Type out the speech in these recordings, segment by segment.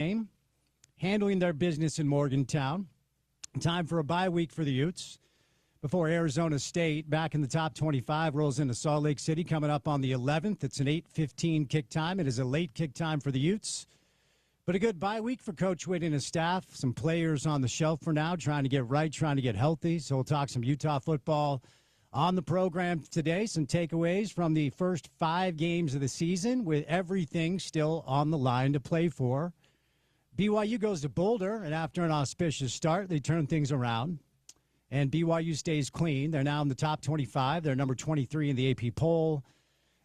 game, handling their business in Morgantown. Time for a bye week for the Utes before Arizona State, back in the top 25, rolls into Salt Lake City coming up on the 11th. It's an 8:15 kick time. It is a late kick time for the Utes. But a good bye week for Coach Witt and his staff. Some players on the shelf for now, trying to get right, trying to get healthy. So we'll talk some Utah football on the program today. Some takeaways from the first 5 games of the season with everything still on the line to play for. BYU goes to Boulder, and after an auspicious start, they turn things around. And BYU stays clean. They're now in the top 25. They're number 23 in the AP poll.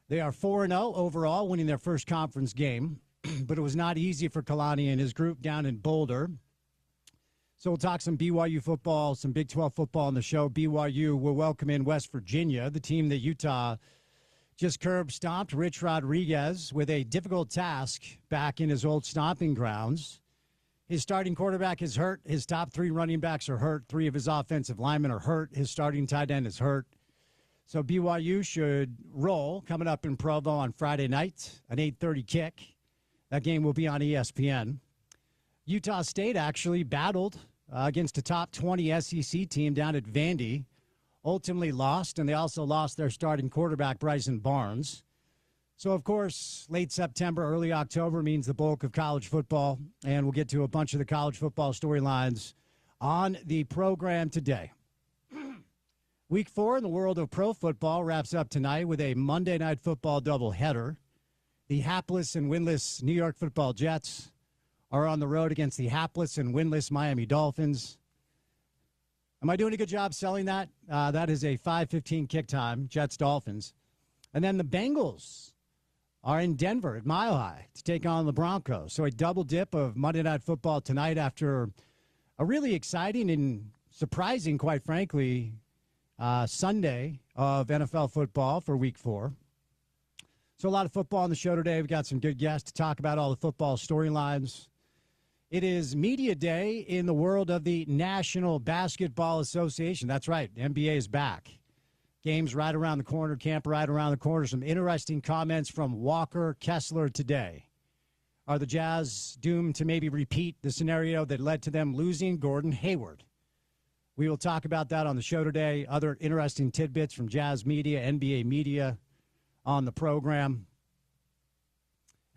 They are 4-0 overall, winning their first conference game. But it was not easy for Kalani and his group down in Boulder. So we'll talk some BYU football, some Big 12 football on the show. BYU will welcome in West Virginia, the team that Utah just curb-stomped. Rich Rodriguez with a difficult task back in his old stomping grounds. His starting quarterback is hurt. His top 3 running backs are hurt. 3 of his offensive linemen are hurt. His starting tight end is hurt. So BYU should roll coming up in Provo on Friday night, an 8:30 kick. That game will be on ESPN. Utah State actually battled against a top 20 SEC team down at Vandy. Ultimately lost, and they also lost their starting quarterback, Bryson Barnes. So, of course, late September, early October means the bulk of college football, and we'll get to a bunch of the college football storylines on the program today. Week 4 in the world of pro football wraps up tonight with a Monday Night Football doubleheader. The hapless and winless New York Football Jets are on the road against the hapless and winless Miami Dolphins. Am I doing a good job selling that? That is a 5:15 kick time, Jets-Dolphins. And then the Bengals are in Denver at Mile High to take on the Broncos. So a double dip of Monday Night Football tonight after a really exciting and surprising, quite frankly, Sunday of NFL football for Week 4. So a lot of football on the show today. We've got some good guests to talk about all the football storylines. It is media day in the world of the National Basketball Association. That's right. NBA is back. Games right around the corner, camp right around the corner. Some interesting comments from Walker Kessler today. Are the Jazz doomed to maybe repeat the scenario that led to them losing Gordon Hayward? We will talk about that on the show today. Other interesting tidbits from Jazz media, NBA media on the program.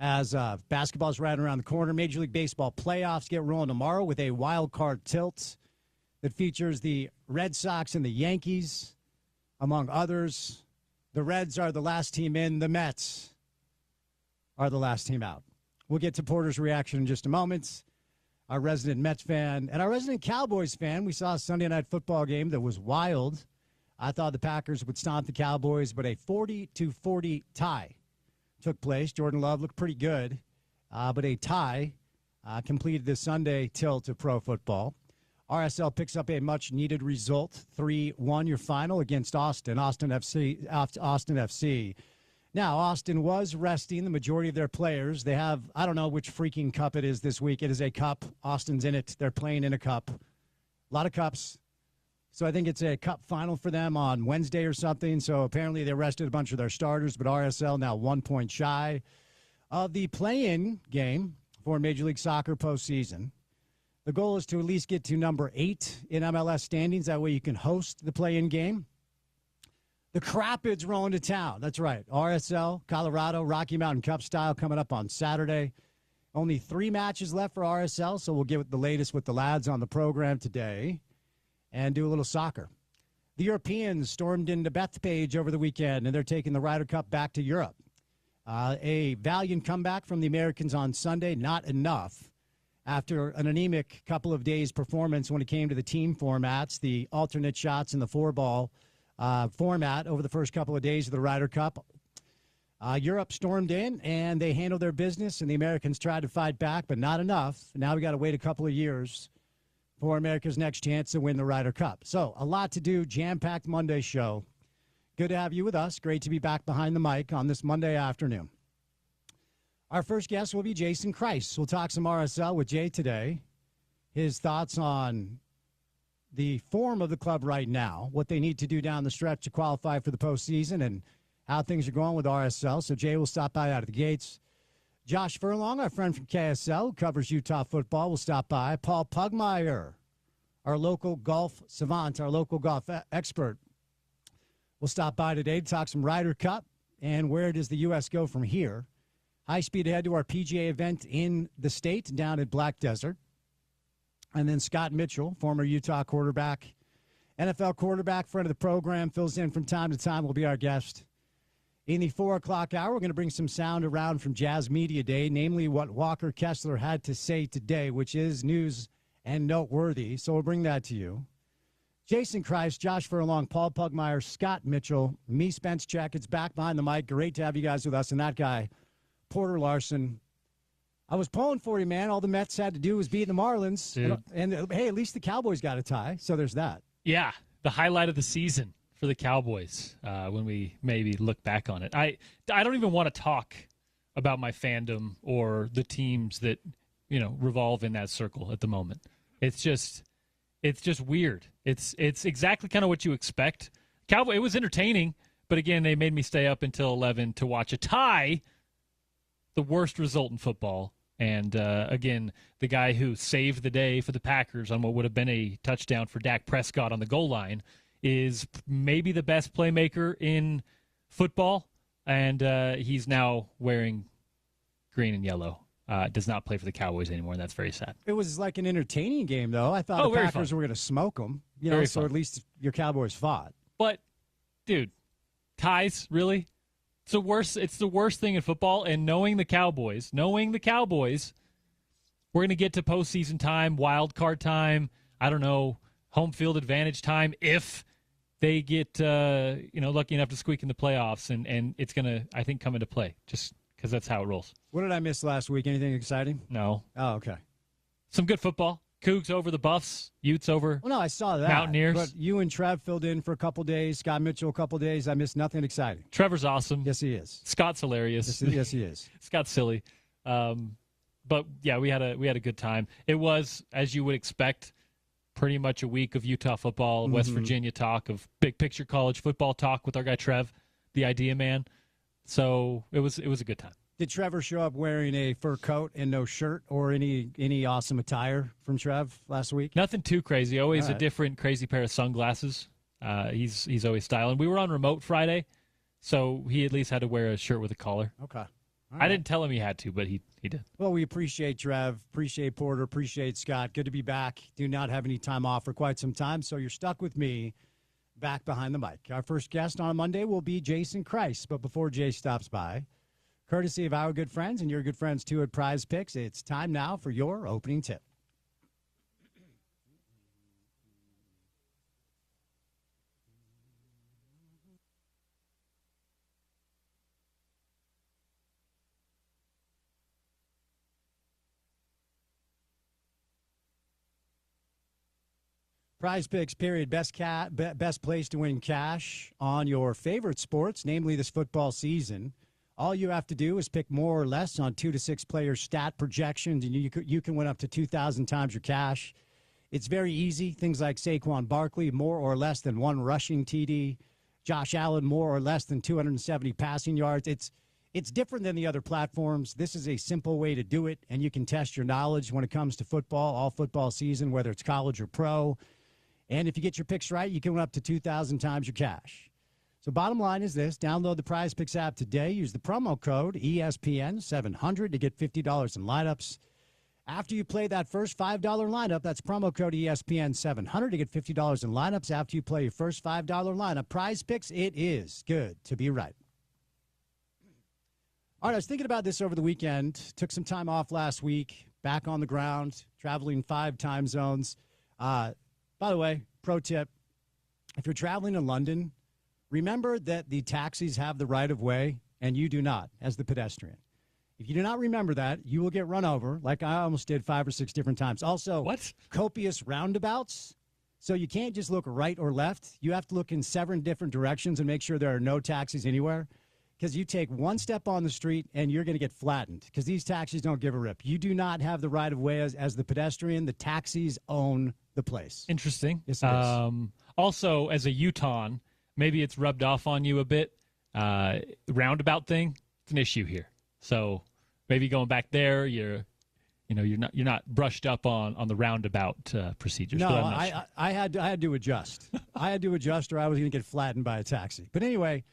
As basketball's right around the corner, Major League Baseball playoffs get rolling tomorrow with a wild card tilt that features the Red Sox and the Yankees, among others. The Reds are the last team in. The Mets are the last team out. We'll get to Porter's reaction in just a moment. Our resident Mets fan and our resident Cowboys fan. We saw a Sunday Night Football game that was wild. I thought the Packers would stomp the Cowboys, but a 40-40 tie took place. Jordan Love looked pretty good, but a tie completed the Sunday tilt of pro football. RSL picks up a much-needed result, 3-1 your final against Austin FC. Now, Austin was resting the majority of their players. They have, I don't know which freaking cup it is this week. It is a cup. Austin's in it. They're playing in a cup. A lot of cups. So I think it's a cup final for them on Wednesday or something. So apparently they rested a bunch of their starters, but RSL now 1 point shy of the play-in game for Major League Soccer postseason. The goal is to at least get to number 8 in MLS standings. That way you can host the play-in game. The Crapids rolling to town. That's right. RSL, Colorado, Rocky Mountain Cup style coming up on Saturday. Only 3 matches left for RSL, so we'll get the latest with the lads on the program today and do a little soccer. The Europeans stormed into Bethpage over the weekend, and they're taking the Ryder Cup back to Europe. A valiant comeback from the Americans on Sunday, not enough. After an anemic couple of days' performance when it came to the team formats, the alternate shots in the 4-ball format over the first couple of days of the Ryder Cup, Europe stormed in, and they handled their business, and the Americans tried to fight back, but not enough. Now we got to wait a couple of years for America's next chance to win the Ryder Cup. So a lot to do, jam-packed Monday show. Good to have you with us. Great to be back behind the mic on this Monday afternoon. Our first guest will be Jason Kreis. We'll talk some RSL with Jay today. His thoughts on the form of the club right now, what they need to do down the stretch to qualify for the postseason, and how things are going with RSL. So Jay will stop by out of the gates. Josh Furlong, our friend from KSL, covers Utah football, will stop by. Paul Pugmire, our local golf savant, our local golf expert, will stop by today to talk some Ryder Cup and where does the U.S. go from here. High speed ahead to our PGA event in the state down at Black Desert. And then Scott Mitchell, former Utah quarterback, NFL quarterback, friend of the program, fills in from time to time, will be our guest. In the 4 o'clock hour, we're going to bring some sound around from Jazz Media Day, namely what Walker Kessler had to say today, which is news and noteworthy. So we'll bring that to you. Jason Christ, Josh Furlong, Paul Pugmire, Scott Mitchell, me, Spence Checketts, back behind the mic. Great to have you guys with us. And that guy, Porter Larson. I was pulling for you, man. All the Mets had to do was beat the Marlins. And hey, at least the Cowboys got a tie. So there's that. Yeah, the highlight of the season for the Cowboys when we maybe look back on it. I don't even want to talk about my fandom or the teams that, revolve in that circle at the moment. It's just weird. It's exactly kind of what you expect. Cowboy, it was entertaining, but again, they made me stay up until 11 to watch a tie, the worst result in football. And again, the guy who saved the day for the Packers on what would have been a touchdown for Dak Prescott on the goal line is maybe the best playmaker in football, and he's now wearing green and yellow. Does not play for the Cowboys anymore, and that's very sad. It was like an entertaining game, though. I thought the Packers were going to smoke them, so at least your Cowboys fought. But, dude, ties, really? It's the worst thing in football, and knowing the Cowboys, we're going to get to postseason time, wild card time, I don't know, home field advantage time, if they get lucky enough to squeak in the playoffs, and it's going to, I think, come into play, just because that's how it rolls. What did I miss last week? Anything exciting? No. Oh, okay. Some good football. Cougs over the Buffs. Utes over I saw that. Mountaineers. But you and Trev filled in for a couple days. Scott Mitchell a couple days. I missed nothing exciting. Trevor's awesome. Yes, he is. Scott's hilarious. Yes, he is. Scott's silly. But, yeah, we had a good time. It was, as you would expect, pretty much a week of Utah football, West Virginia talk, of big picture college football talk with our guy Trev, the idea man. So it was a good time. Did Trevor show up wearing a fur coat and no shirt or any awesome attire from Trev last week? Nothing too crazy. Always a different crazy pair of sunglasses. He's always styling. We were on remote Friday, so he at least had to wear a shirt with a collar. Okay. I didn't tell him he had to, but he did. Well, we appreciate Trev, appreciate Porter, appreciate Scott. Good to be back. Do not have any time off for quite some time, so you're stuck with me back behind the mic. Our first guest on Monday will be Jason Christ, but before Jay stops by, courtesy of our good friends and your good friends too at Prize Picks, it's time now for your opening tip. Prize Picks, period. Best place to win cash on your favorite sports, namely this football season. All you have to do is pick more or less on 2 to 6 player stat projections, and you can win up to 2,000 times your cash. It's very easy. Things like Saquon Barkley, more or less than 1 rushing TD. Josh Allen, more or less than 270 passing yards. It's different than the other platforms. This is a simple way to do it, and you can test your knowledge when it comes to football, all football season, whether it's college or pro. And if you get your picks right, you can win up to 2,000 times your cash. So bottom line is this. Download the Prize Picks app today. Use the promo code ESPN700 to get $50 in lineups. After you play that first $5 lineup, that's promo code ESPN700 to get $50 in lineups. After you play your first $5 lineup, Prize Picks, it is good to be right. All right, I was thinking about this over the weekend. Took some time off last week. Back on the ground, traveling 5 time zones. By the way, pro tip, if you're traveling to London, remember that the taxis have the right of way and you do not as the pedestrian. If you do not remember that, you will get run over like I almost did 5 or 6 different times. Also, copious roundabouts. So you can't just look right or left. You have to look in 7 different directions and make sure there are no taxis anywhere. Because you take one step on the street and you're going to get flattened because these taxis don't give a rip. You do not have the right of way as the pedestrian. The taxis own the place. Interesting. Yes, it is. Also, as a Utahn, maybe it's rubbed off on you a bit. Roundabout thing, it's an issue here. So maybe going back there, you're not brushed up on the roundabout procedures. No, but I'm not sure. I had to adjust. I had to adjust, or I was going to get flattened by a taxi. But anyway,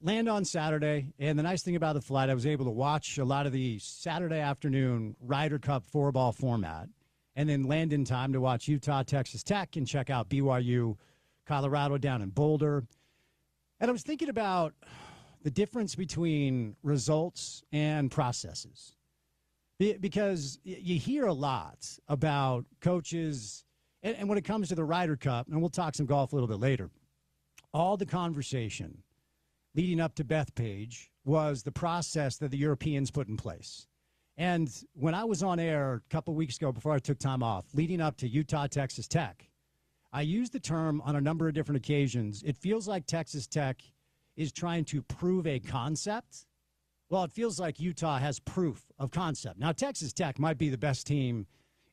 land on Saturday, and the nice thing about the flight, I was able to watch a lot of the Saturday afternoon Ryder Cup four-ball format, and then land in time to watch Utah, Texas Tech, and check out BYU, Colorado down in Boulder. And I was thinking about the difference between results and processes. Because you hear a lot about coaches, and when it comes to the Ryder Cup, and we'll talk some golf a little bit later, all the conversation leading up to Bethpage was the process that the Europeans put in place. And when I was on air a couple weeks ago before I took time off, leading up to Utah, Texas Tech, I used the term on a number of different occasions. It feels like Texas Tech is trying to prove a concept. Well, it feels like Utah has proof of concept. Now, Texas Tech might be the best team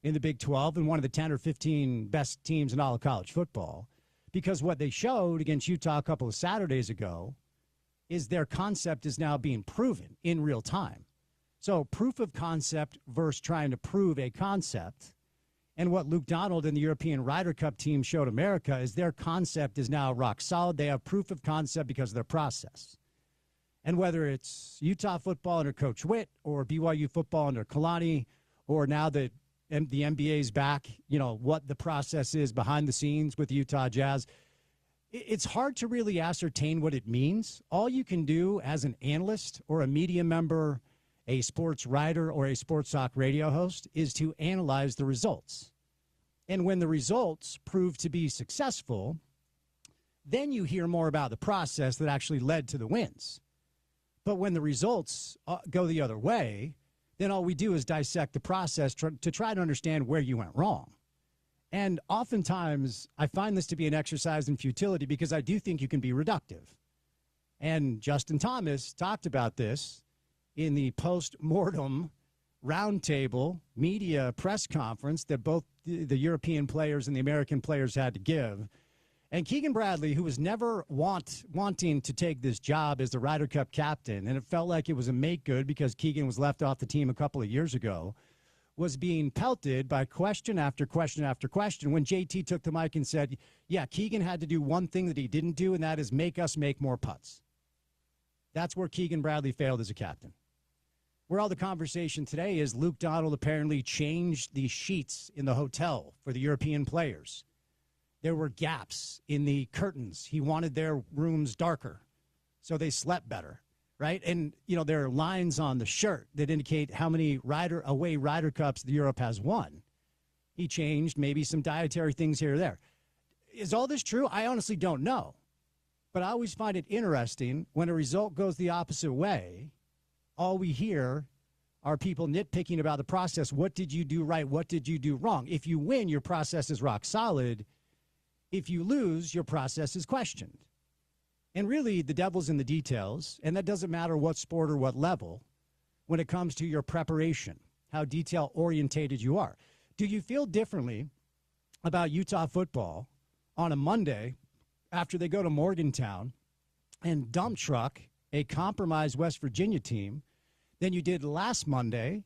in the Big 12 and one of the 10 or 15 best teams in all of college football, because what they showed against Utah a couple of Saturdays ago is their concept is now being proven in real time. So proof of concept versus trying to prove a concept. And what Luke Donald and the European Ryder Cup team showed America is their concept is now rock solid. They have proof of concept because of their process. And whether it's Utah football under Coach Witt or BYU football under Kalani, or now that the NBA's back, what the process is behind the scenes with the Utah Jazz, it's hard to really ascertain what it means. All you can do as an analyst or a media member, a sports writer or a sports talk radio host, is to analyze the results. And when the results prove to be successful, then you hear more about the process that actually led to the wins. But when the results go the other way, then all we do is dissect the process to try to understand where you went wrong. And oftentimes, I find this to be an exercise in futility because I do think you can be reductive. And Justin Thomas talked about this in the post-mortem roundtable media press conference that both the European players and the American players had to give. And Keegan Bradley, who was never wanting to take this job as the Ryder Cup captain, and it felt like it was a make good because Keegan was left off the team a couple of years ago, was being pelted by question after question after question when JT took the mic and said, yeah, Keegan had to do one thing that he didn't do, and that is make us make more putts. That's where Keegan Bradley failed as a captain. Where all the conversation today is Luke Donald apparently changed the sheets in the hotel for the European players. There were gaps in the curtains. He wanted their rooms darker so they slept better. Right? And, there are lines on the shirt that indicate how many away Ryder Cups Europe has won. He changed maybe some dietary things here or there. Is all this true? I honestly don't know. But I always find it interesting when a result goes the opposite way, all we hear are people nitpicking about the process. What did you do right? What did you do wrong? If you win, your process is rock solid. If you lose, your process is questioned. And really, the devil's in the details, and that doesn't matter what sport or what level when it comes to your preparation, how detail-orientated you are. Do you feel differently about Utah football on a Monday after they go to Morgantown and dump truck a compromised West Virginia team than you did last Monday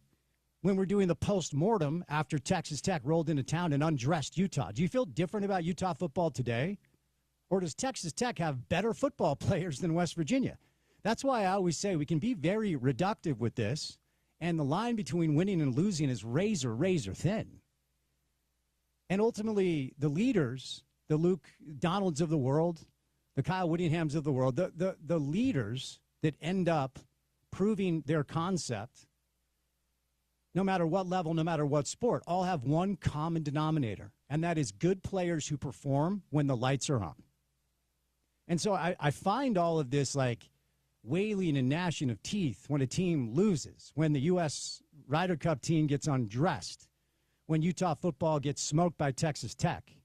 when we're doing the post-mortem after Texas Tech rolled into town and undressed Utah? Do you feel different about Utah football today? Or does Texas Tech have better football players than West Virginia? That's why I always say we can be very reductive with this, and the line between winning and losing is razor, razor thin. And ultimately, the leaders, the Luke Donalds of the world, the Kyle Whittinghams of the world, the leaders that end up proving their concept, no matter what level, no matter what sport, all have one common denominator, and that is good players who perform when the lights are on. And so I find all of this like wailing and gnashing of teeth when a team loses, when the U.S. Ryder Cup team gets undressed, when Utah football gets smoked by Texas Tech,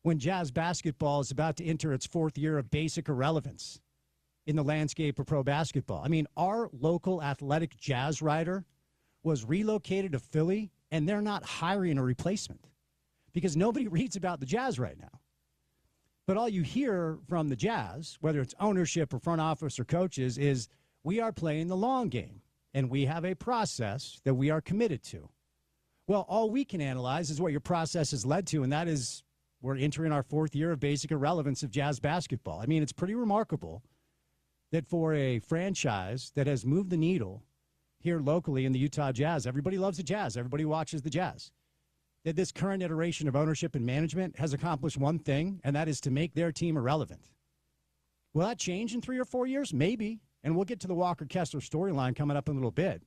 when Jazz basketball is about to enter its fourth year of basic irrelevance in the landscape of pro basketball. I mean, our local athletic Jazz writer was relocated to Philly, and they're not hiring a replacement because nobody reads about the Jazz right now. But all you hear from the Jazz, whether it's ownership or front office or coaches, is we are playing the long game. and we have a process that we are committed to. Well, all we can analyze is what your process has led to, and that is we're entering our 4th year of basic irrelevance of Jazz basketball. I mean, it's pretty remarkable that for a franchise that has moved the needle here locally in the Utah Jazz, everybody loves the Jazz, everybody watches the Jazz, that this current iteration of ownership and management has accomplished one thing, and that is to make their team irrelevant. Will that change in 3 or 4 years? Maybe. And we'll get to the Walker Kessler storyline coming up in a little bit.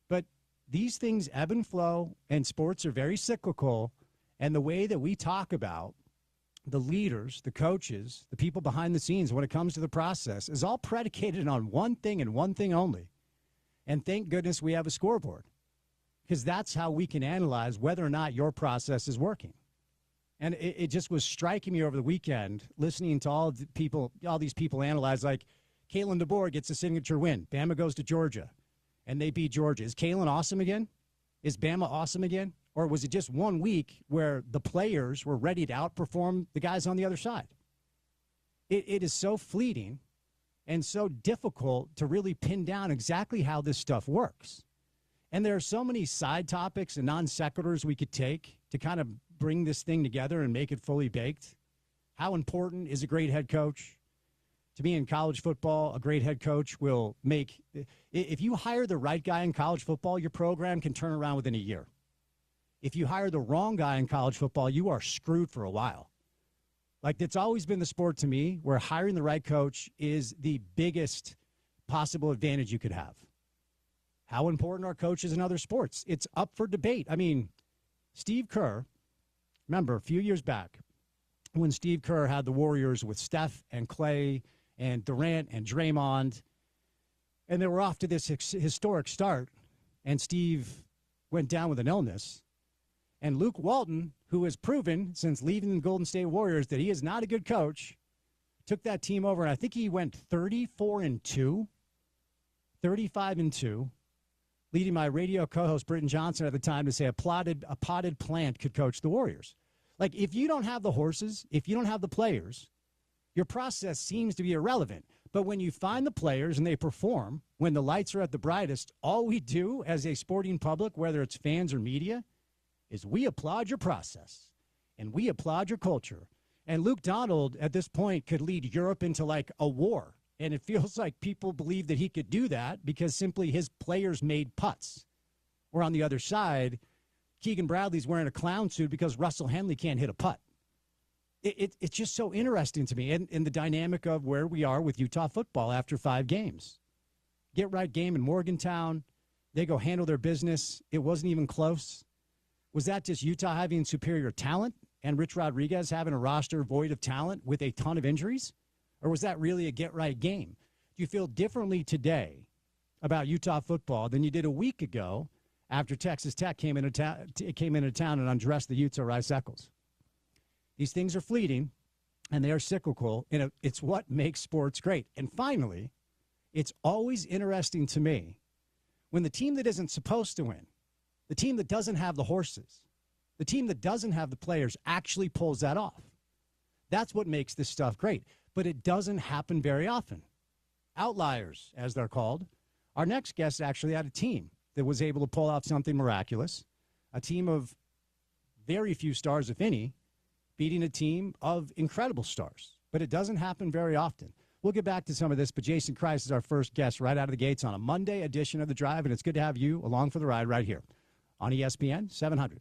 But these things ebb and flow, and sports are very cyclical. And the way that we talk about the leaders, the coaches, the people behind the scenes when it comes to the process is all predicated on one thing and one thing only. And thank goodness we have a scoreboard, because that's how we can analyze whether or not your process is working. And it just was striking me over the weekend, listening to all these people analyze, like Kalen DeBoer gets a signature win. Bama goes to Georgia, and they beat Georgia. Is Kalen awesome again? Is Bama awesome again? Or was it just 1 week where the players were ready to outperform the guys on the other side? It is so fleeting and so difficult to really pin down exactly how this stuff works. And there are so many side topics and non sequiturs we could take to kind of bring this thing together and make it fully baked. How important is a great head coach? To me, in college football, a great head coach will make – if you hire the right guy in college football, your program can turn around within a year. If you hire the wrong guy in college football, you are screwed for a while. Like, it's always been the sport to me where hiring the right coach is the biggest possible advantage you could have. How important are coaches in other sports? It's up for debate. I mean, Steve Kerr, remember a few years back when Steve Kerr had the Warriors with Steph and Clay and Durant and Draymond, and they were off to this historic start, and Steve went down with an illness. And Luke Walton, who has proven since leaving the Golden State Warriors that he is not a good coach, took that team over, and I think he went 34-2, 35-2, leading my radio co-host Britton Johnson at the time to say a potted plant could coach the Warriors. Like, if you don't have the horses, if you don't have the players, your process seems to be irrelevant. But when you find the players and they perform, when the lights are at the brightest, all we do as a sporting public, whether it's fans or media, is we applaud your process and we applaud your culture. And Luke Donald at this point could lead Europe into like a war. And it feels like people believe that he could do that because simply his players made putts. Or on the other side, Keegan Bradley's wearing a clown suit because Russell Henley can't hit a putt. It's just so interesting to me in the dynamic of where we are with Utah football after 5 games. Get right game in Morgantown. They go handle their business. It wasn't even close. Was that just Utah having superior talent and Rich Rodriguez having a roster void of talent with a ton of injuries? Or was that really a get-right game? Do you feel differently today about Utah football than you did a week ago after Texas Tech came into town and undressed the Utah Rice Eccles? These things are fleeting, and they are cyclical, and it's what makes sports great. And finally, it's always interesting to me when the team that isn't supposed to win, the team that doesn't have the horses, the team that doesn't have the players actually pulls that off. That's what makes this stuff great. But it doesn't happen very often. Outliers, as they're called. Our next guest actually had a team that was able to pull off something miraculous, a team of very few stars, if any, beating a team of incredible stars. But it doesn't happen very often. We'll get back to some of this, but Jason Christ is our first guest right out of the gates on a Monday edition of The Drive, and it's good to have you along for the ride right here on ESPN 700.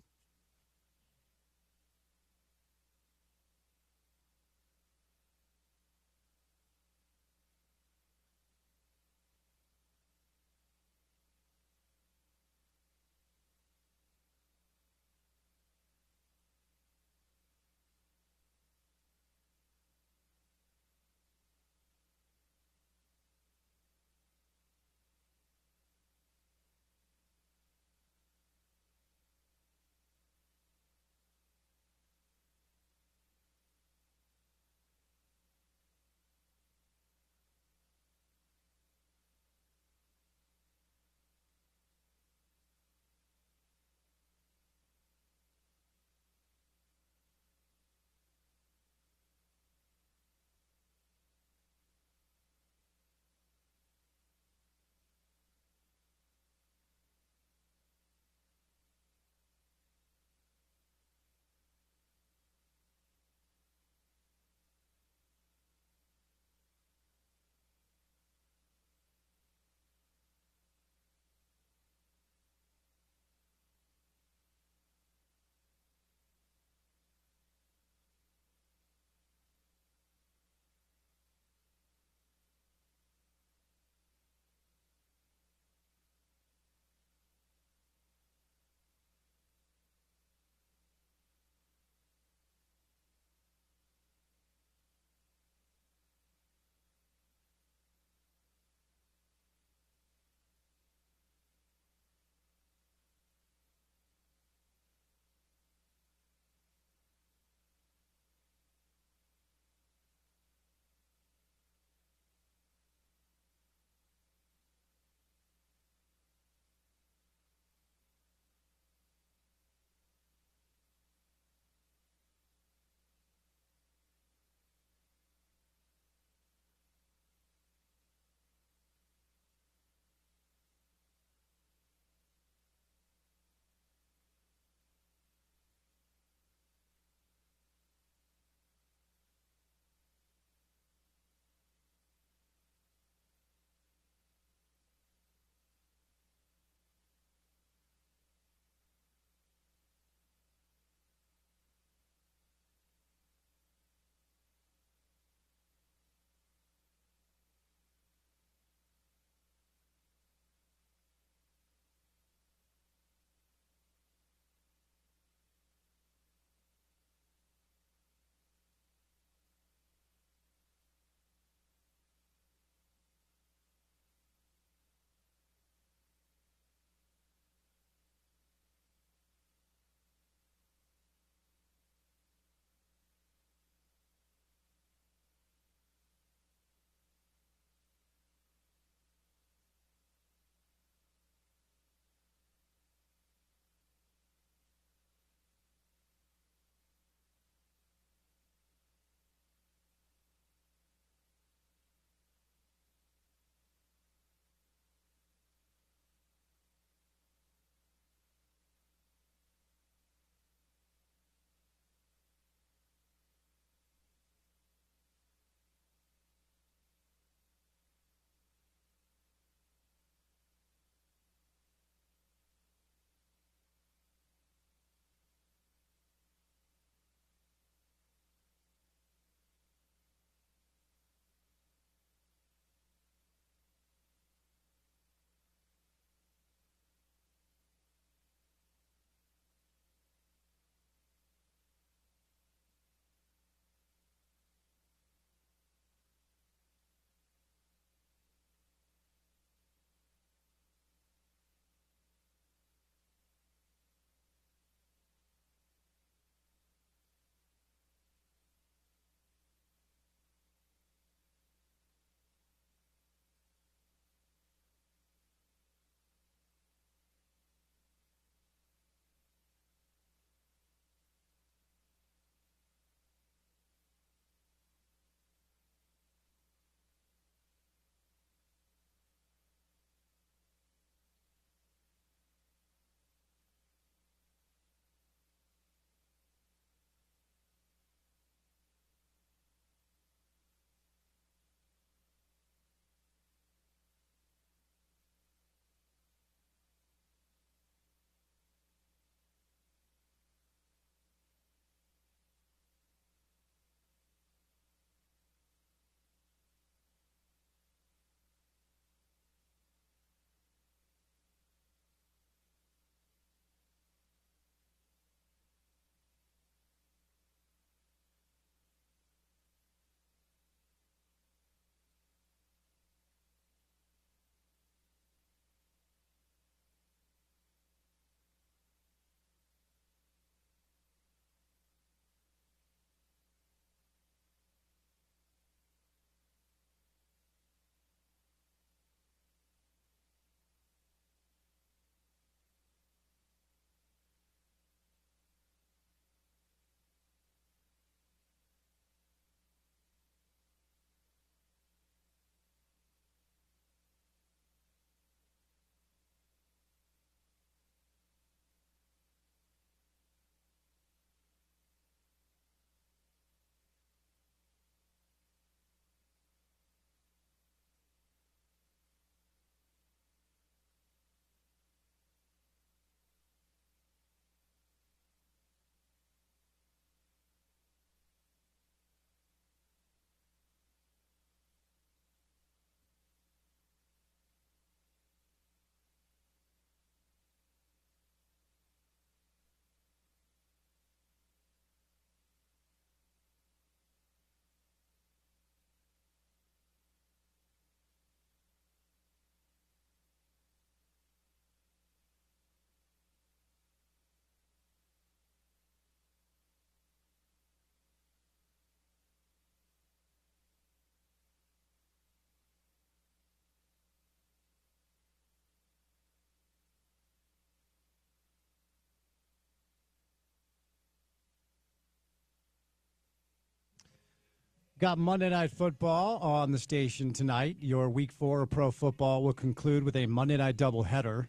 Got Monday Night Football on the station tonight. Your Week 4 of pro football will conclude with a Monday night doubleheader.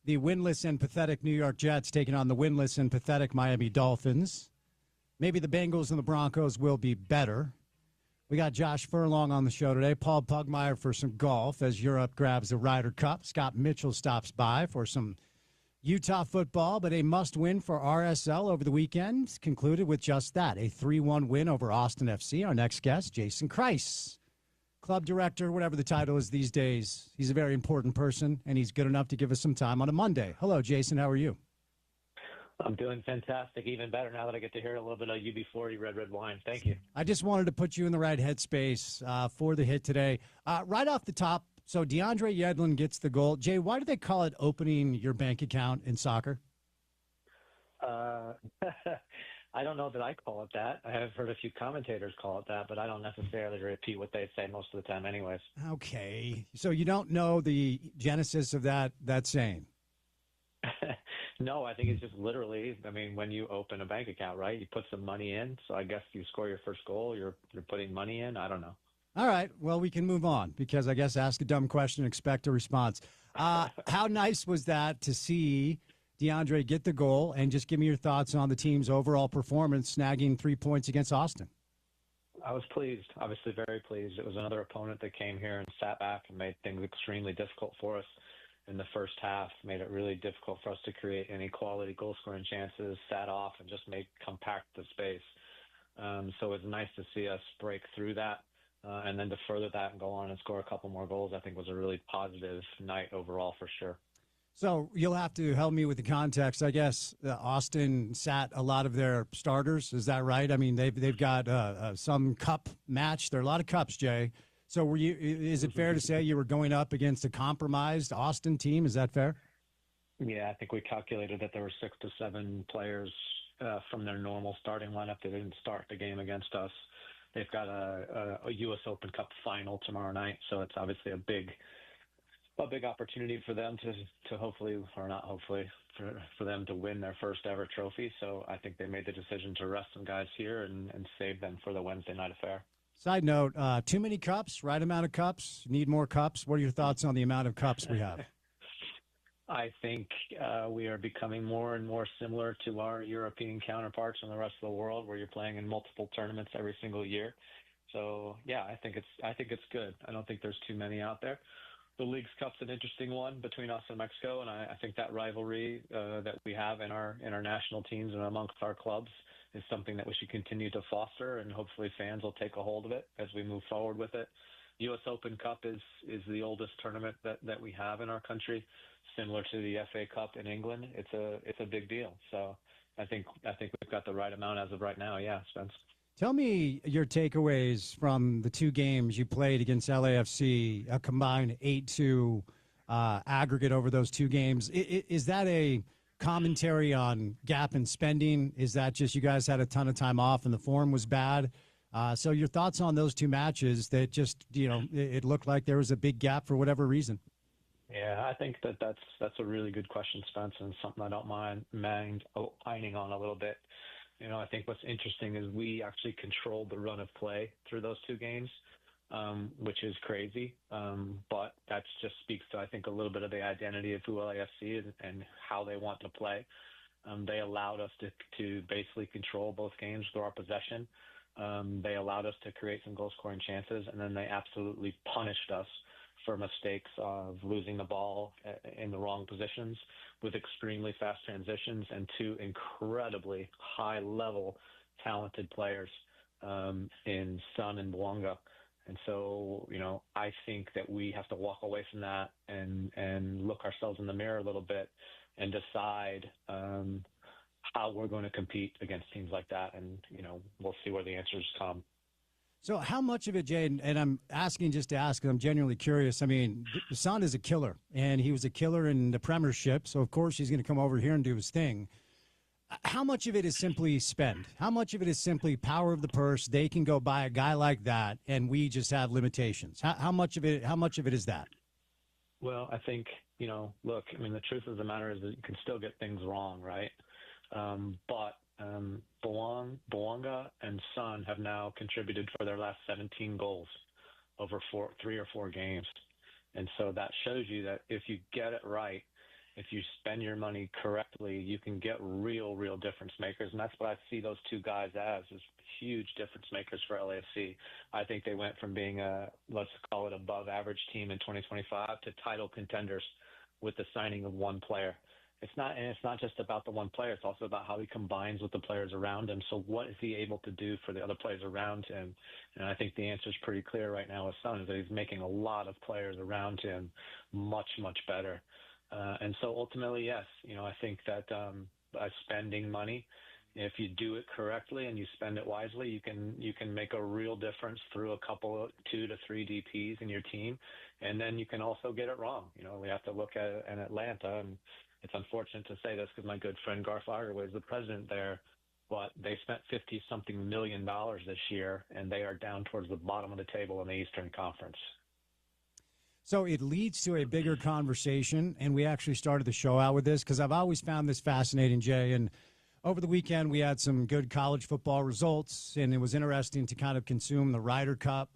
The winless and pathetic New York Jets taking on the winless and pathetic Miami Dolphins. Maybe the Bengals and the Broncos will be better. We got Josh Furlong on the show today. Paul Pugmire for some golf as Europe grabs the Ryder Cup. Scott Mitchell stops by for some Utah football, but a must-win for RSL over the weekend concluded with just that, a 3-1 win over Austin FC. Our next guest, Jason Kreis, club director, whatever the title is these days. He's a very important person, and he's good enough to give us some time on a Monday. Hello, Jason. How are you? I'm doing fantastic, even better now that I get to hear a little bit of UB40 Red Wine. Thank you. I just wanted to put you in the right headspace for the hit today. Right off the top, so DeAndre Yedlin gets the goal. Jay, why do they call it opening your bank account in soccer? I don't know that I call it that. I have heard a few commentators call it that, but I don't necessarily repeat what they say most of the time anyways. Okay. So you don't know the genesis of that saying? No, I think it's just literally, when you open a bank account, right, you put some money in. So I guess you score your first goal, you're putting money in. I don't know. All right. Well, we can move on because I guess ask a dumb question, expect a response. How nice was that to see DeAndre get the goal, and just give me your thoughts on the team's overall performance, snagging 3 points against Austin? I was pleased, obviously very pleased. It was another opponent that came here and sat back and made things extremely difficult for us in the first half, made it really difficult for us to create any quality goal-scoring chances, sat off and just compact the space. So it was nice to see us break through that. And then to further that and go on and score a couple more goals, I think was a really positive night overall for sure. So you'll have to help me with the context. I guess Austin sat a lot of their starters. Is that right? I mean, they've got some cup match. There are a lot of cups, Jay. So is it fair to say you were going up against a compromised Austin team? Is that fair? Yeah, I think we calculated that there were 6 to 7 players from their normal starting lineup that didn't start the game against us. They've got a U.S. Open Cup final tomorrow night, so it's obviously a big opportunity for them to hopefully, or not hopefully, for them to win their first ever trophy. So I think they made the decision to rest some guys here and save them for the Wednesday night affair. Side note, too many cups, right amount of cups, need more cups. What are your thoughts on the amount of cups we have? I think we are becoming more and more similar to our European counterparts in the rest of the world, where you're playing in multiple tournaments every single year. So yeah, I think it's good. I don't think there's too many out there. The Leagues Cup's an interesting one between us and Mexico, and I think that rivalry that we have in our national teams and amongst our clubs is something that we should continue to foster, and hopefully fans will take a hold of it as we move forward with it. U.S. Open Cup is the oldest tournament that we have in our country, similar to the FA Cup in England. It's a big deal. So I think we've got the right amount as of right now. Yeah, Spence. Tell me your takeaways from the two games you played against LAFC, a combined 8-2 aggregate over those two games. Is that a commentary on gap in spending? Is that just you guys had a ton of time off and the form was bad? So your thoughts on those two matches that just, it looked like there was a big gap for whatever reason. Yeah, I think that's a really good question, Spence, and something I don't mind opining on a little bit. I think what's interesting is we actually controlled the run of play through those two games, which is crazy. But that just speaks to, I think, a little bit of the identity of who LAFC is and how they want to play. They allowed us to basically control both games through our possession. They allowed us to create some goal-scoring chances, and then they absolutely punished us for mistakes of losing the ball in the wrong positions with extremely fast transitions and two incredibly high-level talented players in Sun and Bouanga. And so, I think that we have to walk away from that and look ourselves in the mirror a little bit and decide how we're going to compete against teams like that. And, we'll see where the answers come. So how much of it, Jay, and I'm asking just to ask, I'm genuinely curious. I mean, Son is a killer, and he was a killer in the Premiership, so of course he's going to come over here and do his thing. How much of it is simply spend? How much of it is simply power of the purse? They can go buy a guy like that, and we just have limitations. How much of it is that? Well, I think, look, the truth of the matter is that you can still get things wrong, right? But Boanga and Son have now contributed for their last 17 goals over 3 or 4 games. And so that shows you that if you get it right, if you spend your money correctly, you can get real difference makers. And that's what I see those two guys as, is huge difference makers for LAFC. I think they went from being a, let's call it, above average team in 2025 to title contenders with the signing of one player. It's not just about the one player. It's also about how he combines with the players around him. So what is he able to do for the other players around him? And I think the answer is pretty clear right now with Son, is that he's making a lot of players around him much better. And so ultimately, yes, I think that by spending money, if you do it correctly and you spend it wisely, you can make a real difference through a couple, 2 to 3 DPs in your team. And then you can also get it wrong. We have to look at an Atlanta, and it's unfortunate to say this because my good friend Garth Lagerwey is the president there, but they spent $50-something million this year, and they are down towards the bottom of the table in the Eastern Conference. So it leads to a bigger conversation, and we actually started the show out with this because I've always found this fascinating, Jay. And over the weekend, we had some good college football results, and it was interesting to kind of consume the Ryder Cup.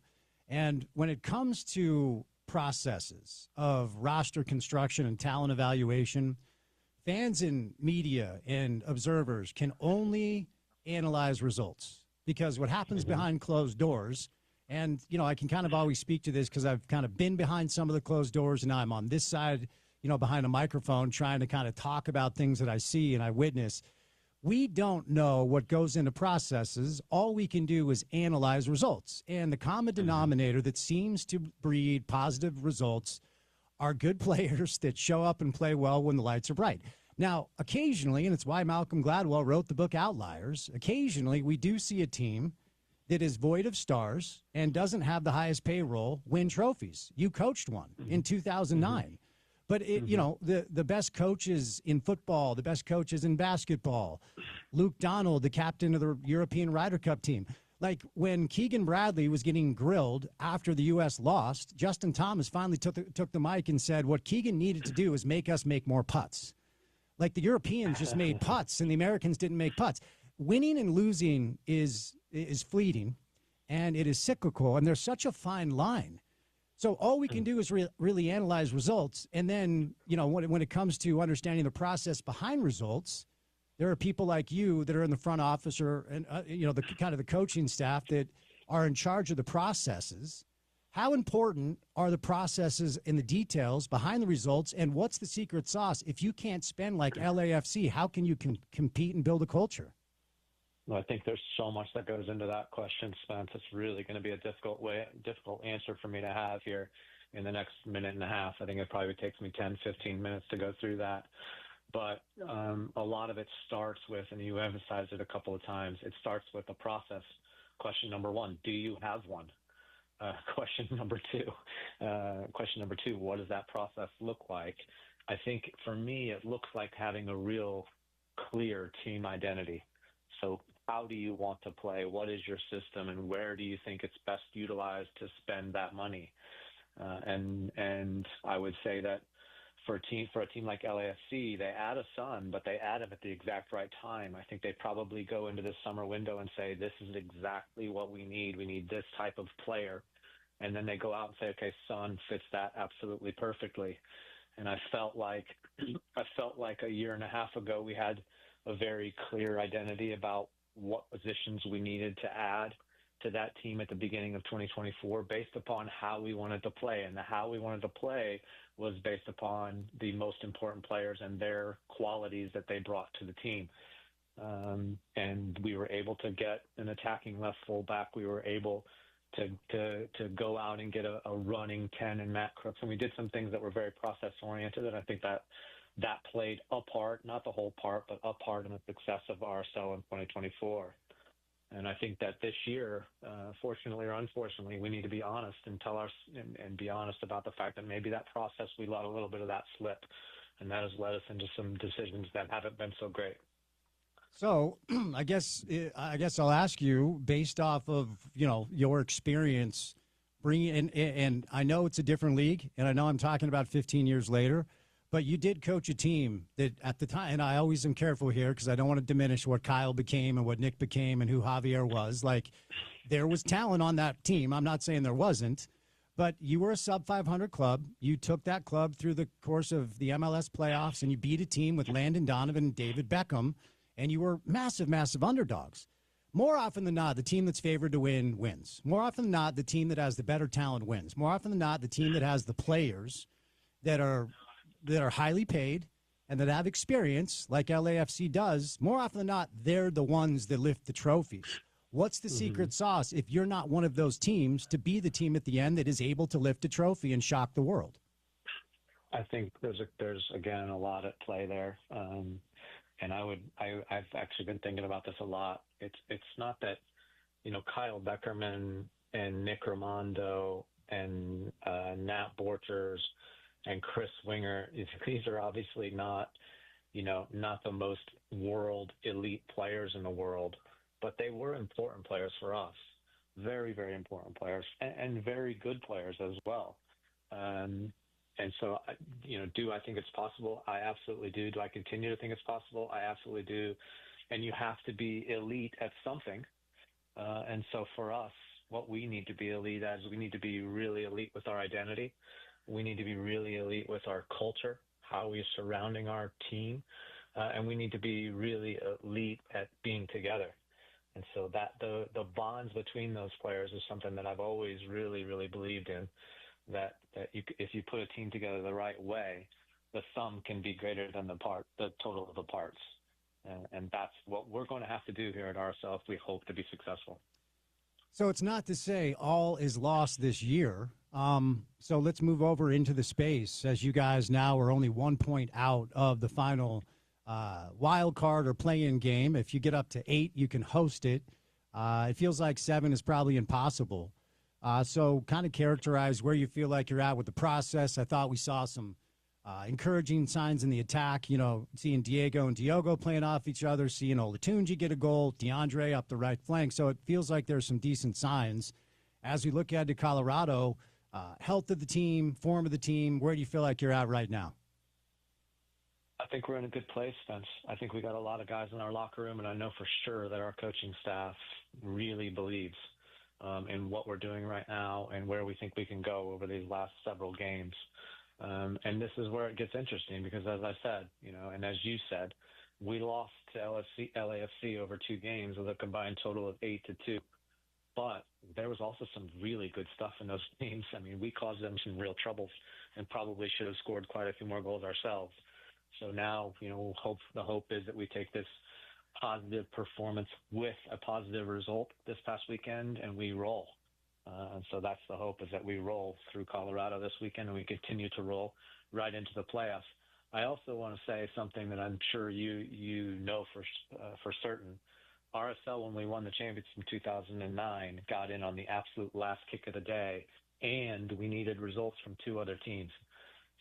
And when it comes to processes of roster construction and talent evaluation, fans and media and observers can only analyze results, because what happens behind closed doors, and, I can kind of always speak to this because I've kind of been behind some of the closed doors, and now I'm on this side, behind a microphone trying to kind of talk about things that I see and I witness. We don't know what goes into processes. All we can do is analyze results. And the common denominator that seems to breed positive results are good players that show up and play well when the lights are bright. Now, occasionally, and it's why Malcolm Gladwell wrote the book Outliers, occasionally we do see a team that is void of stars and doesn't have the highest payroll win trophies. You coached one in 2009. But, the best coaches in football, the best coaches in basketball, Luke Donald, the captain of the European Ryder Cup team. Like when Keegan Bradley was getting grilled after the U.S. lost, Justin Thomas finally took the mic and said what Keegan needed to do is make us make more putts. Like the Europeans just made putts and the Americans didn't make putts. Winning and losing is fleeting, and it is cyclical, and there's such a fine line. So all we can do is really analyze results, and then, when it comes to understanding the process behind results, there are people like you that are in the front office the kind of the coaching staff that are in charge of the processes. How important are the processes and the details behind the results, and what's the secret sauce? If you can't spend like LAFC, how can you compete and build a culture? Well, I think there's so much that goes into that question, Spence. It's really going to be a difficult answer for me to have here in the next minute and a half. I think it probably takes me 10, 15 minutes to go through that. But a lot of it starts with, and you emphasized it a couple of times, it starts with a process. Question number 1, do you have one? Question number two, what does that process look like? I think for me, it looks like having a real clear team identity. So how do you want to play? What is your system, and where do you think it's best utilized to spend that money? And I would say that for a team like LAFC, they add a Son, but they add him at the exact right time. I think they probably go into this summer window and say, this is exactly what we need. We need this type of player. And then they go out and say, okay, Son fits that absolutely perfectly. And I felt like a year and a half ago, we had a very clear identity about what positions we needed to add to that team at the beginning of 2024 based upon how we wanted to play. And the how we wanted to play was based upon the most important players and their qualities that they brought to the team. And we were able to get an attacking left fullback. We were able to go out and get a running 10 in Matt Crooks. And we did some things that were very process-oriented, and I think that played a part, not the whole part, but a part in the success of RSL in 2024. And I think that this year, fortunately or unfortunately, we need to be honest and and be honest about the fact that maybe that process, we let a little bit of that slip, and that has led us into some decisions that haven't been so great. So I guess I'll ask you, based off of your experience, bringing in, and I know it's a different league, and I know I'm talking about 15 years later, But you did coach a team that at the time, and I always am careful here because I don't want to diminish what Kyle became and what Nick became and who Javier was. Like, there was talent on that team. I'm not saying there wasn't, but you were a sub 500 club. You took that club through the course of the MLS playoffs, and you beat a team with Landon Donovan and David Beckham, and you were massive, massive underdogs. More often than not, the team that's favored to win wins. More often than not, the team that has the better talent wins. More often than not, the team that has the players that are highly paid and that have experience, like LAFC does, more often than not, they're the ones that lift the trophies. What's the secret sauce if you're not one of those teams to be the team at the end that is able to lift a trophy and shock the world? I think there's again a lot at play there, and I've actually been thinking about this a lot. It's not that Kyle Beckerman and Nick Raimondo and Nat Borchers and Chris Winger, these are obviously not the most world elite players in the world, but they were important players for us. Very, very important players and very good players as well. And so, do I think it's possible? I absolutely do. Do I continue to think it's possible? I absolutely do. And you have to be elite at something. And so for us, what we need to be elite at is we need to be really elite with our identity. We need to be really elite with our culture, how we're surrounding our team, and we need to be really elite at being together. And so that the bonds between those players is something that I've always really, really believed in, that if you put a team together the right way, the sum can be greater than the total of the parts. And that's what we're going to have to do here at RSL if we hope to be successful. So it's not to say all is lost this year. So let's move over into the space, as you guys now are only 1 point out of the final wild card or play-in game. If you get up to 8, you can host it. It feels like 7 is probably impossible. So kind of characterize where you feel like you're at with the process. I thought we saw some encouraging signs in the attack, seeing Diego and Diogo playing off each other, seeing Olatunji get a goal, DeAndre up the right flank. So it feels like there's some decent signs. As we look ahead to Colorado, health of the team, form of the team, where do you feel like you're at right now? I think we're in a good place, Spence. I think we got a lot of guys in our locker room, and I know for sure that our coaching staff really believes in what we're doing right now and where we think we can go over these last several games. And this is where it gets interesting because, as I said, and as you said, we lost to LAFC over 2 games with a combined total of 8-2. But there was also some really good stuff in those games. I mean, we caused them some real troubles and probably should have scored quite a few more goals ourselves. So now, the hope is that we take this positive performance with a positive result this past weekend and we roll. And so that's the hope, is that we roll through Colorado this weekend and we continue to roll right into the playoffs. I also want to say something that I'm sure you know for certain. RSL, when we won the championship in 2009, got in on the absolute last kick of the day, and we needed results from 2 other teams.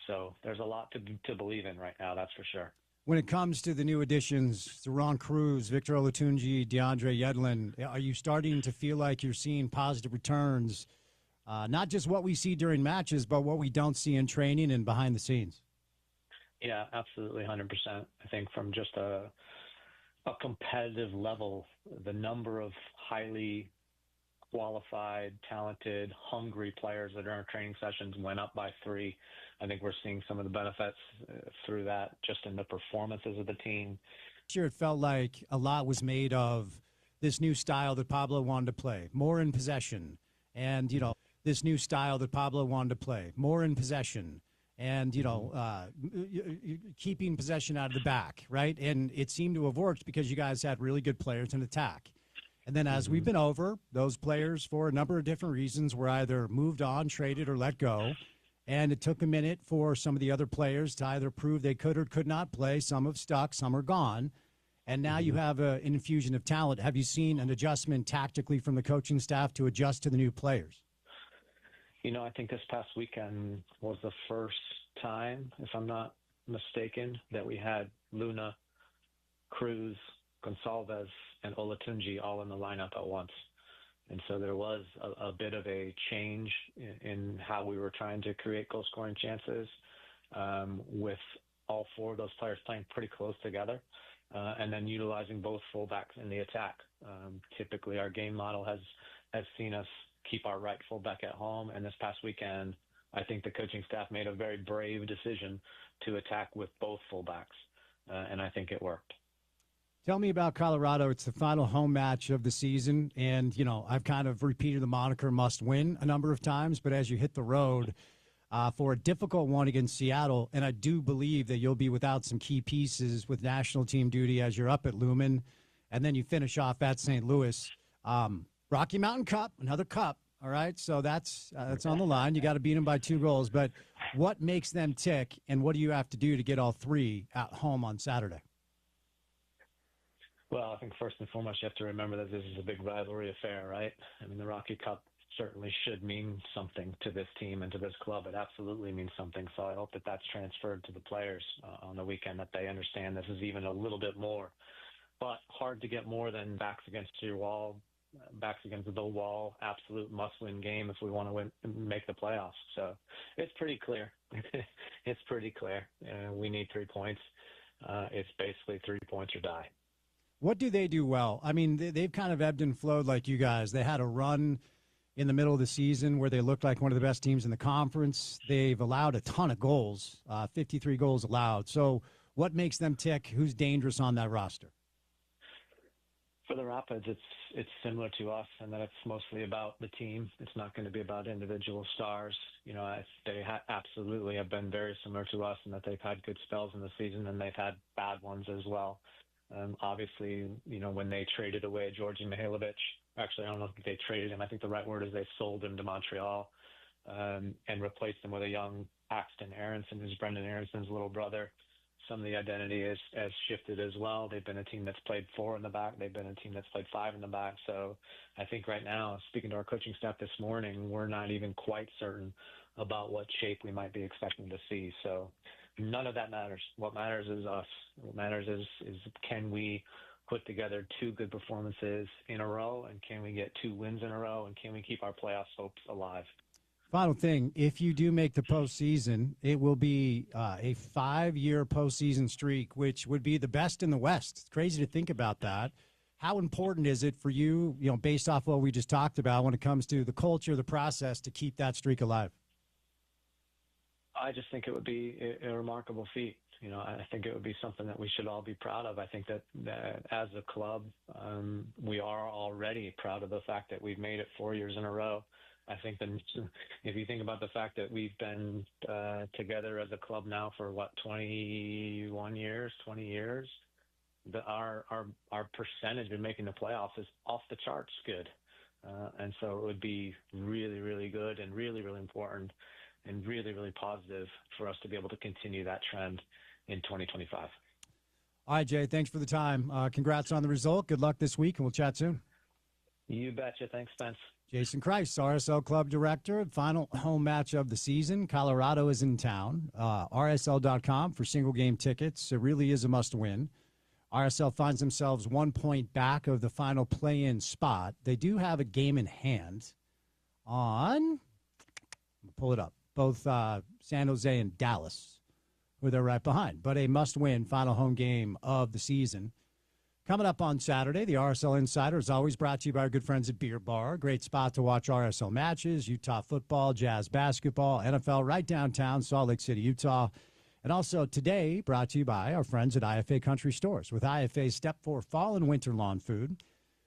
So there's a lot to believe in right now, that's for sure. When it comes to the new additions, Ron Cruz, Victor Olatunji, DeAndre Yedlin, are you starting to feel like you're seeing positive returns, not just what we see during matches, but what we don't see in training and behind the scenes? Yeah, absolutely, 100%. I think from just a competitive level, the number of highly qualified, talented, hungry players that are in our training sessions went up by 3. I think we're seeing some of the benefits through that just in the performances of the team. Sure, it felt like a lot was made of this new style that Pablo wanted to play, more in possession. And, this new style that Pablo wanted to play, more in possession. And, keeping possession out of the back, right? And it seemed to have worked because you guys had really good players in attack. And then as we've been over, those players, for a number of different reasons, were either moved on, traded, or let go. And it took a minute for some of the other players to either prove they could or could not play. Some have stuck, some are gone. And now you have an infusion of talent. Have you seen an adjustment tactically from the coaching staff to adjust to the new players? I think this past weekend was the first time, if I'm not mistaken, that we had Luna, Cruz, Gonçalves, and Olatunji all in the lineup at once. And so there was a bit of a change in how we were trying to create goal-scoring chances. with all four of those players playing pretty close together, and then utilizing both fullbacks in the attack. Typically, our game model has seen us keep our right fullback at home, and this past weekend, I think the coaching staff made a very brave decision to attack with both fullbacks, and I think it worked. Tell me about Colorado. It's the final home match of the season, and, I've kind of repeated the moniker must win a number of times, but as you hit the road for a difficult one against Seattle, and I do believe that you'll be without some key pieces with national team duty as you're up at Lumen, and then you finish off at St. Louis. Rocky Mountain Cup, another cup, all right? So that's on the line. You got to beat them by 2 goals, but what makes them tick, and what do you have to do to get all 3 at home on Saturday? Well, I think first and foremost, you have to remember that this is a big rivalry affair, right? I mean, the Rocky Cup certainly should mean something to this team and to this club. It absolutely means something. So I hope that that's transferred to the players on the weekend, that they understand this is even a little bit more. But hard to get more than backs against your wall, backs against the wall, absolute must-win game if we want to make the playoffs. So it's pretty clear. It's pretty clear. We need 3 points. It's basically 3 points or die. What do they do well? I mean, they've kind of ebbed and flowed like you guys. They had a run in the middle of the season where they looked like one of the best teams in the conference. They've allowed a ton of goals, 53 goals allowed. So what makes them tick? Who's dangerous on that roster? For the Rapids, it's similar to us in that it's mostly about the team. It's not going to be about individual stars. They absolutely have been very similar to us in that they've had good spells in the season and they've had bad ones as well. Obviously, when they traded away Georgi Mihailovic, actually, I don't know if they traded him. I think the right word is they sold him to Montreal and replaced him with a young Paxton Aronson, who's Brendan Aronson's little brother. Some of the identity has shifted as well. They've been a team that's played 4 in the back. They've been a team that's played 5 in the back. So I think right now, speaking to our coaching staff this morning, we're not even quite certain about what shape we might be expecting to see. So none of that matters. What matters is us. What matters is can we put together 2 good performances in a row, and can we get 2 wins in a row, and can we keep our playoff hopes alive? Final thing, if you do make the postseason, it will be a 5-year postseason streak, which would be the best in the West. It's crazy to think about that. How important is it for you, based off what we just talked about when it comes to the culture, the process, to keep that streak alive? I just think it would be a remarkable feat. I think it would be something that we should all be proud of. I think that as a club, we are already proud of the fact that we've made it 4 years in a row. I think that if you think about the fact that we've been together as a club now for 21 years, 20 years, our percentage in making the playoffs is off the charts good. And so it would be really, really good and really, really important and really, really positive for us to be able to continue that trend in 2025. All right, Jay, thanks for the time. Congrats on the result. Good luck this week, and we'll chat soon. You betcha. Thanks, Spence. Jason Christ, RSL Club Director, final home match of the season. Colorado is in town. RSL.com for single-game tickets. It really is a must-win. RSL finds themselves 1 point back of the final play-in spot. They do have a game in hand on, pull it up, both San Jose and Dallas, who they're right behind. But a must-win final home game of the season. Coming up on Saturday, the RSL Insider is always brought to you by our good friends at Beer Bar. Great spot to watch RSL matches, Utah football, Jazz basketball, NFL, right downtown Salt Lake City, Utah. And also today, brought to you by our friends at IFA Country Stores. With IFA's Step 4 fall and winter lawn food,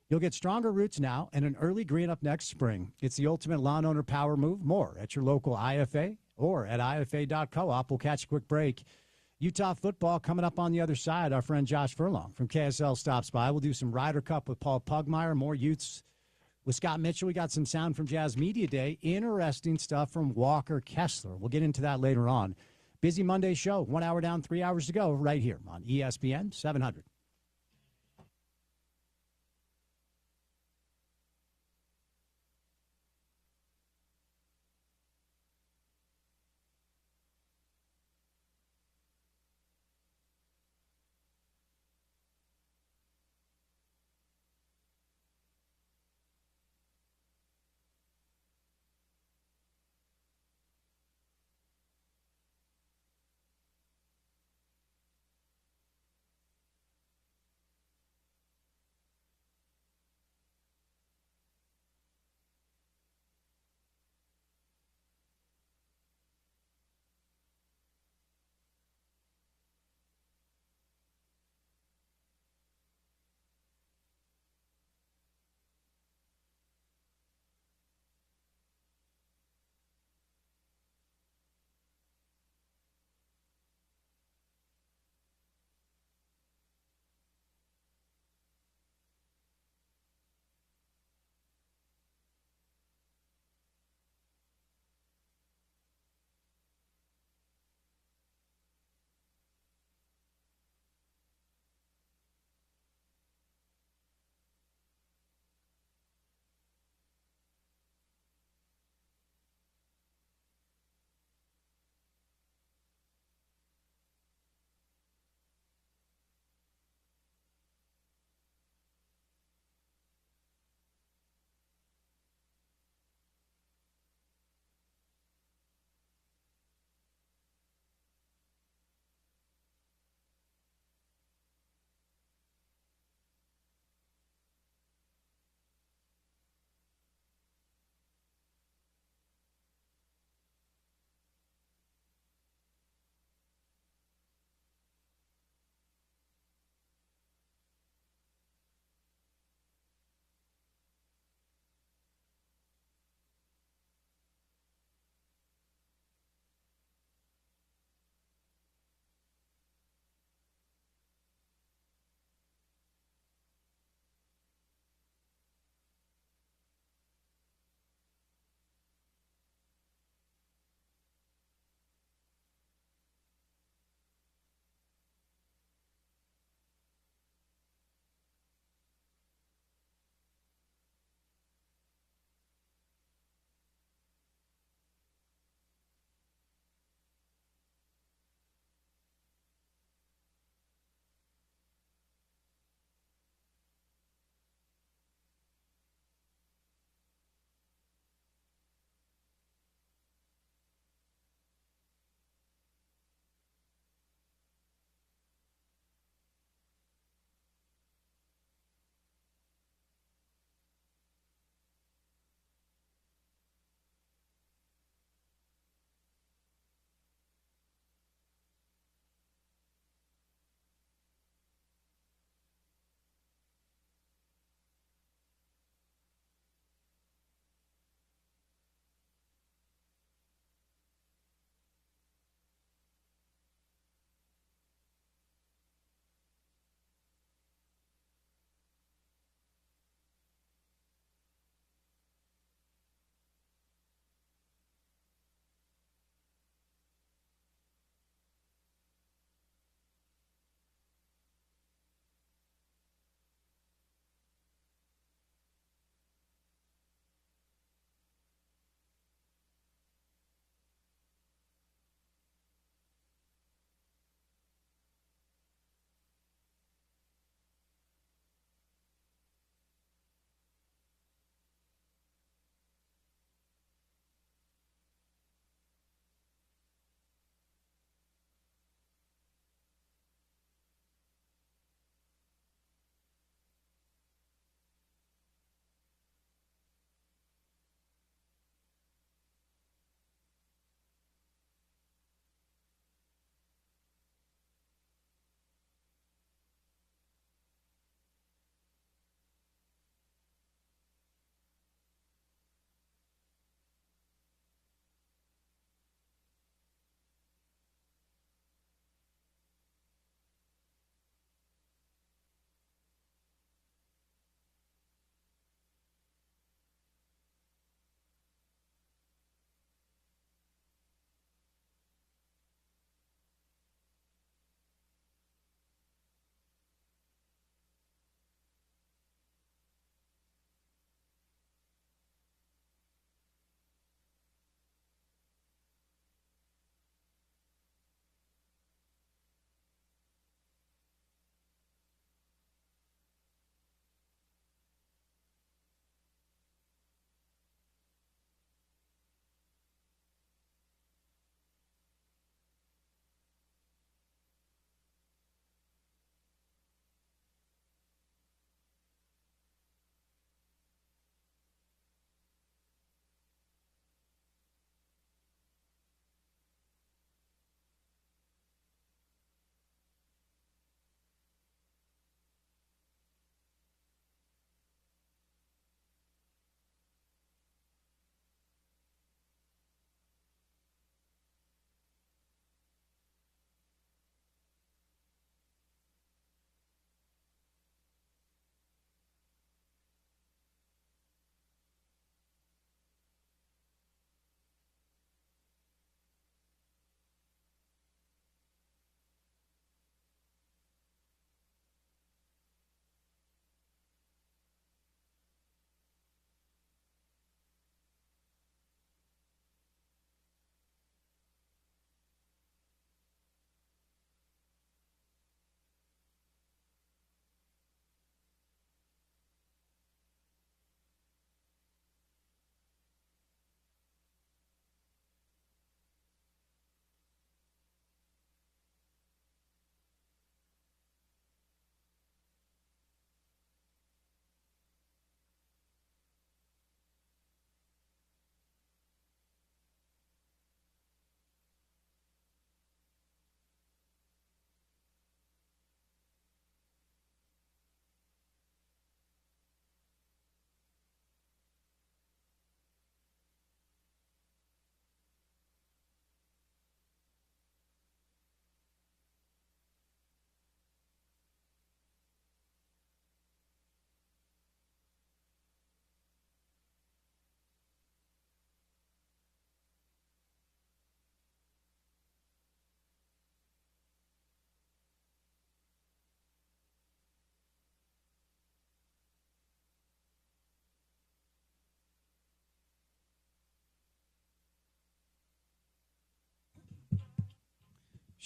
you'll get stronger roots now and an early green up next spring. It's the ultimate lawn owner power move. More at your local IFA or at IFA.coop. We'll catch a quick break. Utah football coming up on the other side. Our friend Josh Furlong from KSL stops by. We'll do some Ryder Cup with Paul Pugmire, more Utes with Scott Mitchell. We got some sound from Jazz Media Day. Interesting stuff from Walker Kessler. We'll get into that later on. Busy Monday show. 1 hour down, 3 hours to go right here on ESPN 700.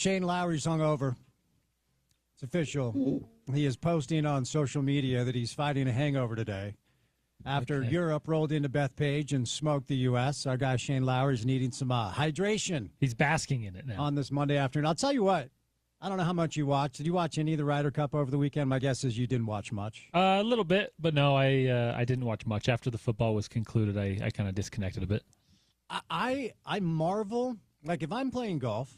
Shane Lowry's hungover. It's official. He is posting on social media that he's fighting a hangover today. After Europe rolled into Bethpage and smoked the U.S., our guy Shane Lowry is needing some hydration. He's basking in it now. On this Monday afternoon. I'll tell you what. I don't know how much you watched. Did you watch any of the Ryder Cup over the weekend? My guess is you didn't watch much. A little bit, but no, I didn't watch much. After the football was concluded, I kind of disconnected a bit. I marvel, like if I'm playing golf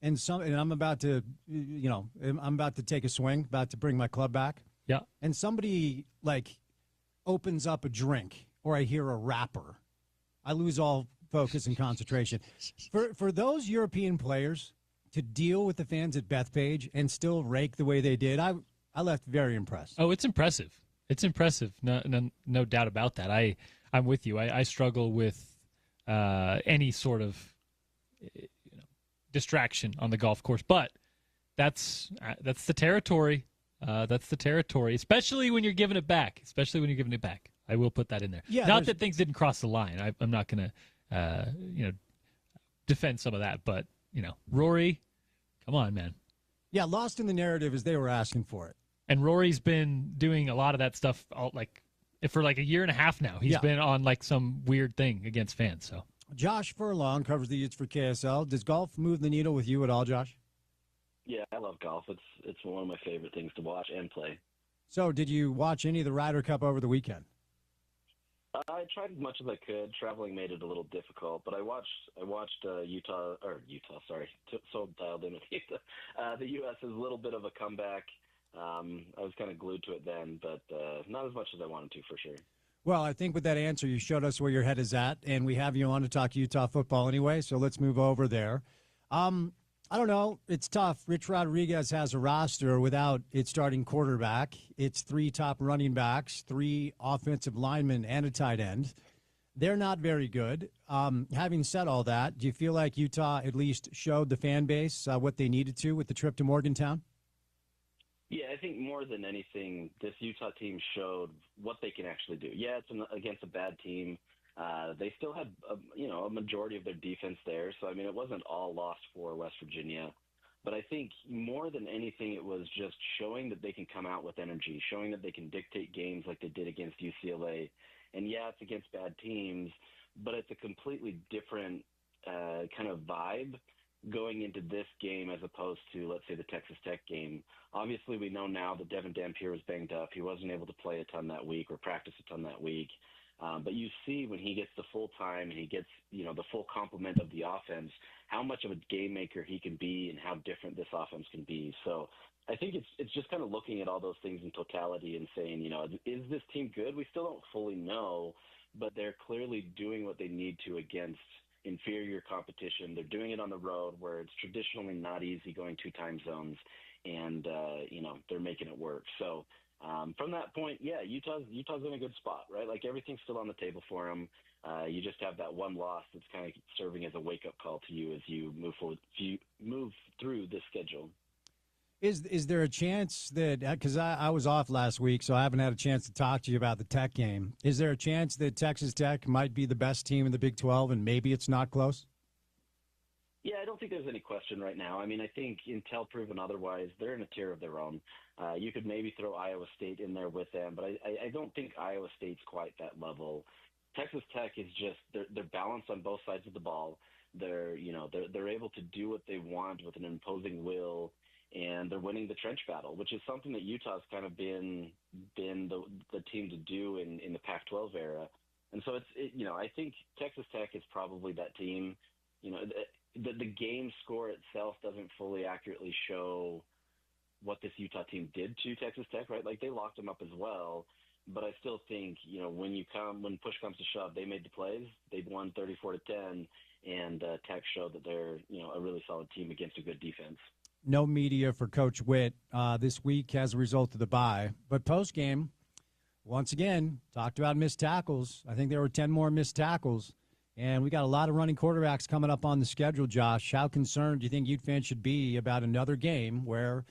and I'm about to, I'm about to take a swing, about to bring my club back. Yeah. And somebody like opens up a drink or I hear a rapper, I lose all focus and concentration. For those European players to deal with the fans at Bethpage and still rake the way they did, I left very impressed. Oh, it's impressive. It's impressive. No doubt about that. I'm with you. I struggle with any sort of distraction on the golf course, but that's the territory. That's the territory, especially when you're giving it back. I will put that in there. Yeah, not that things didn't cross the line. I'm not going to defend some of that, but Rory, come on, man. Yeah, lost in the narrative as they were asking for it. And Rory's been doing a lot of that stuff for like a year and a half now. He's been on like some weird thing against fans. So Josh Furlong covers the Utes for KSL. Does golf move the needle with you at all, Josh? Yeah, I love golf. It's one of my favorite things to watch and play. So did you watch any of the Ryder Cup over the weekend? I tried as much as I could. Traveling made it a little difficult, but I watched Utah. Sorry, so dialed in with Utah. The U.S. is a little bit of a comeback. I was kind of glued to it then, but not as much as I wanted to, for sure. Well, I think with that answer, you showed us where your head is at, and we have you on to talk Utah football anyway, so let's move over there. I don't know. It's tough. Rich Rodriguez has a roster without its starting quarterback. It's 3 top running backs, 3 offensive linemen, and a tight end. They're not very good. Having said all that, do you feel like Utah at least showed the fan base what they needed to with the trip to Morgantown? Yeah, I think more than anything, this Utah team showed what they can actually do. Yeah, it's against a bad team. They still had, a majority of their defense there. So, I mean, it wasn't all lost for West Virginia. But I think more than anything, it was just showing that they can come out with energy, showing that they can dictate games like they did against UCLA. And, yeah, it's against bad teams, but it's a completely different kind of vibe going into this game as opposed to, let's say, the Texas Tech game. Obviously, we know now that Devin Dampier was banged up. He wasn't able to play a ton that week or practice a ton that week. But you see when he gets the full time and he gets, the full complement of the offense, how much of a game maker he can be and how different this offense can be. So I think it's just kind of looking at all those things in totality and saying, is this team good? We still don't fully know, but they're clearly doing what they need to against inferior competition. They're doing it on the road where it's traditionally not easy going 2 time zones, and they're making it work. So from that point, yeah, Utah's in a good spot, right? Like everything's still on the table for them. You just have that one loss that's kind of serving as a wake-up call to you as you move forward, you move through this schedule. Is there a chance that, because I was off last week, so I haven't had a chance to talk to you about the Tech game. Is there a chance that Texas Tech might be the best team in the Big 12 and maybe it's not close? Yeah, I don't think there's any question right now. I mean, I think until proven otherwise, they're in a tier of their own. You could maybe throw Iowa State in there with them, but I don't think Iowa State's quite that level. Texas Tech is just they're balanced on both sides of the ball. They're able to do what they want with an imposing will, and they're winning the trench battle, which is something that Utah's kind of been the team to do in the Pac-12 era. And so I think Texas Tech is probably that team. The game score itself doesn't fully accurately show what this Utah team did to Texas Tech, right? Like they locked them up as well. But I still think, when push comes to shove, they made the plays. They won 34-10, and Tech showed that they're, a really solid team against a good defense. No media for Coach Witt this week as a result of the bye. But post-game, once again, talked about missed tackles. I think there were 10 more missed tackles. And we got a lot of running quarterbacks coming up on the schedule, Josh. How concerned do you think Ute fans should be about another game where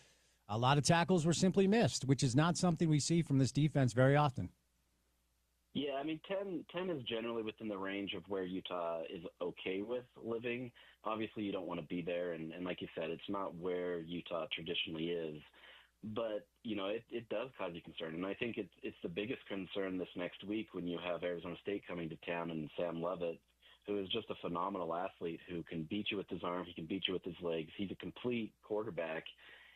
a lot of tackles were simply missed, which is not something we see from this defense very often? Yeah, I mean, 10 is generally within the range of where Utah is okay with living. Obviously, you don't want to be there, and like you said, it's not where Utah traditionally is. But, it does cause you concern. And I think it's the biggest concern this next week when you have Arizona State coming to town and Sam Levitt, who is just a phenomenal athlete who can beat you with his arm, he can beat you with his legs. He's a complete quarterback.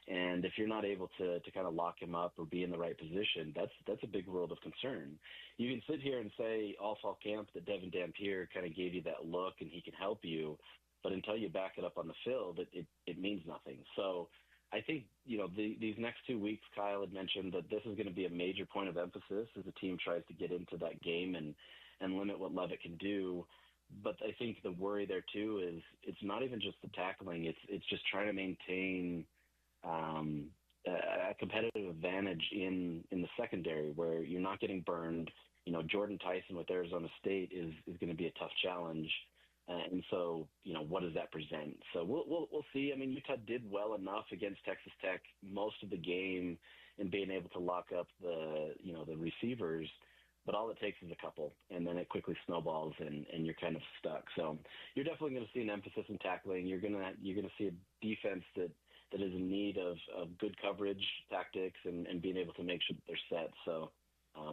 And if you're not able to kind of lock him up or be in the right position, that's a big world of concern. You can sit here and say all fall camp that Devin Dampier kind of gave you that look and he can help you, but until you back it up on the field, it means nothing. So I think, these next 2 weeks, Kyle had mentioned that this is going to be a major point of emphasis as the team tries to get into that game and limit what Levitt can do. But I think the worry there too is it's not even just the tackling; it's just trying to maintain a competitive advantage in the secondary where you're not getting burned. Jordan Tyson with Arizona State is going to be a tough challenge. And so, what does that present? So we'll see. I mean, Utah did well enough against Texas Tech most of the game in being able to lock up the receivers, but all it takes is a couple, and then it quickly snowballs, and you're kind of stuck. So you're definitely going to see an emphasis in tackling. You're going to see a defense that is in need of good coverage tactics and being able to make sure that they're set. So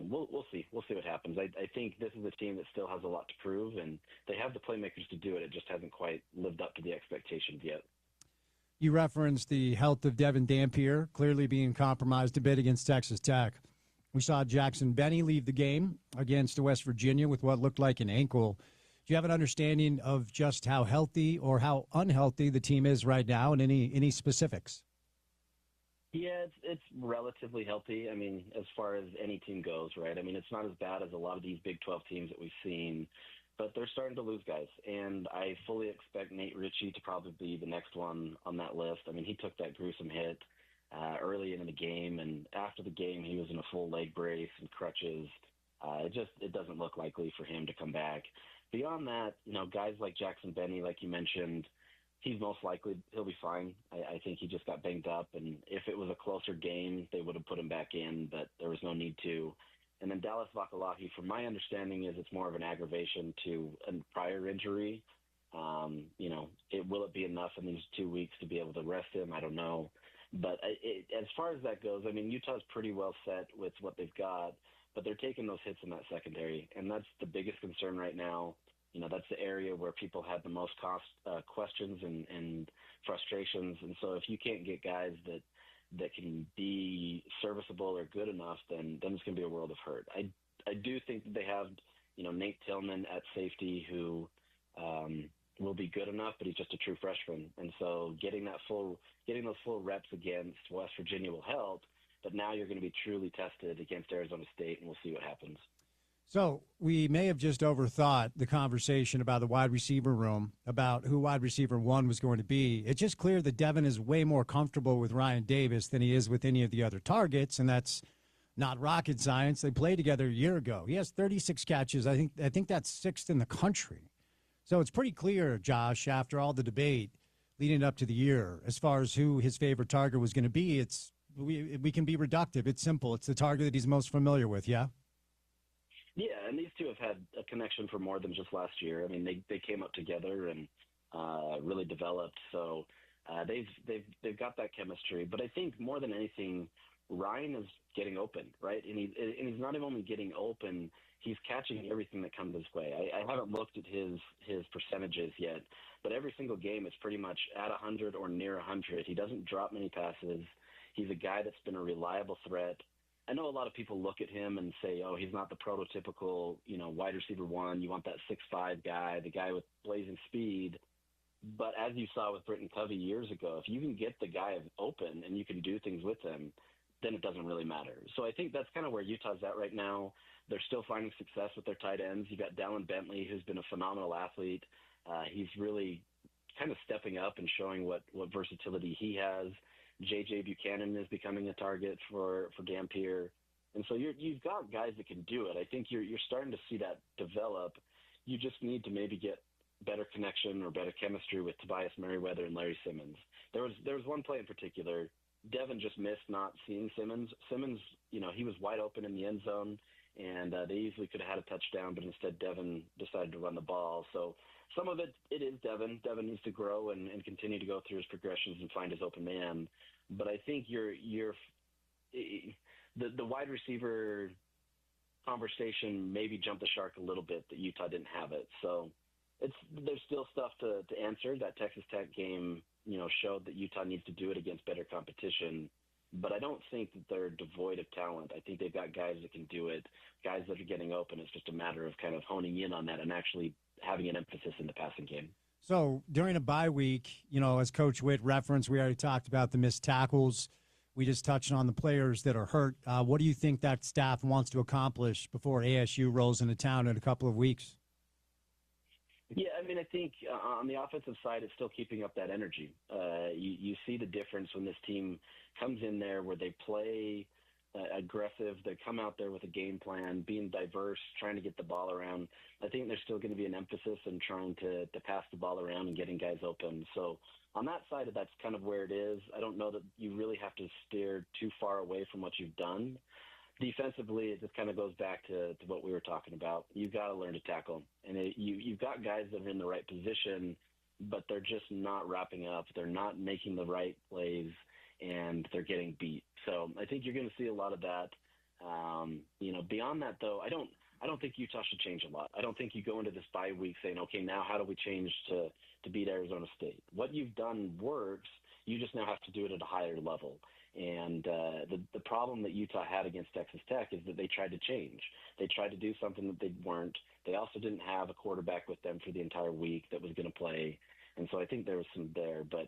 we'll see. We'll see what happens. I think this is a team that still has a lot to prove, and they have the playmakers to do it. It just hasn't quite lived up to the expectations yet. You referenced the health of Devin Dampier clearly being compromised a bit against Texas Tech. We saw Jackson Benny leave the game against West Virginia with what looked like an ankle. Do you have an understanding of just how healthy or how unhealthy the team is right now, and any specifics? Yeah, it's relatively healthy. I mean, as far as any team goes, right? I mean, it's not as bad as a lot of these Big 12 teams that we've seen, but they're starting to lose guys. And I fully expect Nate Ritchie to probably be the next one on that list. I mean, he took that gruesome hit early in the game, and after the game, he was in a full leg brace and crutches. It doesn't look likely for him to come back. Beyond that, guys like Jackson Benny, like you mentioned, he's most likely he'll be fine. I think he just got banged up, and if it was a closer game, they would have put him back in, but there was no need to. And then Dallas Vakalahi, from my understanding, is it's more of an aggravation to a prior injury. Will it be enough in these 2 weeks to be able to rest him? I don't know. But as far as that goes, I mean, Utah's pretty well set with what they've got, but they're taking those hits in that secondary, and that's the biggest concern right now. That's the area where people have the most questions and frustrations. And so if you can't get guys that can be serviceable or good enough, then it's going to be a world of hurt. I do think that they have, Nate Tillman at safety who will be good enough, but he's just a true freshman. And so getting those full reps against West Virginia will help. But now you're going to be truly tested against Arizona State, and we'll see what happens. So we may have just overthought the conversation about the wide receiver room, about who wide receiver one was going to be. It's just clear that Devin is way more comfortable with Ryan Davis than he is with any of the other targets, and that's not rocket science. They played together a year ago. He has 36 catches. I think that's sixth in the country. So it's pretty clear, Josh, after all the debate leading up to the year, as far as who his favorite target was going to be, we can be reductive. It's simple. It's the target that he's most familiar with, yeah? Yeah, and these two have had a connection for more than just last year. I mean, they came up together and really developed. So they've got that chemistry. But I think more than anything, Ryan is getting open, right? And he's not only getting open, he's catching everything that comes his way. I haven't looked at his percentages yet, but every single game it's pretty much at 100 or near 100. He doesn't drop many passes. He's a guy that's been a reliable threat. I know a lot of people look at him and say, oh, he's not the prototypical, wide receiver one. You want that 6'5" guy, the guy with blazing speed. But as you saw with Britton Covey years ago, if you can get the guy open and you can do things with him, then it doesn't really matter. So I think that's kind of where Utah's at right now. They're still finding success with their tight ends. You got Dallin Bentley, who's been a phenomenal athlete. He's really kind of stepping up and showing what versatility he has. J.J. Buchanan is becoming a target for Dampier. And so you've got guys that can do it. I think you're starting to see that develop. You just need to maybe get better connection or better chemistry with Tobias Merriweather and Larry Simmons. There was one play in particular. Devin just missed not seeing Simmons. Simmons, he was wide open in the end zone, and they easily could have had a touchdown, but instead Devin decided to run the ball. So some of it is Devin. Devin needs to grow and continue to go through his progressions and find his open man. But I think the wide receiver conversation maybe jumped the shark a little bit that Utah didn't have it. So there's still stuff to answer. That Texas Tech game, showed that Utah needs to do it against better competition. But I don't think that they're devoid of talent. I think they've got guys that can do it, guys that are getting open. It's just a matter of kind of honing in on that and actually having an emphasis in the passing game. So during a bye week, as Coach Witt referenced, we already talked about the missed tackles. We just touched on the players that are hurt. What do you think that staff wants to accomplish before ASU rolls into town in a couple of weeks? Yeah, I think on the offensive side, it's still keeping up that energy. You see the difference when this team comes in there where they play aggressive, they come out there with a game plan, being diverse, trying to get the ball around. I think there's still going to be an emphasis in trying to pass the ball around and getting guys open. So on that side, that's kind of where it is. I don't know that you really have to steer too far away from what you've done. Defensively, it just kind of goes back to what we were talking about. You've got to learn to tackle. And you've got guys that are in the right position, but they're just not wrapping up. They're not making the right plays, and they're getting beat. So I think you're going to see a lot of that. Beyond that, though, I don't think Utah should change a lot. I don't think you go into this bye week saying, okay, now how do we change to beat Arizona State? What you've done works. You just now have to do it at a higher level. And the problem that Utah had against Texas Tech is that they tried to change. They tried to do something that they weren't. They also didn't have a quarterback with them for the entire week that was going to play. And so I think there was some there. But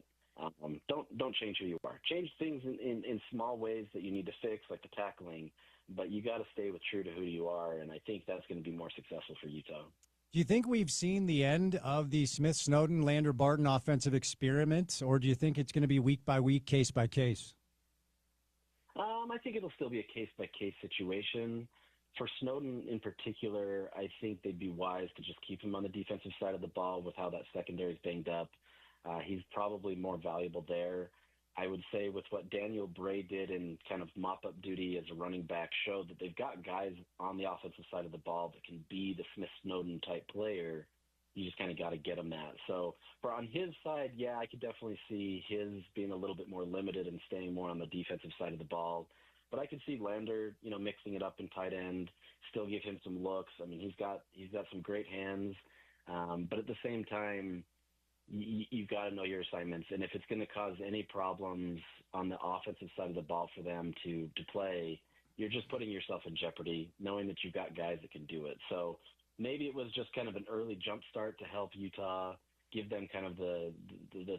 don't change who you are. Change things in small ways that you need to fix, like the tackling. But you got to stay true to who you are, and I think that's going to be more successful for Utah. Do you think we've seen the end of the Smith-Snowden, Lander-Barton offensive experiment, or do you think it's going to be week by week, case by case? I think it'll still be a case-by-case situation. For Snowden in particular, I think they'd be wise to just keep him on the defensive side of the ball with how that secondary is banged up. He's probably more valuable there. I would say with what Daniel Bray did in kind of mop-up duty as a running back showed that they've got guys on the offensive side of the ball that can be the Smith-Snowden type player. You just kind of got to get him that. So on his side, yeah, I could definitely see his being a little bit more limited and staying more on the defensive side of the ball. But I could see Lander, mixing it up in tight end, still give him some looks. I mean, he's got some great hands, but at the same time, you've got to know your assignments. And if it's going to cause any problems on the offensive side of the ball for them to play, you're just putting yourself in jeopardy, knowing that you've got guys that can do it. So maybe it was just kind of an early jump start to help Utah, give them kind of the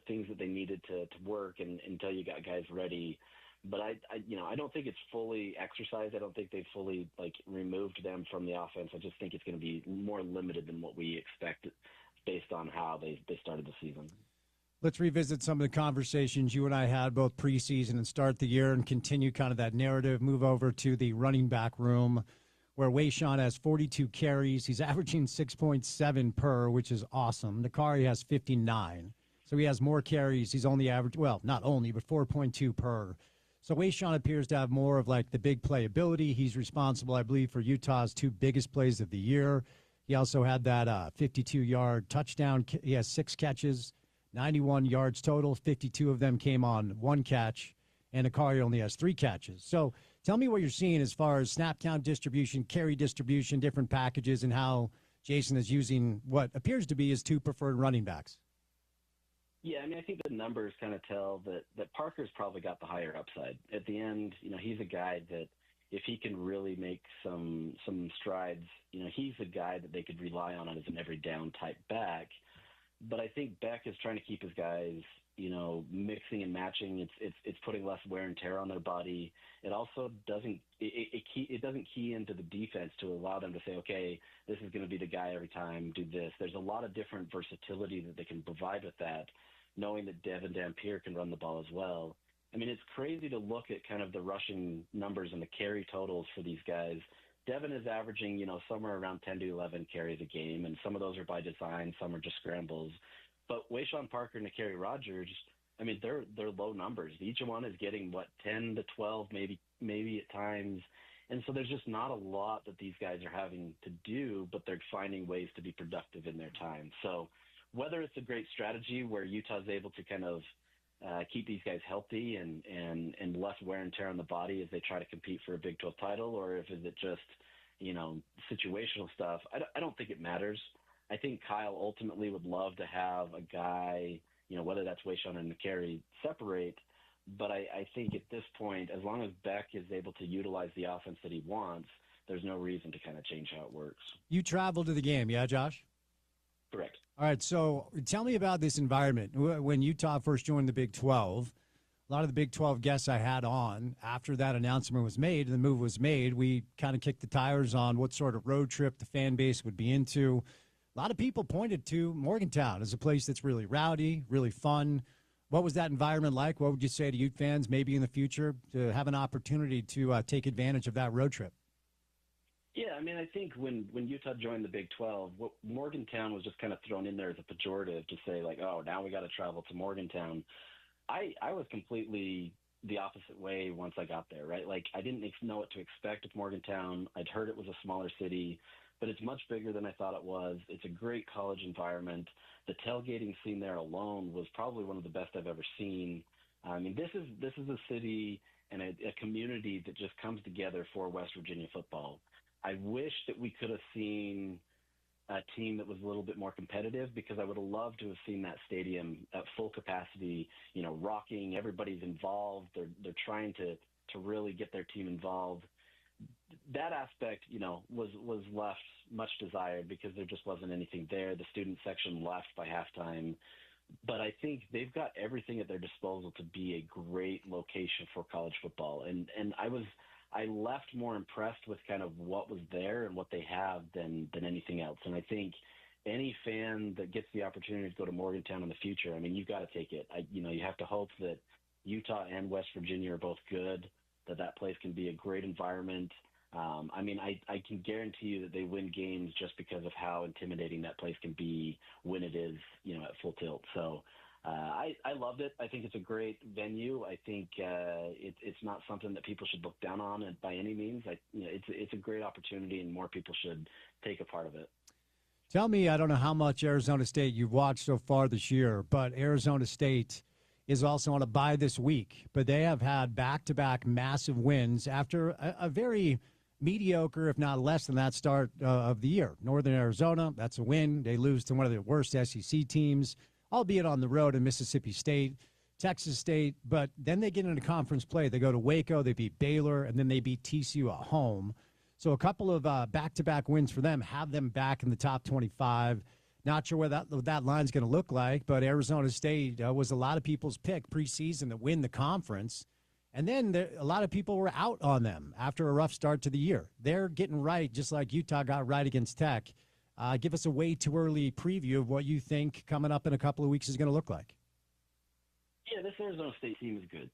things that they needed to work until you got guys ready. But I don't think it's fully exercised. I don't think they've fully removed them from the offense. I just think it's going to be more limited than what we expected based on how they started the season. Let's revisit some of the conversations you and I had both preseason and start the year and continue kind of that narrative, move over to the running back room where Wayshawn has 42 carries. He's averaging 6.7 per, which is awesome. Nakari has 59. So he has more carries. He's only averaged, well, not only, but 4.2 per. So Wayshawn appears to have more of the big playability. He's responsible, I believe, for Utah's two biggest plays of the year. He also had that 52-yard touchdown. He has 6 catches, 91 yards total. 52 of them came on 1 catch, and Akari only has 3 catches. So tell me what you're seeing as far as snap count distribution, carry distribution, different packages, and how Jason is using what appears to be his 2 preferred running backs. Yeah, I think the numbers kind of tell that Parker's probably got the higher upside. At the end, he's a guy that if he can really make some strides, he's a guy that they could rely on as an every down type back. But I think Beck is trying to keep his guys, mixing and matching. It's putting less wear and tear on their body. It also doesn't key into the defense to allow them to say, okay, this is going to be the guy every time, do this. There's a lot of different versatility that they can provide with that, knowing that Devin Dampier can run the ball as well. It's crazy to look at kind of the rushing numbers and the carry totals for these guys. Devin is averaging, somewhere around 10 to 11 carries a game, and some of those are by design, some are just scrambles. But Wayshawn Parker and Nakari Rogers, they're low numbers. Each one is getting 10 to 12, maybe at times, And so there's just not a lot that these guys are having to do, but they're finding ways to be productive in their time. So whether it's a great strategy where Utah's able to kind of keep these guys healthy and less wear and tear on the body as they try to compete for a Big 12 title, or if is it just, situational stuff, I don't think it matters. I think Kyle ultimately would love to have a guy, whether that's Wayshawn and McCary, separate. But I think at this point, as long as Beck is able to utilize the offense that he wants, there's no reason to kind of change how it works. You traveled to the game, yeah, Josh? Correct. All right, so tell me about this environment. When Utah first joined the Big 12, a lot of the Big 12 guests I had on, after that announcement was made and the move was made, we kind of kicked the tires on what sort of road trip the fan base would be into. A lot of people pointed to Morgantown as a place that's really rowdy, really fun. What was that environment like? What would you say to Ute fans maybe in the future to have an opportunity to take advantage of that road trip? Yeah, I think when Utah joined the Big 12, Morgantown was just kind of thrown in there as a pejorative to say, like, oh, now we got to travel to Morgantown. I was completely the opposite way once I got there, right? Like, I didn't know what to expect with Morgantown. I'd heard it was a smaller city, but it's much bigger than I thought it was. It's a great college environment. The tailgating scene there alone was probably one of the best I've ever seen. This is a city and a community that just comes together for West Virginia football. I wish that we could have seen a team that was a little bit more competitive, because I would have loved to have seen that stadium at full capacity, rocking. Everybody's involved. They're trying to really get their team involved. That aspect, was left much desired because there just wasn't anything there. The student section left by halftime. But I think they've got everything at their disposal to be a great location for college football. And I left more impressed with kind of what was there and what they have than anything else. And I think any fan that gets the opportunity to go to Morgantown in the future, you've got to take it. You have to hope that Utah and West Virginia are both good, that place can be a great environment. I can guarantee you that they win games just because of how intimidating that place can be when it is, at full tilt. So I loved it. I think it's a great venue. I think it's not something that people should look down on by any means. It's a great opportunity, and more people should take a part of it. Tell me, I don't know how much Arizona State you've watched so far this year, but Arizona State is also on a bye this week. But they have had back-to-back massive wins after a very mediocre, if not less than that, start of the year. Northern Arizona, that's a win. They lose to one of the worst SEC teams, albeit on the road in Mississippi State, Texas State. But then they get into conference play. They go to Waco, they beat Baylor, and then they beat TCU at home. So a couple of back-to-back wins for them have them back in the top 25. Not sure what that line's going to look like, but Arizona State was a lot of people's pick preseason to win the conference. And then a lot of people were out on them after a rough start to the year. They're getting right, just like Utah got right against Tech. Give us a way too early preview of what you think coming up in a couple of weeks is going to look like. Yeah, this Arizona State team is good.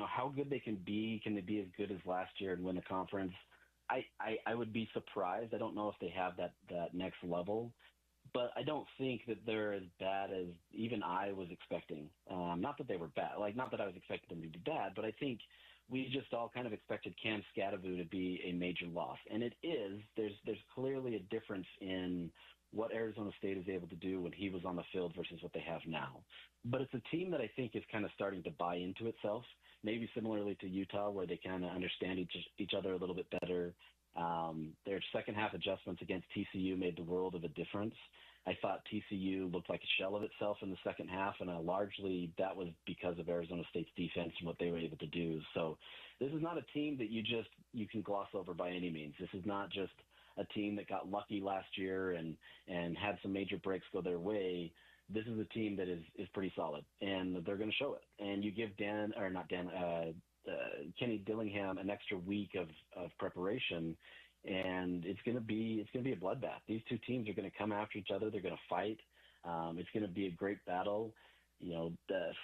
How good they can be as good as last year and win the conference? I would be surprised. I don't know if they have that next level, but I don't think that they're as bad as even I was expecting. Not that they were bad, not that I was expecting them to be bad, but I think we just all kind of expected Cam Scadavoo to be a major loss, and it is. There's clearly a difference in what Arizona State is able to do when he was on the field versus what they have now. But it's a team that I think is kind of starting to buy into itself, maybe similarly to Utah, where they kind of understand each other a little bit better. Their second half adjustments against TCU made the world of a difference. I thought TCU looked like a shell of itself in the second half, and largely that was because of Arizona State's defense and what they were able to do. So this is not a team that you can gloss over by any means. This is not just a team that got lucky last year and had some major breaks go their way. This is a team that is pretty solid, and they're going to show it. And you give Kenny Dillingham an extra week of preparation, and it's going to be a bloodbath. These two teams are going to come after each other. They're going to fight. It's going to be a great battle.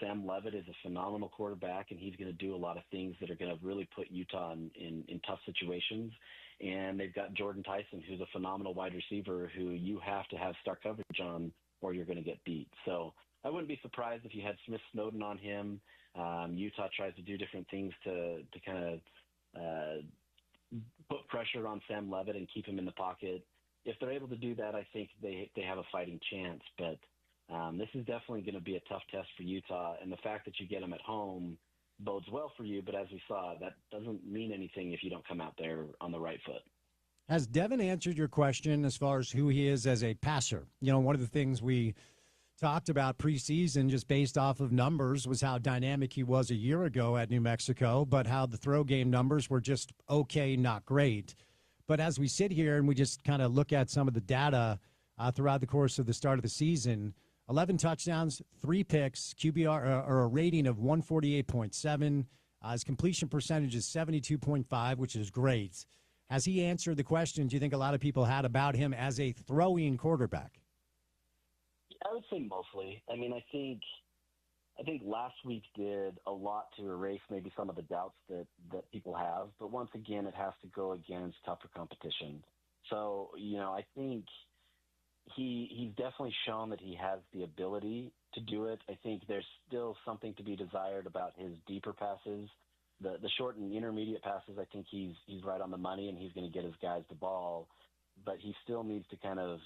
Sam Levitt is a phenomenal quarterback, and he's going to do a lot of things that are going to really put Utah in tough situations. And they've got Jordan Tyson, who's a phenomenal wide receiver who you have to have star coverage on, or you're going to get beat. So I wouldn't be surprised if you had Smith Snowden on him. Utah tries to do different things to kind of put pressure on Sam Levitt and keep him in the pocket. If they're able to do that, I think they have a fighting chance. But this is definitely going to be a tough test for Utah, and the fact that you get them at home bodes well for you. But as we saw, that doesn't mean anything if you don't come out there on the right foot. Has Devin answered your question as far as who he is as a passer? You know, one of the things we talked about preseason, just based off of numbers, was how dynamic he was a year ago at New Mexico, but how the throw game numbers were just okay, not great. But as we sit here and we just kind of look at some of the data throughout the course of the start of the season, 11 touchdowns, 3 picks, QBR or a rating of 148.7. His completion percentage is 72.5, which is great. Has he answered the questions you think a lot of people had about him as a throwing quarterback? I would say mostly. I mean, I think last week did a lot to erase maybe some of the doubts that people have. But once again, it has to go against tougher competition. So, I think he's definitely shown that he has the ability to do it. I think there's still something to be desired about his deeper passes. The short and intermediate passes, I think he's right on the money, and he's going to get his guys the ball. But he still needs to kind of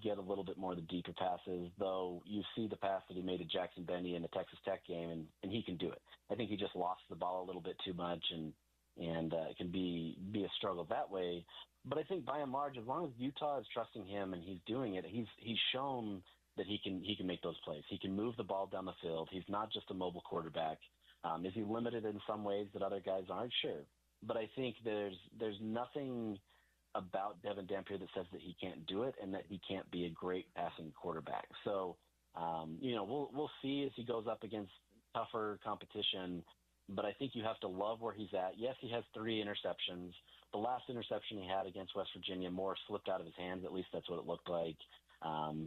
get a little bit more of the deeper passes, though you see the pass that he made to Jackson Benny in the Texas Tech game, and he can do it. I think he just lost the ball a little bit too much, and it can be a struggle that way. But I think by and large, as long as Utah is trusting him and he's doing it, he's shown that he can make those plays. He can move the ball down the field. He's not just a mobile quarterback. Is he limited in some ways that other guys aren't? Sure. But I think there's nothing about Devin Dampier that says that he can't do it and that he can't be a great passing quarterback. So, we'll see as he goes up against tougher competition. But I think you have to love where he's at. Yes, he has 3 interceptions. The last interception he had against West Virginia more slipped out of his hands. At least that's what it looked like.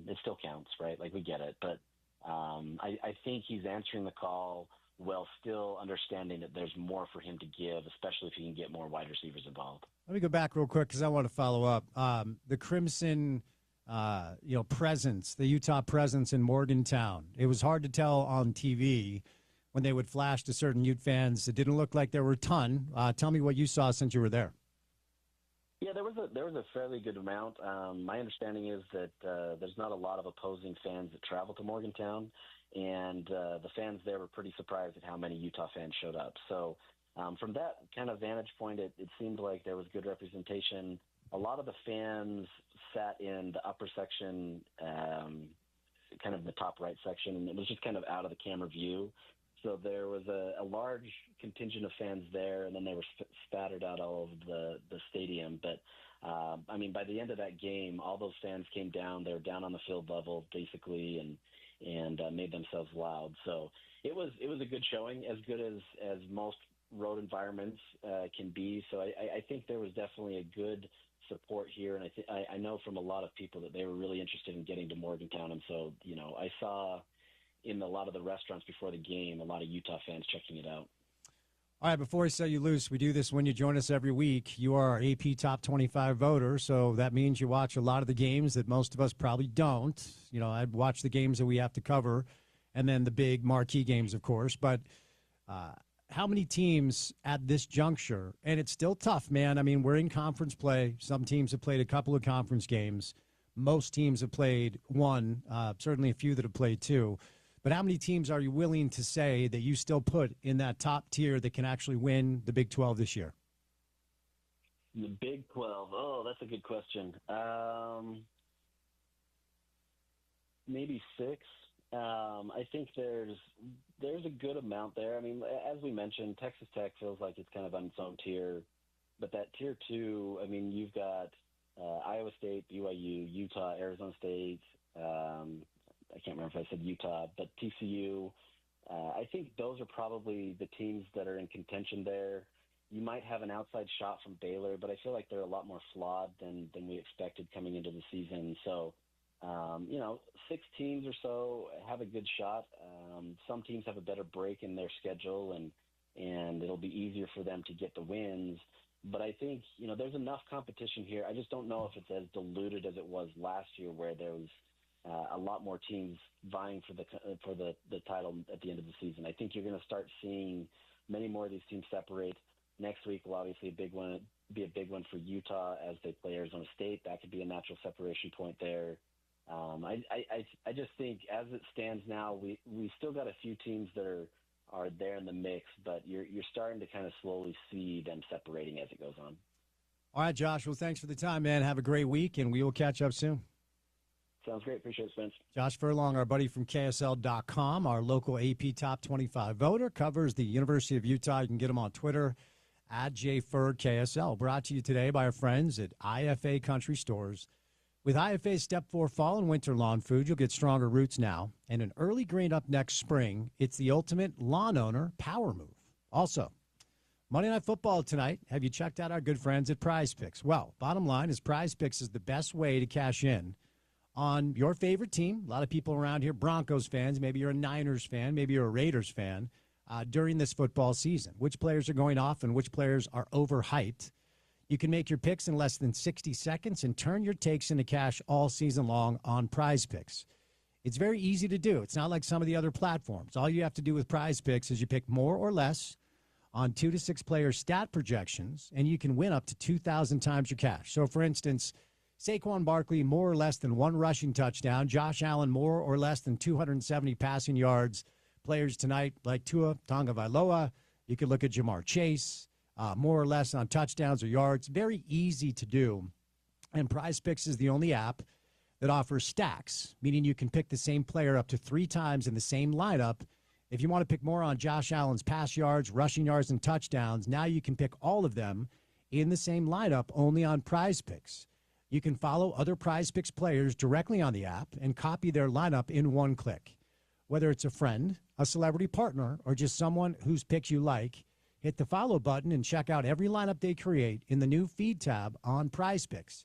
It still counts, right? Like, we get it. But I think he's answering the call while still understanding that there's more for him to give, especially if he can get more wide receivers involved. Let me go back real quick because I want to follow up. The Crimson, presence, the Utah presence in Morgantown. It was hard to tell on TV when they would flash to certain Ute fans. It didn't look like there were a ton. Tell me what you saw since you were there. Yeah, there was a fairly good amount. My understanding is that there's not a lot of opposing fans that travel to Morgantown, and the fans there were pretty surprised at how many Utah fans showed up. So from that kind of vantage point, it seemed like there was good representation. A lot of the fans sat in the upper section, kind of the top right section, and it was just kind of out of the camera view. So there was a large contingent of fans there, and then they were spattered out all over the stadium. But, by the end of that game, all those fans came down. They were down on the field level, basically, and made themselves loud. So it was a good showing, as good as most road environments can be. So I think there was definitely a good support here, and I know from a lot of people that they were really interested in getting to Morgantown. And so, I saw in a lot of the restaurants before the game, a lot of Utah fans checking it out. All right, before I set you loose, we do this when you join us every week. You are our AP Top 25 voter, so that means you watch a lot of the games that most of us probably don't. I watch the games that we have to cover, and then the big marquee games, of course. But how many teams at this juncture, and it's still tough, man. I mean, we're in conference play. Some teams have played a couple of conference games. Most teams have played one, certainly a few that have played two. But how many teams are you willing to say that you still put in that top tier that can actually win the Big 12 this year? The Big 12. Oh, that's a good question. Maybe 6. I think there's a good amount there. I mean, as we mentioned, Texas Tech feels like it's kind of on its own tier. But that tier 2, I mean, you've got Iowa State, BYU, Utah, Arizona State, I can't remember if I said Utah, but TCU. I think those are probably the teams that are in contention there. You might have an outside shot from Baylor, but I feel like they're a lot more flawed than we expected coming into the season. So, 6 teams or so have a good shot. Some teams have a better break in their schedule, and it'll be easier for them to get the wins. But I think, there's enough competition here. I just don't know if it's as diluted as it was last year, where there was a lot more teams vying for the title at the end of the season. I think you're going to start seeing many more of these teams separate. Next week will obviously be a big one for Utah as they play Arizona State. That could be a natural separation point there. I just think as it stands now, we still got a few teams that are there in the mix, but you're starting to kind of slowly see them separating as it goes on. All right, Josh. Well, thanks for the time, man. Have a great week, and we will catch up soon. Sounds great. Appreciate it, Spence. Josh Furlong, our buddy from KSL.com, our local AP Top 25 voter, covers the University of Utah. You can get him on Twitter at JFurdKSL. Brought to you today by our friends at IFA Country Stores. With IFA's Step 4 fall and winter lawn food, you'll get stronger roots now. And an early green up next spring. It's the ultimate lawn owner power move. Also, Monday Night Football tonight. Have you checked out our good friends at Prize Picks? Well, bottom line is Prize Picks is the best way to cash in on your favorite team. A lot of people around here, Broncos fans, maybe you're a Niners fan, maybe you're a Raiders fan, during this football season. Which players are going off and which players are overhyped. You can make your picks in less than 60 seconds and turn your takes into cash all season long on Prize Picks. It's very easy to do. It's not like some of the other platforms. All you have to do with Prize Picks is you pick more or less on 2 to 6 player stat projections, and you can win up to 2,000 times your cash. So, for instance, Saquon Barkley, more or less than 1 rushing touchdown. Josh Allen, more or less than 270 passing yards. Players tonight like Tua Tagovailoa. You could look at Jamar Chase, more or less on touchdowns or yards. Very easy to do. And Prize Picks is the only app that offers stacks, meaning you can pick the same player up to 3 times in the same lineup. If you want to pick more on Josh Allen's pass yards, rushing yards, and touchdowns, now you can pick all of them in the same lineup only on Prize Picks. You can follow other Prize Picks players directly on the app and copy their lineup in one click. Whether it's a friend, a celebrity partner, or just someone whose picks you like, hit the follow button and check out every lineup they create in the new feed tab on Prize Picks.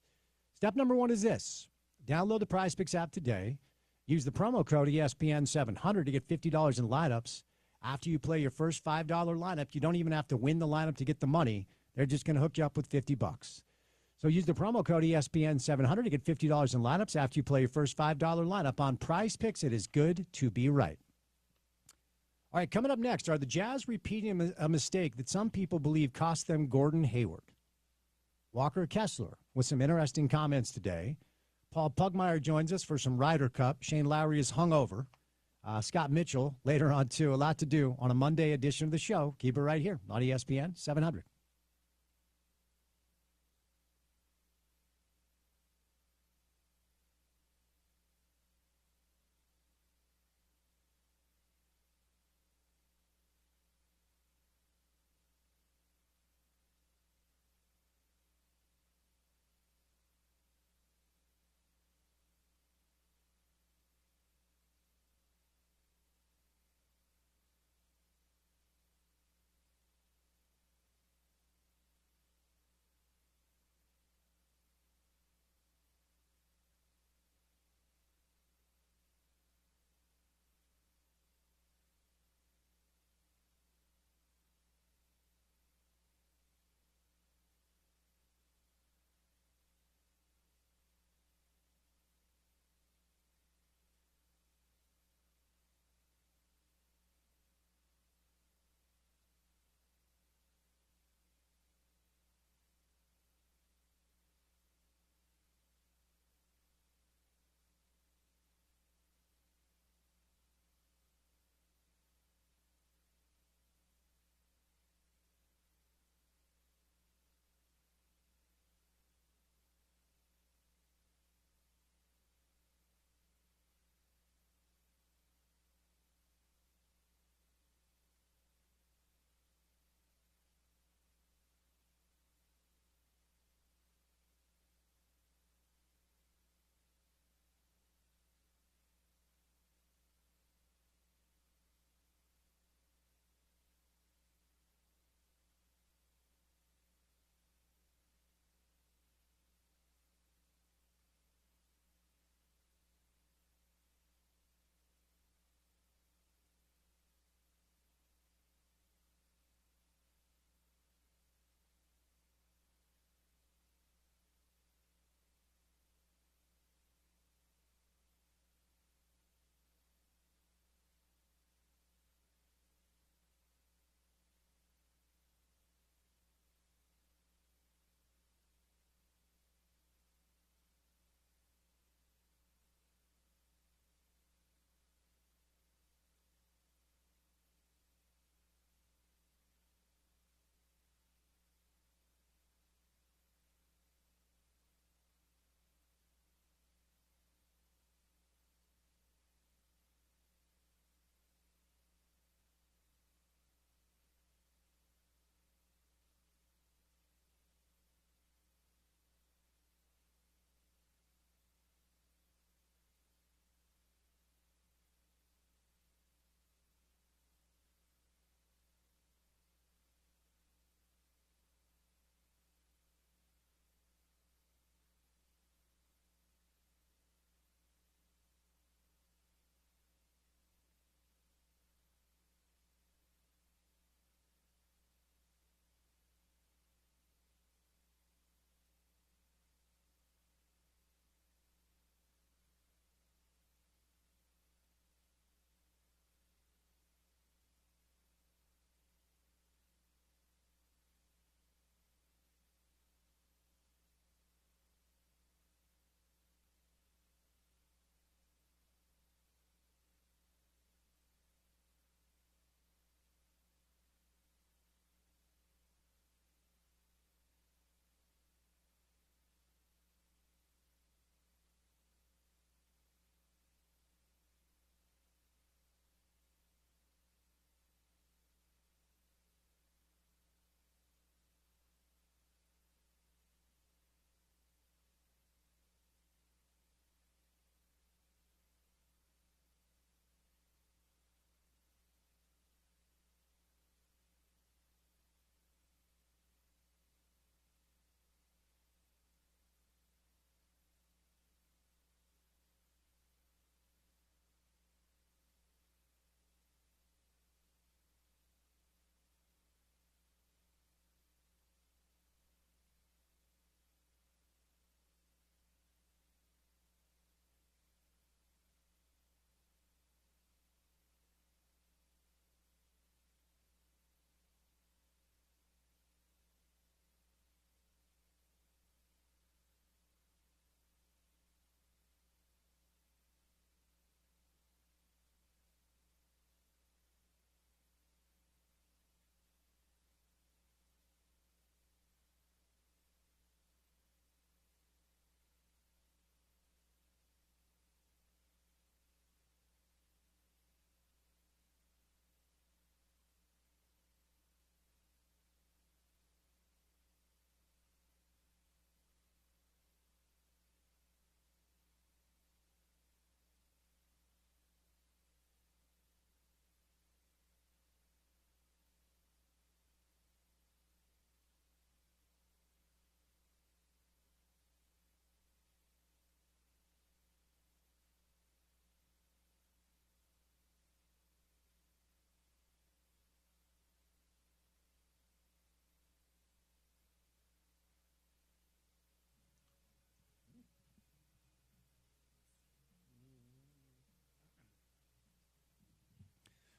Step number 1 is this. Download the Prize Picks app today. Use the promo code ESPN700 to get $50 in lineups. After you play your first $5 lineup, you don't even have to win the lineup to get the money. They're just going to hook you up with $50. So use the promo code ESPN700 to get $50 in lineups after you play your first $5 lineup on Prize Picks. It is good to be right. All right, coming up next, are the Jazz repeating a mistake that some people believe cost them Gordon Hayward? Walker Kessler with some interesting comments today. Paul Pugmire joins us for some Ryder Cup. Shane Lowry is hungover. Scott Mitchell later on, too. A lot to do on a Monday edition of the show. Keep it right here on ESPN 700.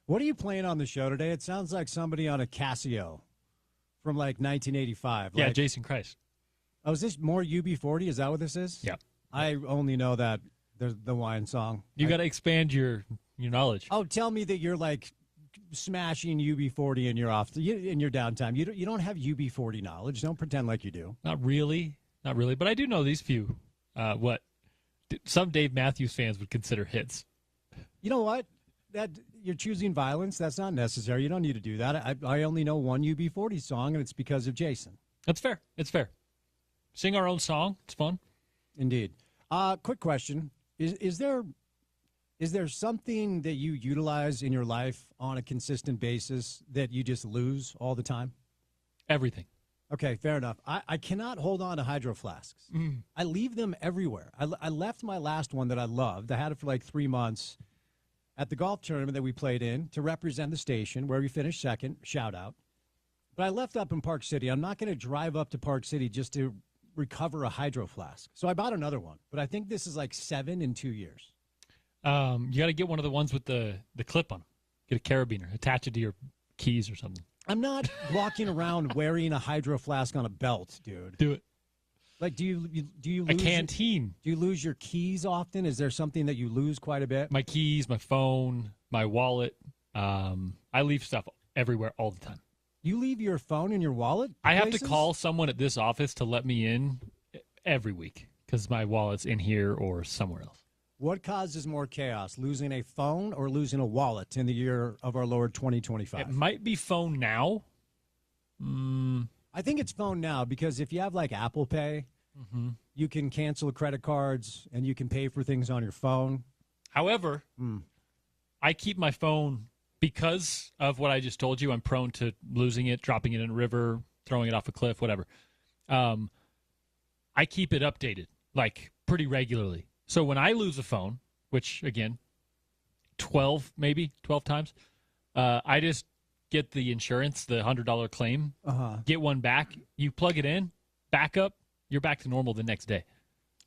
What are you playing on the show today? It sounds like somebody on a Casio from like 1985. Yeah, like, Jason Christ. Oh, is this more UB40? Is that what this is? Yeah. I only know that the wine song. You got to expand your knowledge. Oh, tell me that you're like smashing UB40 in your in your downtime. You don't have UB40 knowledge. Don't pretend like you do. Not really. But I do know these few. What some Dave Matthews fans would consider hits. You know what? That you're choosing violence. That's not necessary. You don't need to do that. I only know one UB40 song, and it's because of Jason. That's fair. It's fair. Sing our own song. It's fun. Indeed. Quick question: Is there something that you utilize in your life on a consistent basis that you just lose all the time? Everything. Okay, fair enough. I cannot hold on to hydro flasks. I leave them everywhere. I left my last one that I loved. I had it for like 3 months at the golf tournament that we played in to represent the station where we finished second. Shout out. But I left up in Park City. I'm not going to drive up to Park City just to recover a hydro flask. So I bought another one. But I think this is like 7 in 2 years. You got to get one of the ones with the clip on them. Get a carabiner. Attach it to your keys or something. I'm not walking around wearing a hydro flask on a belt, dude. Do it. Like, do you lose a canteen? Do you lose your keys often? Is there something that you lose quite a bit? My keys, my phone, my wallet. I leave stuff everywhere all the time. You leave your phone in your wallet? I have to places? call someone at this office to let me in every week because my wallet's in here or somewhere else. What causes more chaos, losing a phone or losing a wallet in the year of our Lord 2025? It might be phone now. I think it's phone now because if you have like Apple Pay, you can cancel credit cards and you can pay for things on your phone. However, I keep my phone because of what I just told you. I'm prone to losing it, dropping it in a river, throwing it off a cliff, whatever. I keep it updated like pretty regularly. So when I lose a phone, which, again, 12 times, I just get the insurance, the $100 claim, get one back. You plug it in, back up, you're back to normal the next day.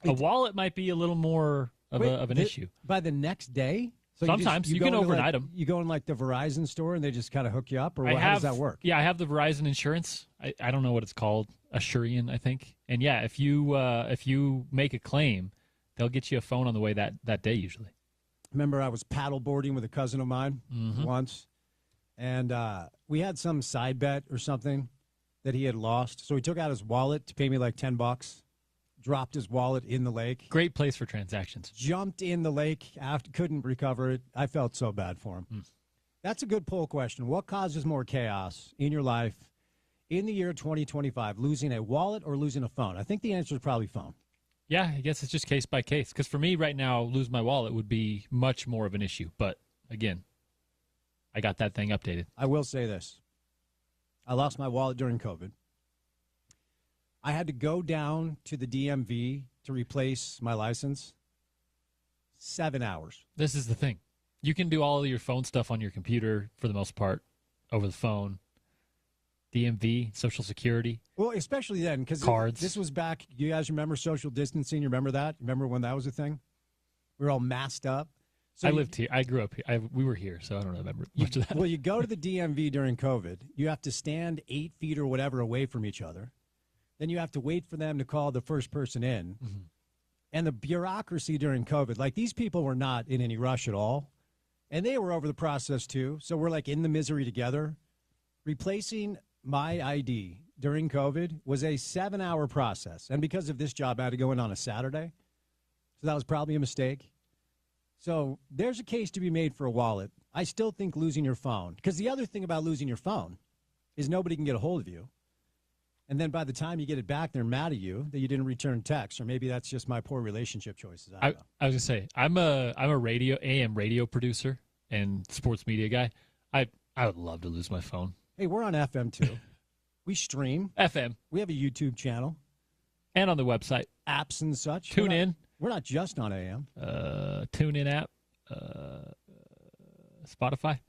A wallet might be a little more of an issue. By the next day? So sometimes. You can overnight them. You go in like the Verizon store and they just kind of hook you up? Or how does that work? Yeah, I have the Verizon insurance. I don't know what it's called. Assurian, I think. And, yeah, if you make a claim, they'll get you a phone on the way that day usually. Remember I was paddleboarding with a cousin of mine once, and we had some side bet or something that he had lost. So he took out his wallet to pay me like $10, dropped his wallet in the lake. Great place for transactions. Jumped in the lake, couldn't recover it. I felt so bad for him. That's a good poll question. What causes more chaos in your life in the year 2025, losing a wallet or losing a phone? I think the answer is probably phone. Yeah, I guess it's just case by case. Because for me right now, lose my wallet would be much more of an issue. But, again, I got that thing updated. I will say this. I lost my wallet during COVID. I had to go down to the DMV to replace my license. 7 hours. This is the thing. You can do all of your phone stuff on your computer, for the most part, over the phone. DMV, Social Security. Well, especially then, because this was back, you guys remember social distancing? You remember that? Remember when that was a thing? We were all masked up. So I lived here. I grew up here. We were here, so I don't remember much of that. Well, you go to the DMV during COVID. You have to stand 8 feet or whatever away from each other. Then you have to wait for them to call the first person in. And the bureaucracy during COVID, like these people were not in any rush at all. And they were over the process too. So we're like in the misery together. Replacing my ID during COVID was a 7-hour process. And because of this job, I had to go in on a Saturday. So that was probably a mistake. So there's a case to be made for a wallet. I still think losing your phone, because the other thing about losing your phone is nobody can get a hold of you. And then by the time you get it back, they're mad at you that you didn't return texts, or maybe that's just my poor relationship choices. I don't know. I was gonna say I'm a AM radio producer and sports media guy. I would love to lose my phone. Hey, we're on FM too. We stream. FM. We have a YouTube channel. And on the website. Apps and such. Tune in. We're not just on AM. Tune in app. Spotify.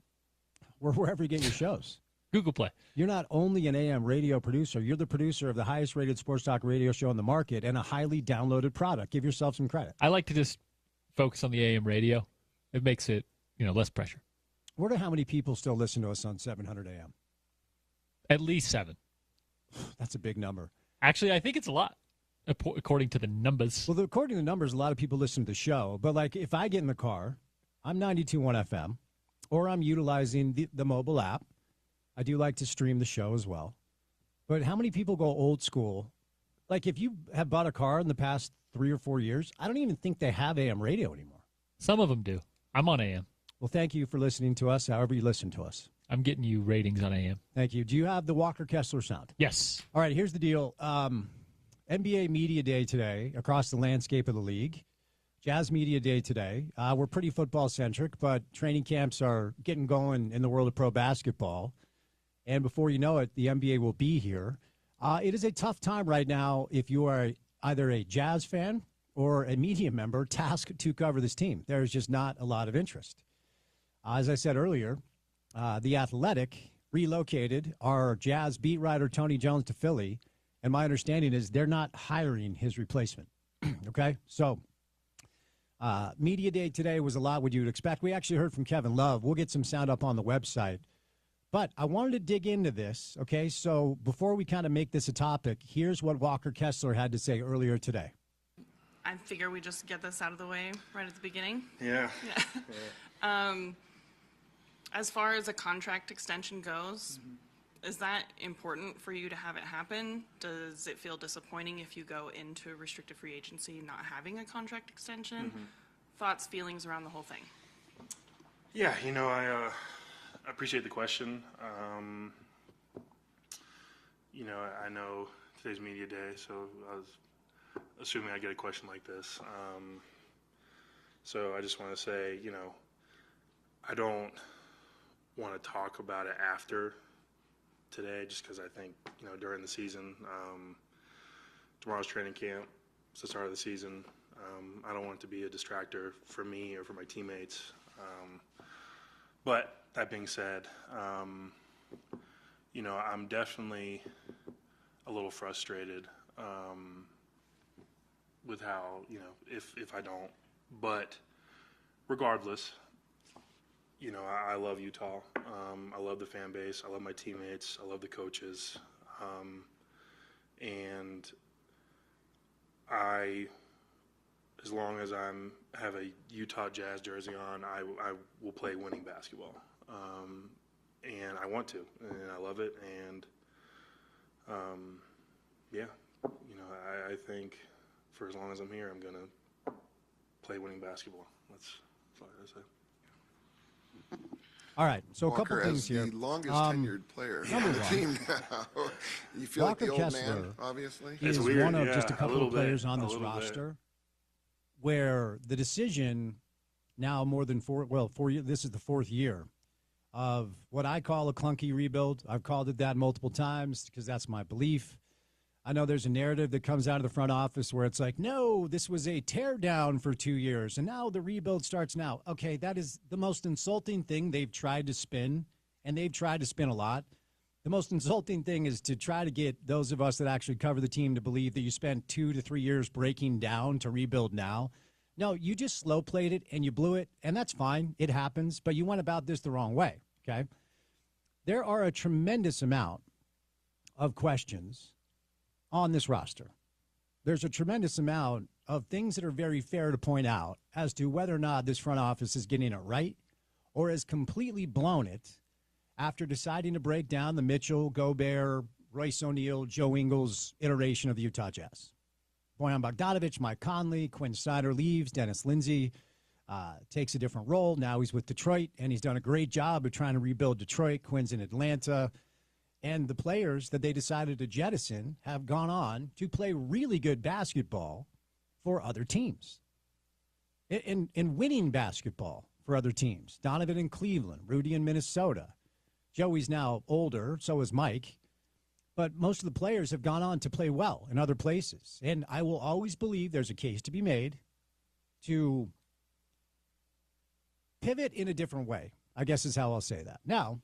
We're wherever you get your shows. Google Play. You're not only an AM radio producer, you're the producer of the highest rated sports talk radio show on the market and a highly downloaded product. Give yourself some credit. I like to just focus on the AM radio. It makes it, less pressure. Wonder how many people still listen to us on 700 AM. At least 7. That's a big number. Actually, I think it's a lot, according to the numbers. Well, according to the numbers, a lot of people listen to the show. But, like, if I get in the car, I'm 92.1 FM, or I'm utilizing the mobile app. I do like to stream the show as well. But how many people go old school? Like, if you have bought a car in the past 3 or 4 years, I don't even think they have AM radio anymore. Some of them do. I'm on AM. Well, thank you for listening to us, however you listen to us. I'm getting you ratings on AM. Thank you. Do you have the Walker Kessler sound? Yes. All right, here's the deal. NBA Media Day today across the landscape of the league. Jazz Media Day today. We're pretty football-centric, but training camps are getting going in the world of pro basketball. And before you know it, the NBA will be here. It is a tough time right now if you are either a Jazz fan or a media member tasked to cover this team. There's just not a lot of interest. As I said earlier, The Athletic relocated our Jazz beat writer Tony Jones to Philly, and my understanding is they're not hiring his replacement. Okay? So Media Day today was a lot what you would expect. We actually heard from Kevin Love. We'll get some sound up on the website. But I wanted to dig into this, okay? So before we kind of make this a topic, here's what Walker Kessler had to say earlier today. I figure we just get this out of the way right at the beginning. Yeah. As far as a contract extension goes, is that important for you to have it happen? Does it feel disappointing if you go into restricted free agency not having a contract extension? Thoughts, feelings around the whole thing? Yeah, I appreciate the question. I know today's media day, so I was assuming I'd get a question like this. So I just want to say, I don't want to talk about it after today just because I think, during the season, tomorrow's training camp, it's the start of the season. I don't want it to be a distractor for me or for my teammates. But that being said, I'm definitely a little frustrated with how, if I don't. But regardless, I love Utah. I love the fan base. I love my teammates. I love the coaches. And as long as have a Utah Jazz jersey on, I will play winning basketball. And I want to, and I love it. And I think for as long as I'm here, I'm going to play winning basketball. That's all I gotta say. All right, so Walker, a couple things here. The longest tenured player on the team now. You feel Walker like the old Kessler, man, obviously? He is weird, one of yeah, just a couple of players bit, on this roster where the decision now more than 4 years, this is the 4th year of what I call a clunky rebuild. I've called it that multiple times because that's my belief. I know there's a narrative that comes out of the front office where it's like, no, this was a tear down for 2 years, and now the rebuild starts now. Okay, that is the most insulting thing they've tried to spin, and they've tried to spin a lot. The most insulting thing is to try to get those of us that actually cover the team to believe that you spent 2 to 3 years breaking down to rebuild now. No, you just slow played it, and you blew it, and that's fine. It happens, but you went about this the wrong way, okay? There are a tremendous amount of questions on this roster. There's a tremendous amount of things that are very fair to point out as to whether or not this front office is getting it right or has completely blown it after deciding to break down the Mitchell, Gobert, Royce O'Neal, Joe Ingles iteration of the Utah Jazz. Bojan Bogdanovic, Mike Conley, Quinn Snyder leaves, Dennis Lindsey takes a different role. Now he's with Detroit, and he's done a great job of trying to rebuild Detroit. Quinn's in Atlanta. And the players that they decided to jettison have gone on to play really good basketball for other teams. And winning basketball for other teams. Donovan in Cleveland, Rudy in Minnesota. Joey's now older, so is Mike. But most of the players have gone on to play well in other places. And I will always believe there's a case to be made to pivot in a different way, I guess is how I'll say that. Now,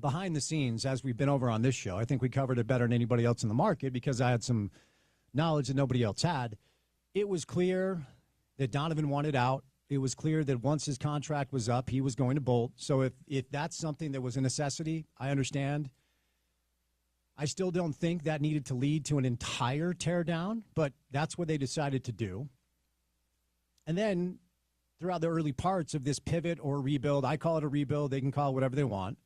behind the scenes, as we've been over on this show, I think we covered it better than anybody else in the market because I had some knowledge that nobody else had. It was clear that Donovan wanted out It was clear that once his contract was up, he was going to bolt. So if that's something that was a necessity, I understand. I still don't think that needed to lead to an entire teardown, but that's what they decided to do. And then throughout the early parts of this pivot or rebuild, I call it a rebuild, they can call it whatever they want,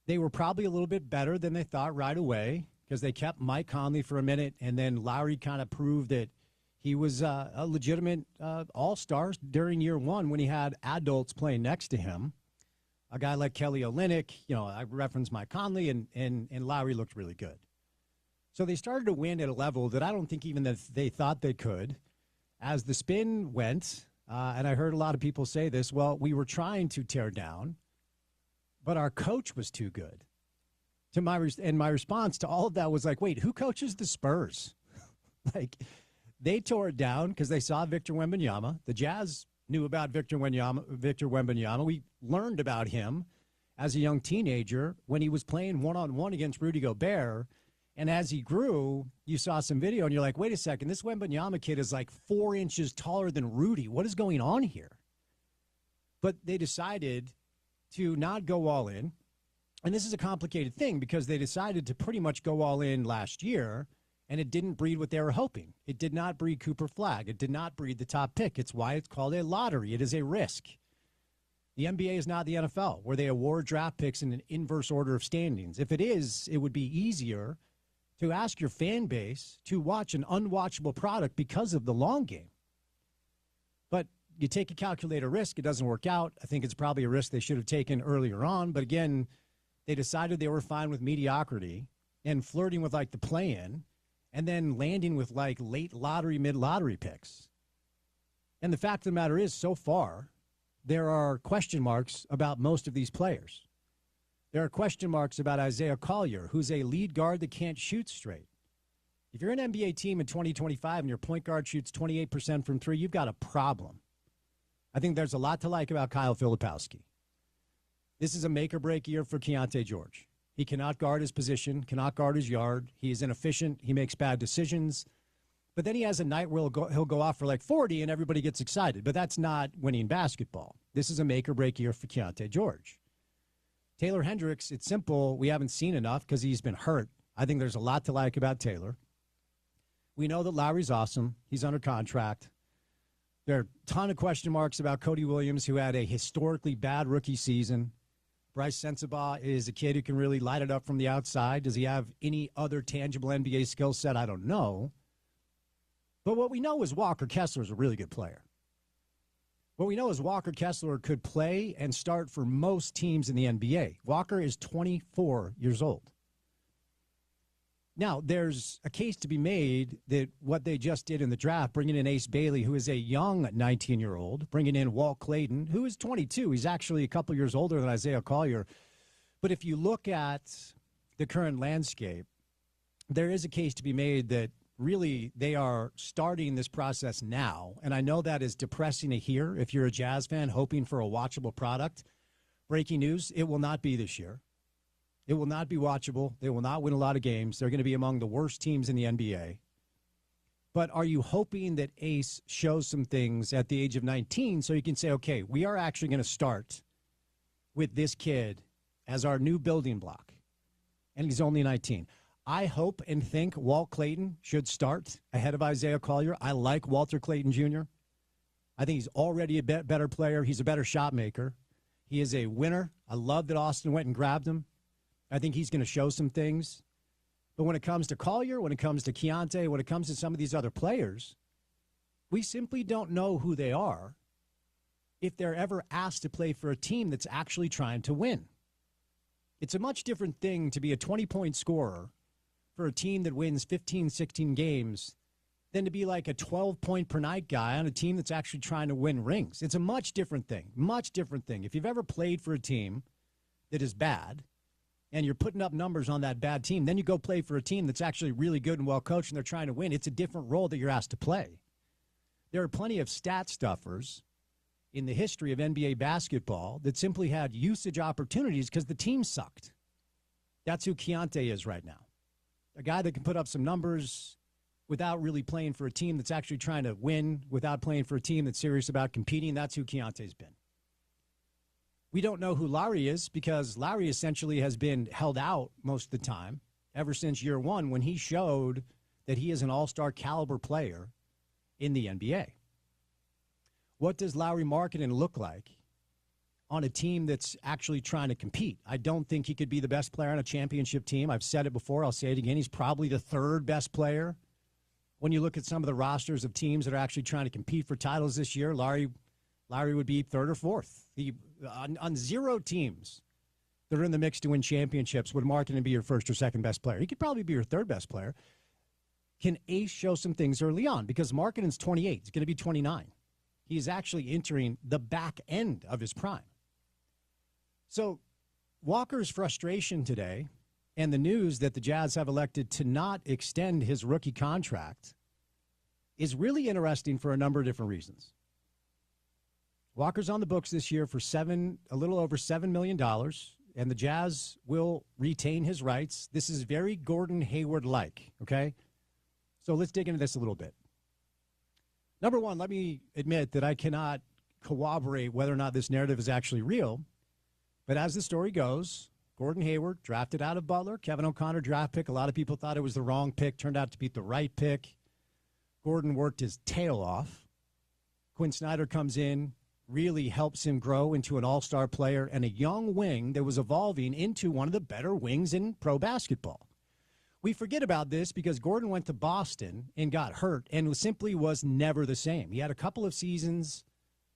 they were probably a little bit better than they thought right away because they kept Mike Conley for a minute, and then Lowry kind of proved that he was a legitimate all-star during year one when he had adults playing next to him. A guy like Kelly Olynyk, I referenced Mike Conley, and Lowry looked really good. So they started to win at a level that I don't think even that they thought they could. As the spin went, and I heard a lot of people say this, well, we were trying to tear down, but our coach was too good. My response to all of that was like, wait, who coaches the Spurs? They tore it down because they saw Victor Wembanyama. The Jazz knew about Victor Wembanyama. We learned about him as a young teenager when he was playing one-on-one against Rudy Gobert. And as he grew, you saw some video, and you're like, wait a second, this Wembanyama kid is like 4 inches taller than Rudy. What is going on here? But they decided to not go all in. And this is a complicated thing because they decided to pretty much go all in last year, and it didn't breed what they were hoping. It did not breed Cooper Flagg. It did not breed the top pick. It's why it's called a lottery. It is a risk. The NBA is not the NFL, where they award draft picks in an inverse order of standings. If it is, it would be easier to ask your fan base to watch an unwatchable product because of the long game. But you take a calculated risk, it doesn't work out. I think it's probably a risk they should have taken earlier on. But again, they decided they were fine with mediocrity and flirting with the play-in, and then landing with late lottery, mid-lottery picks. And the fact of the matter is, so far, there are question marks about most of these players. There are question marks about Isaiah Collier, who's a lead guard that can't shoot straight. If you're an NBA team in 2025 and your point guard shoots 28% from three, you've got a problem. I think there's a lot to like about Kyle Filipowski. This is a make-or-break year for Keontae George. He cannot guard his position, cannot guard his yard. He is inefficient. He makes bad decisions. But then he has a night where he'll go off for 40 and everybody gets excited. But that's not winning basketball. This is a make-or-break year for Keontae George. Taylor Hendricks, it's simple. We haven't seen enough because he's been hurt. I think there's a lot to like about Taylor. We know that Lowry's awesome. He's under contract. There are a ton of question marks about Cody Williams, who had a historically bad rookie season. Bryce Sensabaugh is a kid who can really light it up from the outside. Does he have any other tangible NBA skill set? I don't know. But what we know is Walker Kessler is a really good player. What we know is Walker Kessler could play and start for most teams in the NBA. Walker is 24 years old. Now, there's a case to be made that what they just did in the draft, bringing in Ace Bailey, who is a young 19-year-old, bringing in Walt Clayton, who is 22. He's actually a couple years older than Isaiah Collier. But if you look at the current landscape, there is a case to be made that really they are starting this process now. And I know that is depressing to hear if you're a Jazz fan hoping for a watchable product. Breaking news, it will not be this year. It will not be watchable. They will not win a lot of games. They're going to be among the worst teams in the NBA. But are you hoping that Ace shows some things at the age of 19 so you can say, okay, we are actually going to start with this kid as our new building block? And he's only 19. I hope and think Walt Clayton should start ahead of Isaiah Collier. I like Walter Clayton Jr. I think he's already a better player. He's a better shot maker. He is a winner. I love that Austin went and grabbed him. I think he's going to show some things. But when it comes to Collier, when it comes to Keontae, when it comes to some of these other players, we simply don't know who they are if they're ever asked to play for a team that's actually trying to win. It's a much different thing to be a 20-point scorer for a team that wins 15, 16 games than to be like a 12-point per night guy on a team that's actually trying to win rings. It's a much different thing, much different thing. If you've ever played for a team that is bad, and you're putting up numbers on that bad team, then you go play for a team that's actually really good and well-coached and they're trying to win. It's a different role that you're asked to play. There are plenty of stat stuffers in the history of NBA basketball that simply had usage opportunities because the team sucked. That's who Keontae is right now. A guy that can put up some numbers without really playing for a team that's actually trying to win, without playing for a team that's serious about competing. That's who Keontae's been. We don't know who Lowry is because Lowry essentially has been held out most of the time ever since year one when he showed that he is an all-star caliber player in the NBA. What does Lowry Markkanen look like on a team that's actually trying to compete? I don't think he could be the best player on a championship team. I've said it before. I'll say it again. He's probably the third best player. When you look at some of the rosters of teams that are actually trying to compete for titles this year, Lowry would be third or fourth. On 0 teams that are in the mix to win championships, would Markkanen be your first or second best player? He could probably be your third best player. Can Ace show some things early on? Because Markkanen's 28. He's going to be 29. He's actually entering the back end of his prime. So Walker's frustration today and the news that the Jazz have elected to not extend his rookie contract is really interesting for a number of different reasons. Walker's on the books this year for a little over $7 million, and the Jazz will retain his rights. This is very Gordon Hayward-like, okay? So let's dig into this a little bit. Number one, let me admit that I cannot corroborate whether or not this narrative is actually real, but as the story goes, Gordon Hayward, drafted out of Butler, Kevin O'Connor draft pick. A lot of people thought it was the wrong pick, turned out to be the right pick. Gordon worked his tail off. Quinn Snyder comes in, really helps him grow into an all-star player and a young wing that was evolving into one of the better wings in pro basketball. We forget about this because Gordon went to Boston and got hurt and simply was never the same. He had a couple of seasons,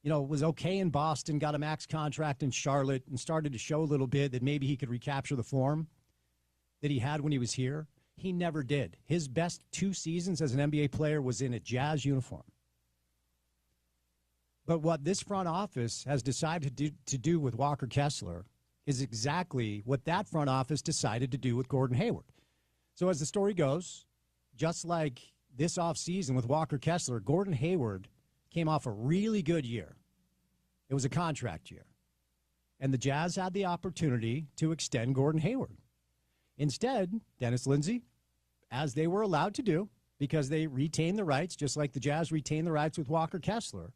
was okay in Boston, got a max contract in Charlotte, and started to show a little bit that maybe he could recapture the form that he had when he was here. He never did. His best 2 seasons as an NBA player was in a Jazz uniform. But what this front office has decided to do with Walker Kessler is exactly what that front office decided to do with Gordon Hayward. So as the story goes, just like this offseason with Walker Kessler, Gordon Hayward came off a really good year. It was a contract year. And the Jazz had the opportunity to extend Gordon Hayward. Instead, Dennis Lindsey, as they were allowed to do, because they retained the rights, just like the Jazz retained the rights with Walker Kessler,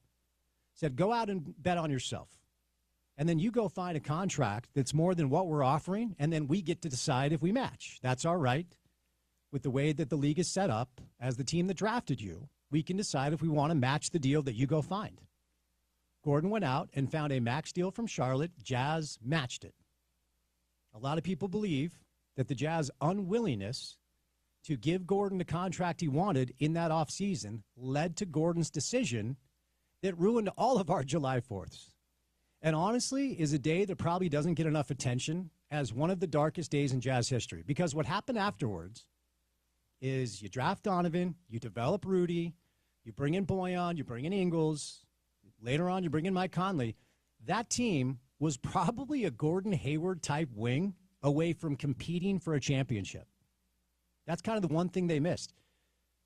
said, go out and bet on yourself. And then you go find a contract that's more than what we're offering, and then we get to decide if we match. That's our right. With the way that the league is set up, as the team that drafted you, we can decide if we want to match the deal that you go find. Gordon went out and found a max deal from Charlotte. Jazz matched it. A lot of people believe that the Jazz unwillingness to give Gordon the contract he wanted in that offseason led to Gordon's decision that ruined all of our July 4ths. And honestly, is a day that probably doesn't get enough attention as one of the darkest days in Jazz history. Because what happened afterwards is you draft Donovan, you develop Rudy, you bring in Boyan, you bring in Ingles. Later on, you bring in Mike Conley. That team was probably a Gordon Hayward-type wing away from competing for a championship. That's kind of the one thing they missed.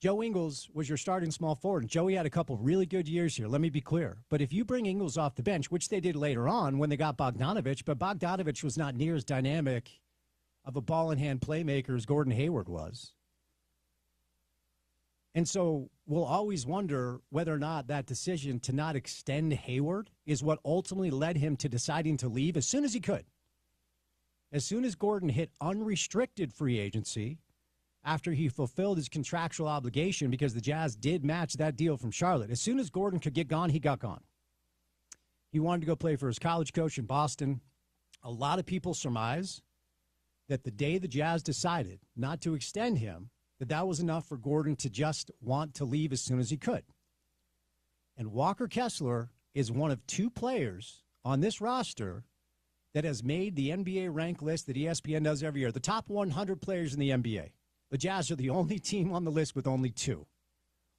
Joe Ingles was your starting small forward, and Joey had a couple really good years here. Let me be clear. But if you bring Ingles off the bench, which they did later on when they got Bogdanovich, but Bogdanovich was not near as dynamic of a ball-in-hand playmaker as Gordon Hayward was. And so we'll always wonder whether or not that decision to not extend Hayward is what ultimately led him to deciding to leave as soon as he could. As soon as Gordon hit unrestricted free agency, after he fulfilled his contractual obligation, because the Jazz did match that deal from Charlotte, as soon as Gordon could get gone, he got gone. He wanted to go play for his college coach in Boston. A lot of people surmise that the day the Jazz decided not to extend him, that was enough for Gordon to just want to leave as soon as he could. And Walker Kessler is one of 2 players on this roster that has made the NBA rank list that ESPN does every year, the top 100 players in the NBA. The Jazz are the only team on the list with only 2.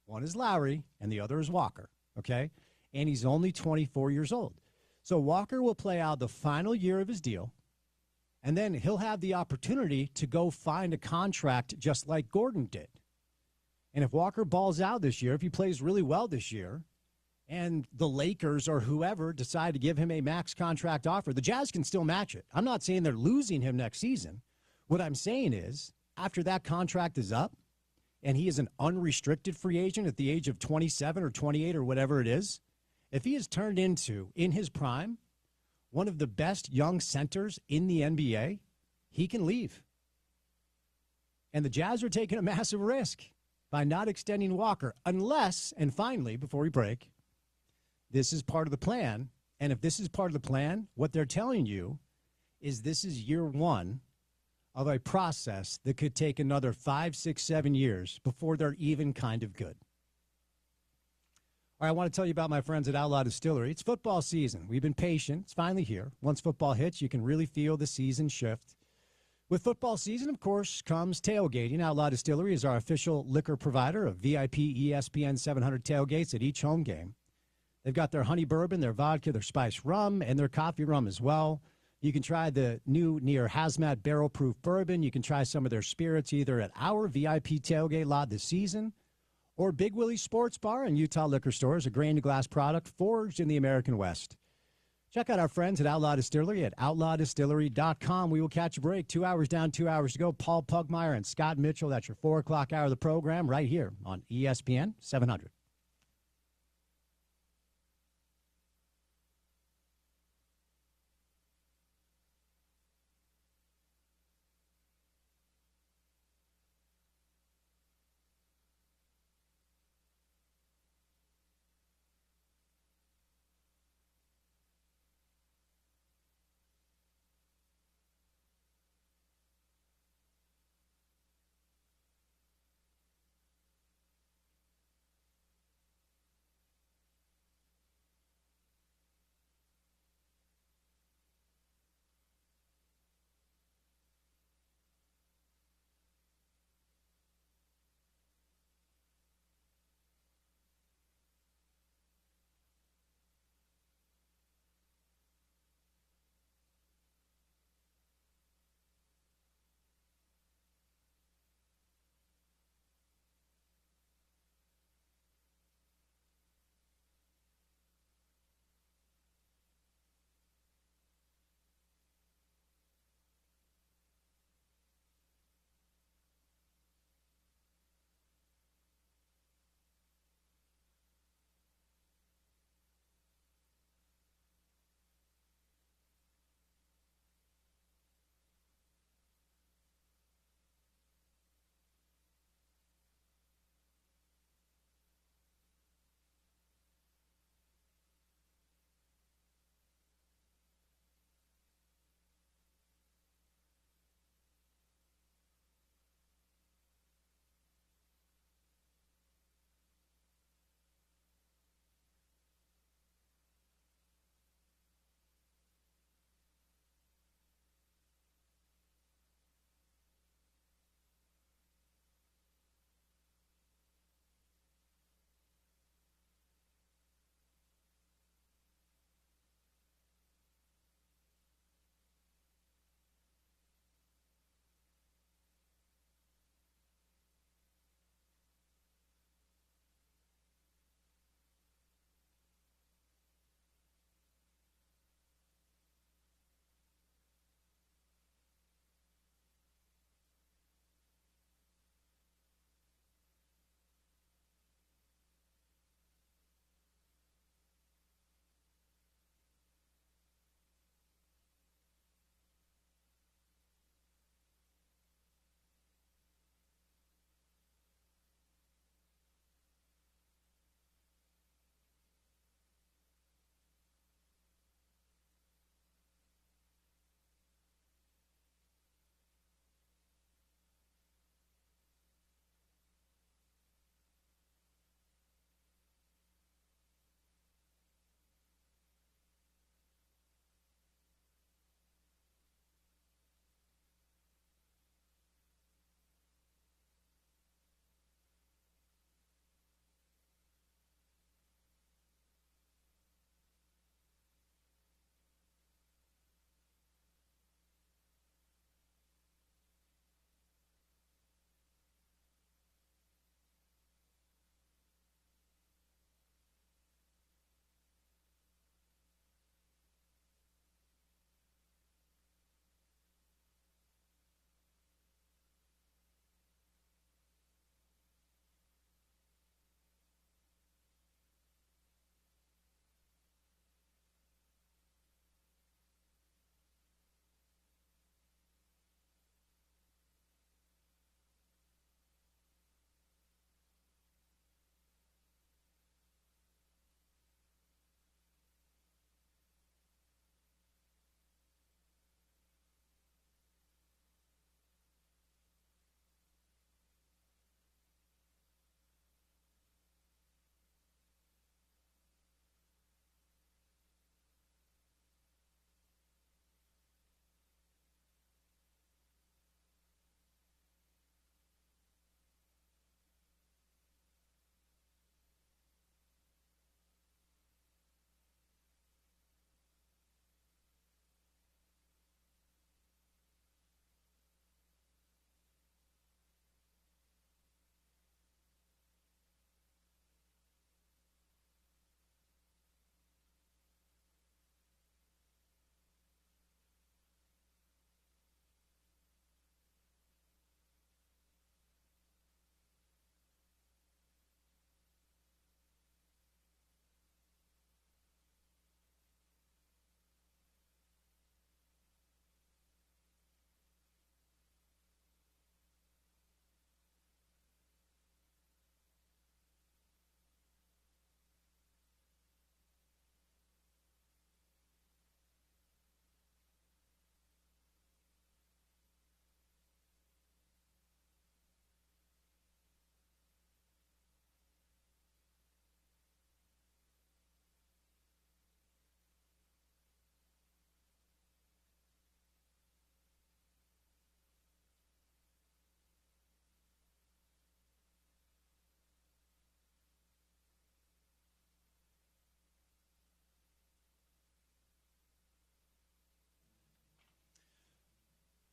One is Lowry, and the other is Walker, okay? And he's only 24 years old. So Walker will play out the final year of his deal, and then he'll have the opportunity to go find a contract just like Gordon did. And if Walker balls out this year, if he plays really well this year, and the Lakers or whoever decide to give him a max contract offer, the Jazz can still match it. I'm not saying they're losing him next season. What I'm saying is, after that contract is up, and he is an unrestricted free agent at the age of 27 or 28 or whatever it is, if he is turned into, in his prime, one of the best young centers in the NBA, he can leave. And the Jazz are taking a massive risk by not extending Walker unless, and finally, before we break, this is part of the plan. And if this is part of the plan, what they're telling you is this is year one of a process that could take another 5, 6, 7 years before they're even kind of good. All right, I want to tell you about my friends at Outlaw Distillery. It's football season. We've been patient. It's finally here. Once football hits, you can really feel the season shift. With football season, of course, comes tailgating. Outlaw Distillery is our official liquor provider of VIP ESPN 700 tailgates at each home game. They've got their honey bourbon, their vodka, their spice rum, and their coffee rum as well. You can try the new near hazmat barrel-proof bourbon. You can try some of their spirits either at our VIP tailgate lot this season or Big Willie's Sports Bar and Utah Liquor Stores, a grain-to-glass product forged in the American West. Check out our friends at Outlaw Distillery at outlawdistillery.com. We will catch a break. 2 hours down, 2 hours to go. Paul Pugmire and Scott Mitchell. That's your 4 o'clock hour of the program right here on ESPN 700.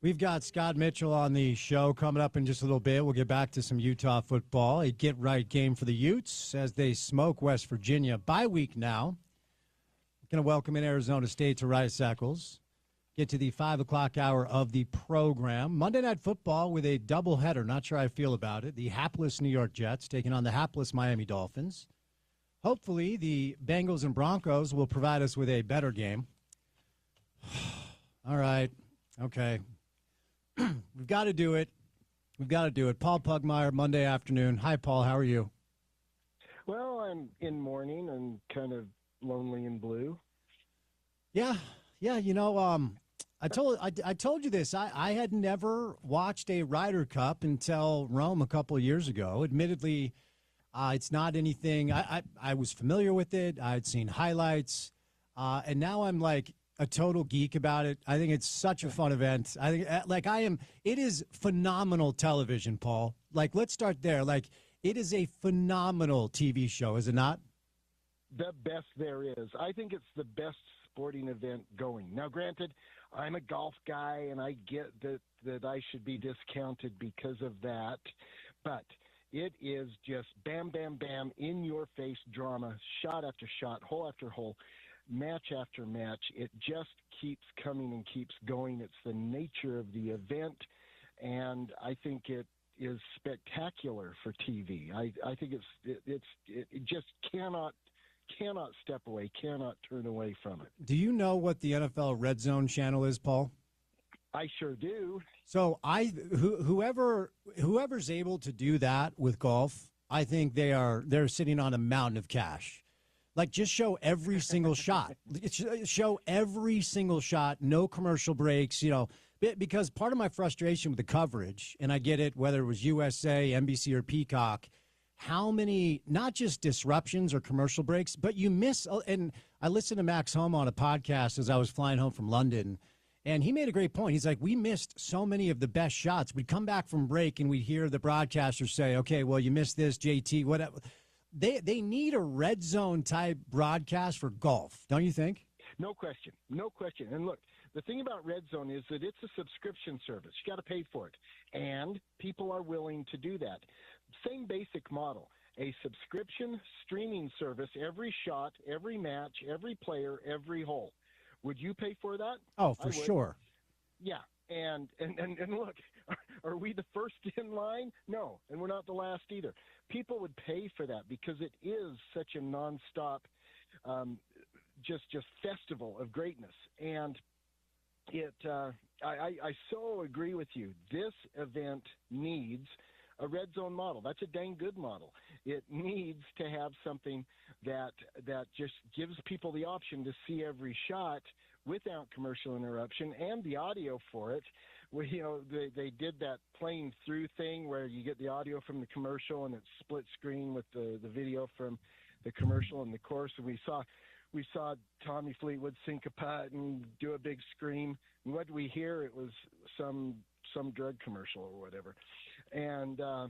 We've got Scott Mitchell on the show coming up in just a little bit. We'll get back to some Utah football. A get-right game for the Utes as they smoke West Virginia. Bye week now. Going to welcome in Arizona State to Rice Eccles. Get to the 5 o'clock hour of the program. Monday Night Football with a doubleheader. Not sure how I feel about it. The hapless New York Jets taking on the hapless Miami Dolphins. Hopefully, the Bengals and Broncos will provide us with a better game. All right. Okay. We've got to do it. We've got to do it. Paul Pugmire, Monday afternoon. Hi, Paul. How are you? Well, I'm in mourning and kind of lonely and blue. Yeah. You know, I told you this. I had never watched a Ryder Cup until Rome a couple of years ago. Admittedly, it's not anything. I was familiar with it. I'd seen highlights, and now I'm like a total geek about it. I think it's such a fun event. I think it is phenomenal television, Paul. Like, let's start there. Like, it is a phenomenal TV show, is it not? The best there is. I think it's the best sporting event going. Now, granted, I'm a golf guy, and I get that I should be discounted because of that, but it is just bam, bam, bam, in-your-face drama, shot after shot, hole after hole, match after match. It just keeps coming and keeps going. It's the nature of the event, and I think it is spectacular for TV. I think it just cannot step away, cannot turn away from it. Do you know what the NFL Red Zone channel is, Paul? I sure do. So whoever's able to do that with golf, I think they're sitting on a mountain of cash. Like, just show every single shot. Show every single shot, no commercial breaks, because part of my frustration with the coverage, and I get it, whether it was USA, NBC, or Peacock, how many, not just disruptions or commercial breaks, but you miss. And I listened to Max Home on a podcast as I was flying home from London, and he made a great point. He's like, we missed so many of the best shots. We'd come back from break, and we'd hear the broadcaster say, okay, well, you missed this, JT, whatever. They need a red zone type broadcast for golf, don't you think? No question. And look, the thing about Red Zone is that it's a subscription service. You got to pay for it, and people are willing to do that. Same basic model, a subscription streaming service, every shot, every match, every player, every hole. Would you pay for that? Oh, for sure. Yeah. And look, are we the first in line? No, and we're not the last either. People would pay for that because it is such a nonstop, just festival of greatness. And I so agree with you. This event needs a red zone model. That's a dang good model. It needs to have something that just gives people the option to see every shot without commercial interruption and the audio for it. Well, they did that playing through thing where you get the audio from the commercial and it's split screen with the video from the commercial and the course. And we saw Tommy Fleetwood sink a putt and do a big scream. And what did we hear? It was some drug commercial or whatever. And I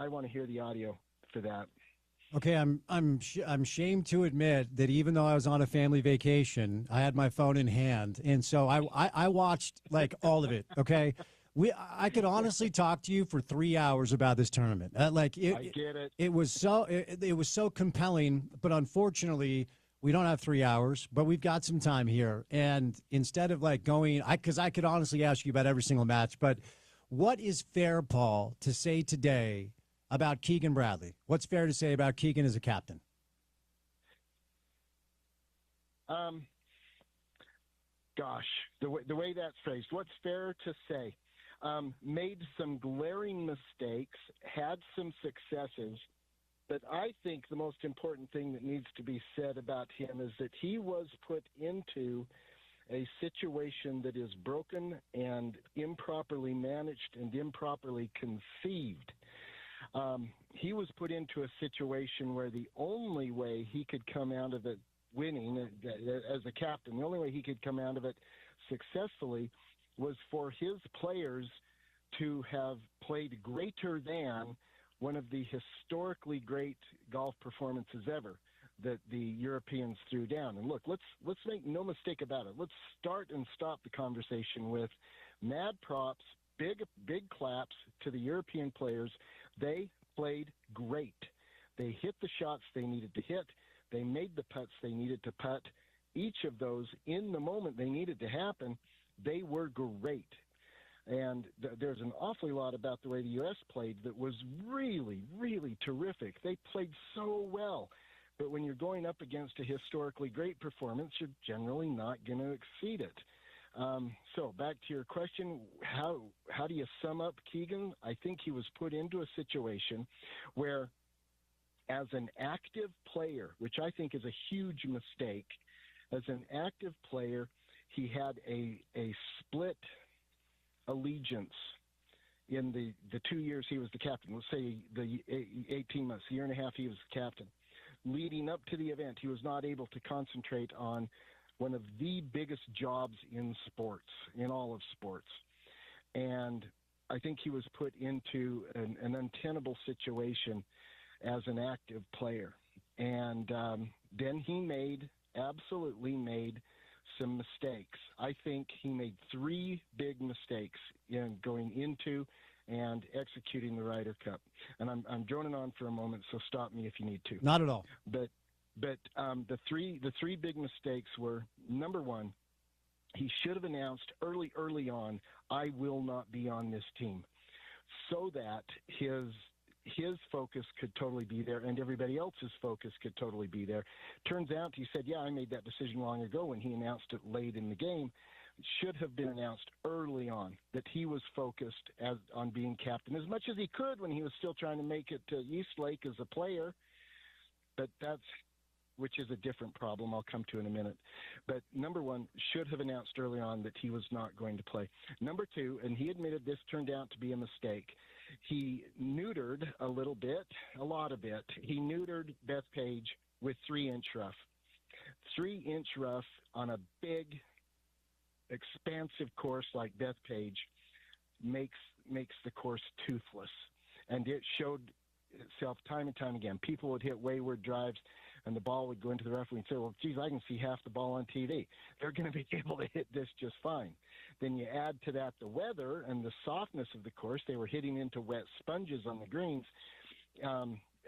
want to hear the audio for that. Okay, I'm ashamed to admit that even though I was on a family vacation, I had my phone in hand, and so I watched like all of it. Okay, I could honestly talk to you for 3 hours about this tournament. I get it. It was so compelling, but unfortunately, we don't have 3 hours, but we've got some time here. And instead of like going, because I could honestly ask you about every single match, but what is fair, Paul, to say today about Keegan Bradley? What's fair to say about Keegan as a captain? The way that's phrased, what's fair to say? Made some glaring mistakes, had some successes, but I think the most important thing that needs to be said about him is that he was put into a situation that is broken and improperly managed and improperly conceived. He was put into a situation where the only way he could come out of it winning as a captain, the only way he could come out of it successfully was for his players to have played greater than one of the historically great golf performances ever. that the Europeans threw down. And look, let's make no mistake about it. Let's start and stop the conversation with mad props, big claps to the European players. They played great. They hit the shots they needed to hit. They made the putts they needed to putt. Each of those, in the moment they needed to happen, they were great. And there's an awfully lot about the way the U.S. played that was really, really terrific. They played so well. But when you're going up against a historically great performance, you're generally not going to exceed it. So back to your question, how do you sum up Keegan? I think he was put into a situation where, as an active player, which I think is a huge mistake, as an active player, he had a split allegiance in the 2 years he was the captain. Let's say the 18 months, a year and a half he was the captain. Leading up to the event, he was not able to concentrate on one of the biggest jobs in sports, in all of sports. And I think he was put into an untenable situation as an active player. And then he absolutely made some mistakes. I think he made 3 big mistakes in going into and executing the Ryder Cup. And I'm droning on for a moment, so stop me if you need to. Not at all. But the three big mistakes were, number one, he should have announced early on, I will not be on this team, so that his focus could totally be there and everybody else's focus could totally be there. Turns out he said, yeah, I made that decision long ago when he announced it late in the game. It should have been announced early on that he was focused on being captain as much as he could when he was still trying to make it to Eastlake as a player. But which is a different problem I'll come to in a minute. But number one, should have announced early on that he was not going to play. Number two, and he admitted this turned out to be a mistake, he neutered a lot of it. He neutered Bethpage with 3-inch rough. 3-inch rough on a big, expansive course like Bethpage makes the course toothless. And it showed itself time and time again. People would hit wayward drives, and the ball would go into the rough and say, well, geez, I can see half the ball on TV. They're going to be able to hit this just fine. Then you add to that the weather and the softness of the course. They were hitting into wet sponges on the greens.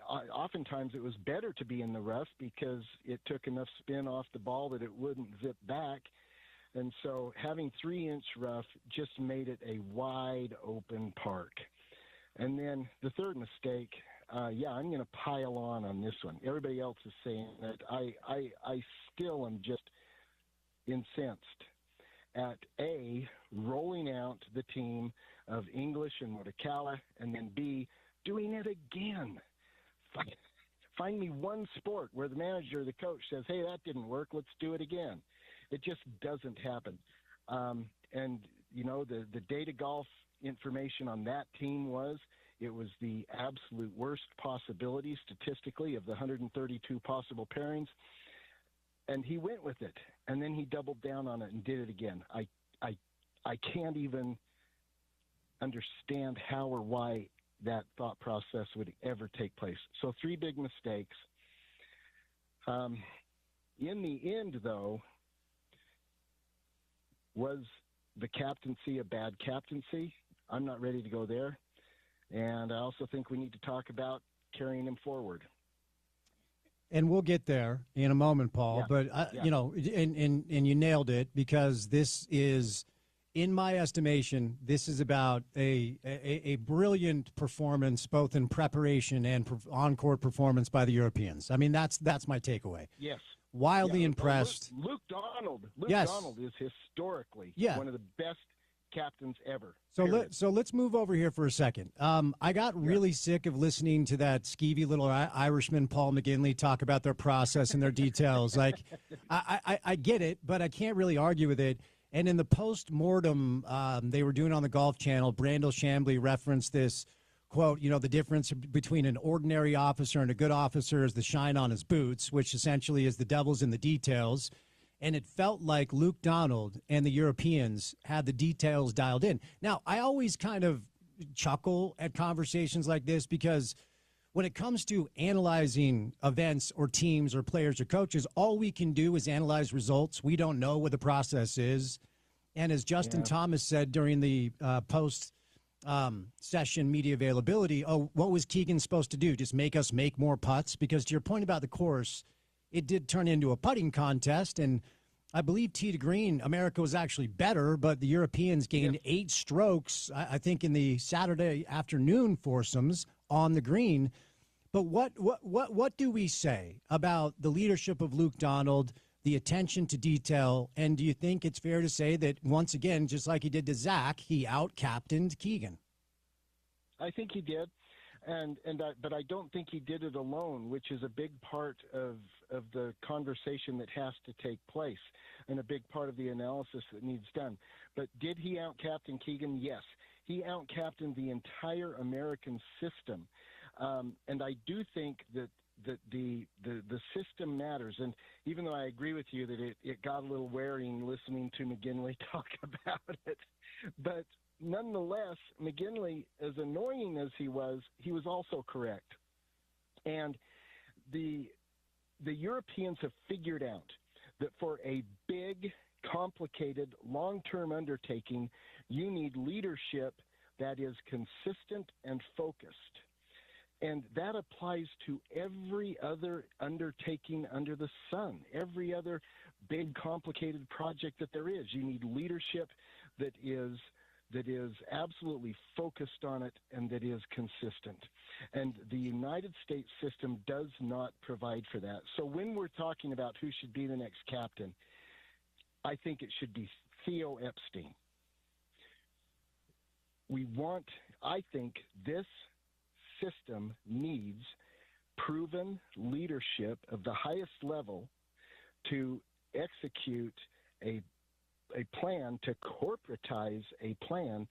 Oftentimes it was better to be in the rough because it took enough spin off the ball that it wouldn't zip back. And so having 3-inch rough just made it a wide open park. And then the third mistake, I'm going to pile on this one. Everybody else is saying that. I still am just incensed at A, rolling out the team of English and Motakala, and then B, doing it again. Find me one sport where the manager or the coach says, hey, that didn't work, let's do it again. It just doesn't happen. And, the data golf information on that team was the absolute worst possibility statistically of the 132 possible pairings. And he went with it, and then he doubled down on it and did it again. I can't even understand how or why that thought process would ever take place. So 3 big mistakes. In the end, though, was the captaincy a bad captaincy? I'm not ready to go there. And I also think we need to talk about carrying him forward. And we'll get there in a moment, Paul. Yeah. But, and you nailed it, because this is, in my estimation, this is about a brilliant performance, both in preparation and on-court performance by the Europeans. I mean, that's my takeaway. Yes. Wildly impressed. Luke Donald. Donald is historically one of the best captains ever. So let's move over here for a second. I got really sick of listening to that skeevy little Irishman, Paul McGinley, talk about their process and their details. Like, I get it, but I can't really argue with it. And in the post-mortem they were doing on the Golf Channel, Brandel Chambly referenced this, quote, the difference between an ordinary officer and a good officer is the shine on his boots, which essentially is the devil's in the details. And it felt like Luke Donald and the Europeans had the details dialed in. Now, I always kind of chuckle at conversations like this because when it comes to analyzing events or teams or players or coaches, all we can do is analyze results. We don't know what the process is. And as Justin Thomas said during the post session media availability, what was Keegan supposed to do? Just make us make more putts? Because to your point about the course, it did turn into a putting contest. And I believe tee to green, America was actually better, but the Europeans gained 8 strokes, I think, in the Saturday afternoon foursomes on the green. But what do we say about the leadership of Luke Donald, the attention to detail, and do you think it's fair to say that once again, just like he did to Zach, he out-captained Keegan? I think he did, but I don't think he did it alone, which is a big part of the conversation that has to take place and a big part of the analysis that needs done. But did he out-captain Keegan? Yes. He out-captained the entire American system. And I do think that the system matters. And even though I agree with you that it got a little wearing listening to McGinley talk about it, but nonetheless, McGinley, as annoying as he was also correct. And the Europeans have figured out that for a big, complicated, long-term undertaking, you need leadership that is consistent and focused. And that applies to every other undertaking under the sun, every other big, complicated project that there is. You need leadership that is absolutely focused on it and that is consistent. And the United States system does not provide for that. So when we're talking about who should be the next captain, I think it should be Theo Epstein. I think this system needs proven leadership of the highest level to execute a plan, to corporatize a plan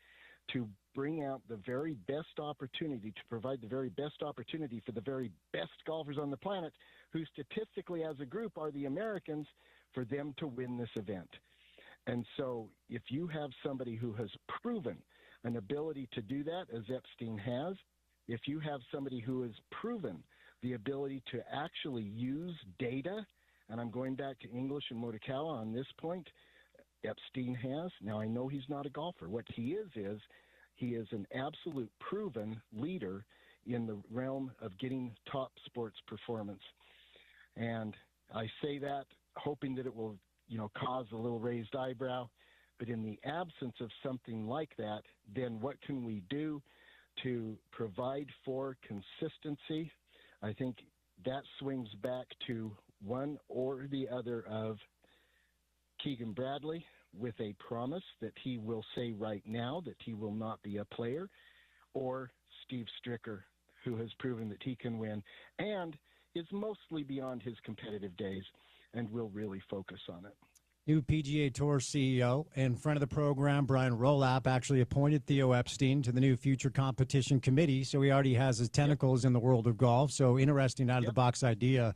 to bring out the very best opportunity, to provide the very best opportunity for the very best golfers on the planet, who statistically as a group are the Americans, for them to win this event. And so if you have somebody who has proven an ability to do that, as Epstein has, if you have somebody who has proven the ability to actually use data, and I'm going back to English and Morikawa on this point, Epstein has. Now, I know he's not a golfer. What he is he is an absolute proven leader in the realm of getting top sports performance. And I say that hoping that it will, cause a little raised eyebrow. But in the absence of something like that, then what can we do to provide for consistency? I think that swings back to one or the other of Keegan Bradley, with a promise that he will say right now that he will not be a player, or Steve Stricker, who has proven that he can win and is mostly beyond his competitive days and will really focus on it. New PGA Tour CEO and friend of the program, Brian Rolap, actually appointed Theo Epstein to the new Future Competition Committee, so he already has his tentacles in the world of golf. So interesting out-of-the-box idea.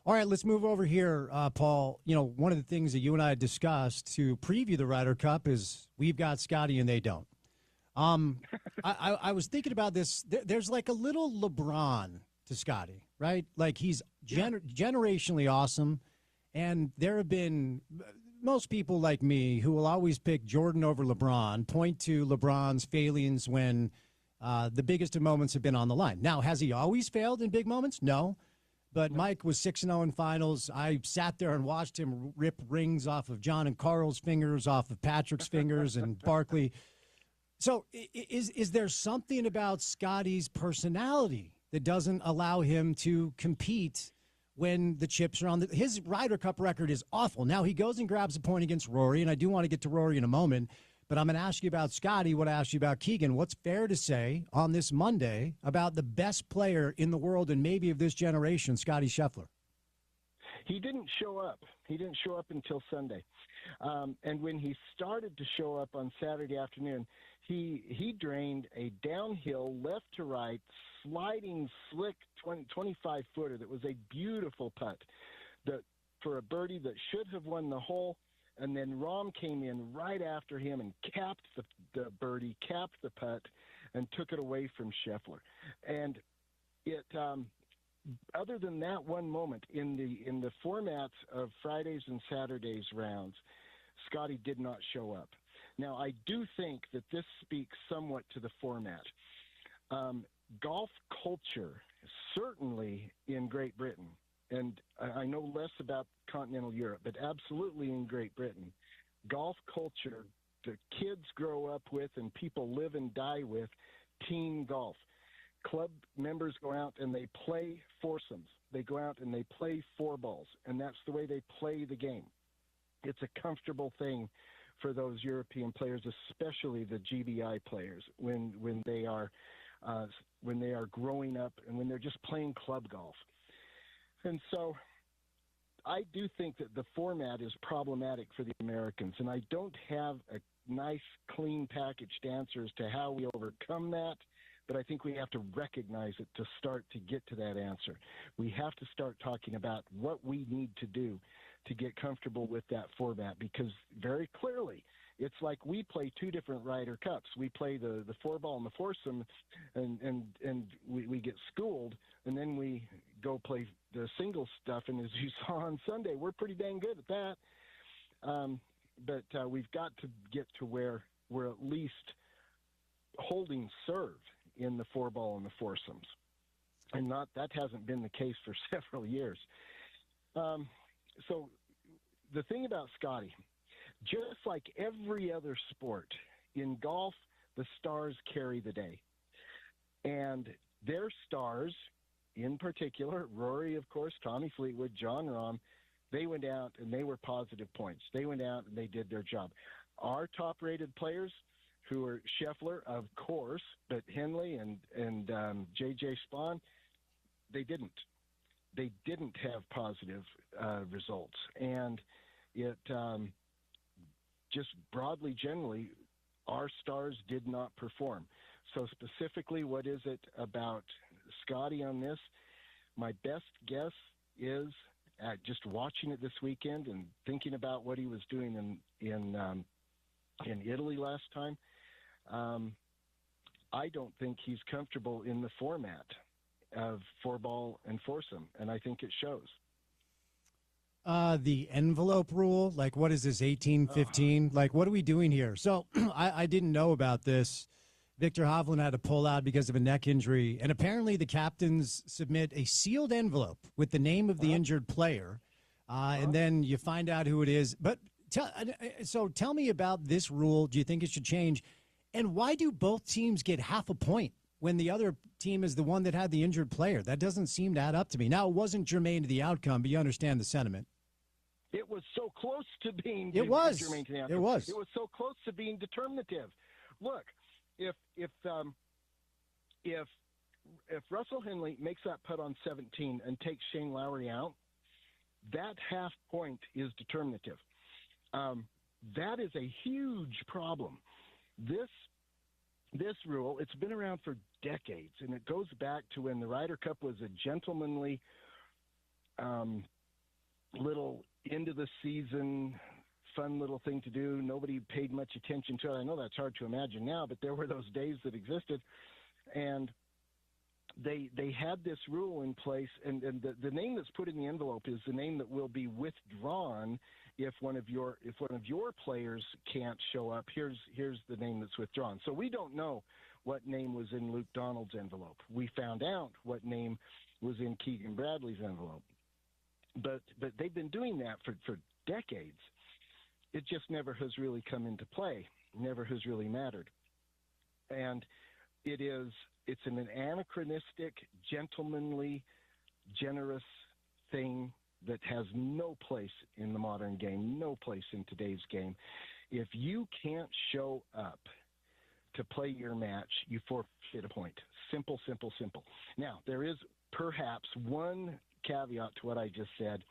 All right, let's move over here, Paul. One of the things that you and I had discussed to preview the Ryder Cup is we've got Scotty and they don't. I was thinking about this. There's like a little LeBron to Scotty, right? Like he's generationally awesome. And there have been most people like me who will always pick Jordan over LeBron, point to LeBron's failings when the biggest of moments have been on the line. Now, has he always failed in big moments? No. But Mike was 6-0 in finals. I sat there and watched him rip rings off of John and Carl's fingers, off of Patrick's fingers, and Barkley. So is there something about Scotty's personality that doesn't allow him to compete when the chips are on his Ryder Cup record is awful. Now he goes and grabs a point against Rory, and I do want to get to Rory in a moment, but I'm going to ask you about Scotty what I asked you about Keegan. What's fair to say on this Monday about the best player in the world and maybe of this generation, Scotty Scheffler? He didn't show up. He didn't show up until Sunday. And when he started to show up on Saturday afternoon, he drained a downhill left to right, sliding slick 25-footer that was a beautiful putt for a birdie that should have won the hole. And then Rahm came in right after him and capped the birdie, capped the putt, and took it away from Scheffler. And it other than that one moment in the formats of Fridays and Saturdays rounds, Scotty did not show up. Now, I do think that this speaks somewhat to the format. Golf culture, certainly in Great Britain, and I know less about continental Europe, but absolutely in Great Britain, golf culture, the kids grow up with and people live and die with team golf. Club members go out and they play foursomes. They go out and they play four balls, and that's the way they play the game. It's a comfortable thing for those European players, especially the GBI players, when they are growing up and when they're just playing club golf. And so I do think that the format is problematic for the Americans, and I don't have a nice, clean packaged answer as to how we overcome that, but I think we have to recognize it to start to get to that answer. We have to start talking about what we need to do to get comfortable with that format, because very clearly it's like we play two different Ryder Cups. We play the four ball and the foursome, and we get schooled, and then we go play the singles stuff. And as you saw on Sunday, we're pretty dang good at that. But we've got to get to where we're at least holding serve in the four ball and the foursomes, and that hasn't been the case for several years. So the thing about Scotty, just like every other sport, in golf, the stars carry the day. And their stars, in particular, Rory, of course, Tommy Fleetwood, John Rahm, they went out and they were positive points. They went out and they did their job. Our top-rated players, who are Scheffler, of course, but Henley and J.J. Spawn, they didn't. They didn't have positive results. And it just broadly, generally, our stars did not perform. So specifically, what is it about Scotty on this? My best guess is, just watching it this weekend and thinking about what he was doing in Italy last time, I don't think he's comfortable in the format of four ball and foursome, and I think it shows. The envelope rule, like what is this, 18-15? Like, what are we doing here? So I didn't know about this. Victor Hovland had to pull out because of a neck injury, and apparently the captains submit a sealed envelope with the name of the injured player, and then you find out who it is. But tell me about this rule. Do you think it should change? And why do both teams get half a point when the other team is the one that had the injured player? That doesn't seem to add up to me. Now, it wasn't germane to the outcome, but you understand the sentiment. It was so close to being germane to the outcome. It was so close to being determinative. Look, if Russell Henley makes that putt on 17 and takes Shane Lowry out, that half point is determinative. That is a huge problem. This rule, it's been around for decades, and it goes back to when the Ryder Cup was a gentlemanly little end-of-the-season fun little thing to do. Nobody paid much attention to it. I know that's hard to imagine now, but there were those days that existed, and they had this rule in place, and the name that's put in the envelope is the name that will be withdrawn if one of your players can't show up. Here's the name that's withdrawn. So we don't know what name was in Luke Donald's envelope. We found out what name was in Keegan Bradley's envelope. But they've been doing that for decades. It just never has really come into play, never has really mattered. And it's an anachronistic, gentlemanly, generous thing that has no place in the modern game, no place in today's game. If you can't show up to play your match, you forfeit a point. Simple, simple, simple. Now, there is perhaps one caveat to what I just said.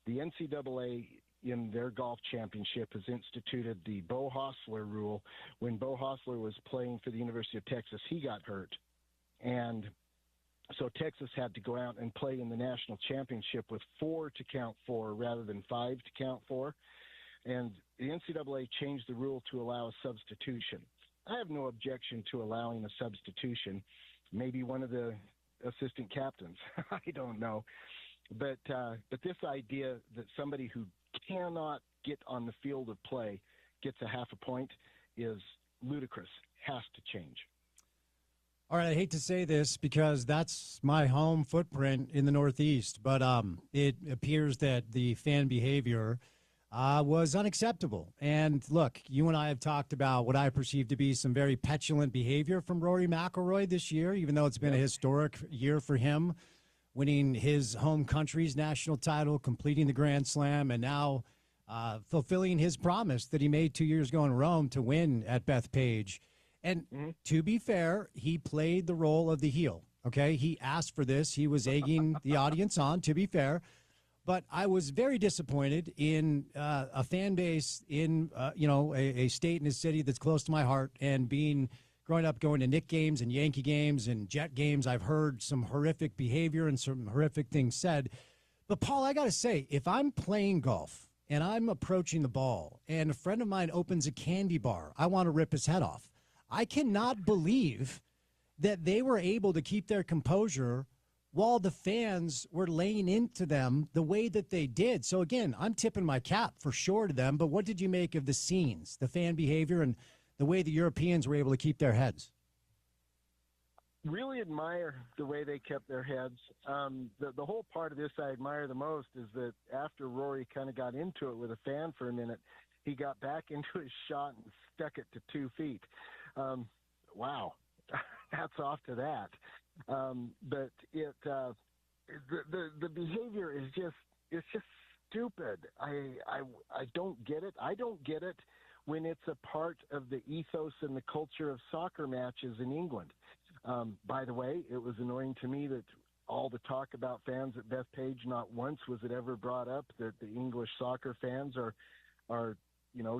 The NCAA in their golf championship has instituted the Bo Hostler rule. When Bo Hostler was playing for the University of Texas, he got hurt. And so Texas had to go out and play in the national championship with 4 to count 4 rather than 5 to count 4. And the NCAA changed the rule to allow a substitution. I have no objection to allowing a substitution. Maybe one of the assistant captains. I don't know. But this idea that somebody who cannot get on the field of play gets a half a point is ludicrous, has to change. All right, I hate to say this because that's my home footprint in the Northeast, but it appears that the fan behavior was unacceptable. And look, you and I have talked about what I perceive to be some very petulant behavior from Rory McIlroy this year, even though it's been a historic year for him, winning his home country's national title, completing the Grand Slam, and now fulfilling his promise that he made 2 years ago in Rome to win at Bethpage. And to be fair, he played the role of the heel. Okay, he asked for this. He was egging the audience on, to be fair. But I was very disappointed in a fan base in, a state and a city that's close to my heart. And growing up going to Knick games and Yankee games and Jet games, I've heard some horrific behavior and some horrific things said. But, Paul, I got to say, if I'm playing golf and I'm approaching the ball and a friend of mine opens a candy bar, I want to rip his head off. I cannot believe that they were able to keep their composure while the fans were laying into them the way that they did. So, again, I'm tipping my cap for sure to them. But what did you make of the scenes, the fan behavior, and the way the Europeans were able to keep their heads? Really admire the way they kept their heads. The whole part of this I admire the most is that after Rory kind of got into it with a fan for a minute, he got back into his shot and stuck it to 2 feet. Wow, hats off to that. But the behavior is just stupid. I don't get it. I don't get it when it's a part of the ethos and the culture of soccer matches in England. By the way, it was annoying to me that all the talk about fans at Bethpage, not once was it ever brought up that the English soccer fans are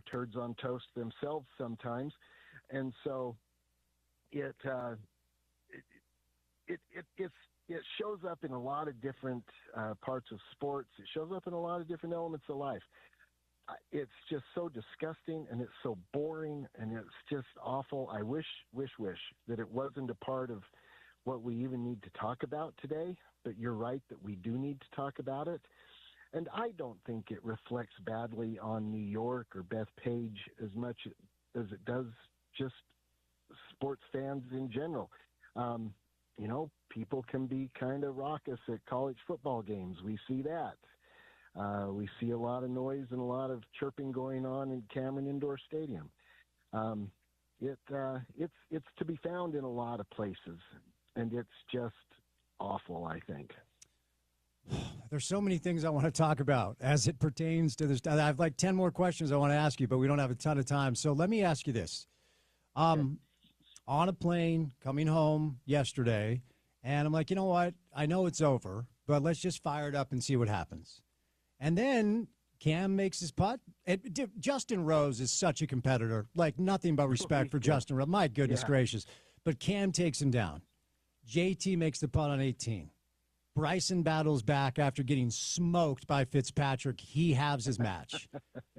turds on toast themselves sometimes. And so it shows up in a lot of different parts of sports. It shows up in a lot of different elements of life. It's just so disgusting, and it's so boring, and it's just awful. I wish that it wasn't a part of what we even need to talk about today, but you're right that we do need to talk about it. And I don't think it reflects badly on New York or Bethpage as much as it does just sports fans in general. People can be kind of raucous at college football games. We see that. We see a lot of noise and a lot of chirping going on in Cameron Indoor Stadium. It's to be found in a lot of places, and it's just awful, I think. There's so many things I want to talk about as it pertains to this. I have like 10 more questions I want to ask you, but we don't have a ton of time. So let me ask you this. On a plane coming home yesterday, and I'm like, you know what? I know it's over, but let's just fire it up and see what happens. And then Cam makes his putt. Justin Rose is such a competitor, like nothing but respect for Justin Rose. My goodness gracious. But Cam takes him down. JT makes the putt on 18. Bryson battles back after getting smoked by Fitzpatrick. He halves his match.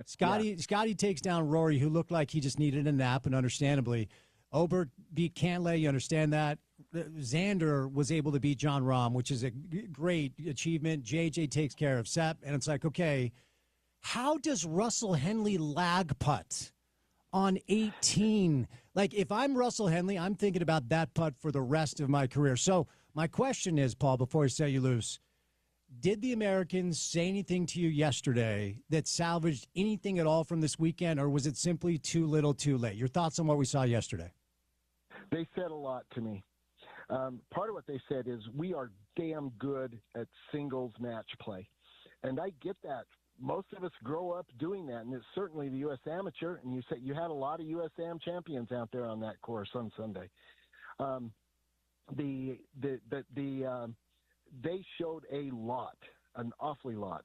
Scotty takes down Rory, who looked like he just needed a nap, and understandably. Ober beat Cantlay, you understand that. Xander was able to beat John Rahm, which is a great achievement. JJ takes care of Sepp, and it's like, okay, how does Russell Henley lag putt on 18? Like, if I'm Russell Henley, I'm thinking about that putt for the rest of my career. So my question is, Paul, before I set you loose, did the Americans say anything to you yesterday that salvaged anything at all from this weekend, or was it simply too little too late? Your thoughts on what we saw yesterday? They said a lot to me. Part of what they said is we are damn good at singles match play. And I get that. Most of us grow up doing that, and it's certainly the U.S. Amateur, and you had a lot of U.S. Am champions out there on that course on Sunday. They showed a lot, an awfully lot,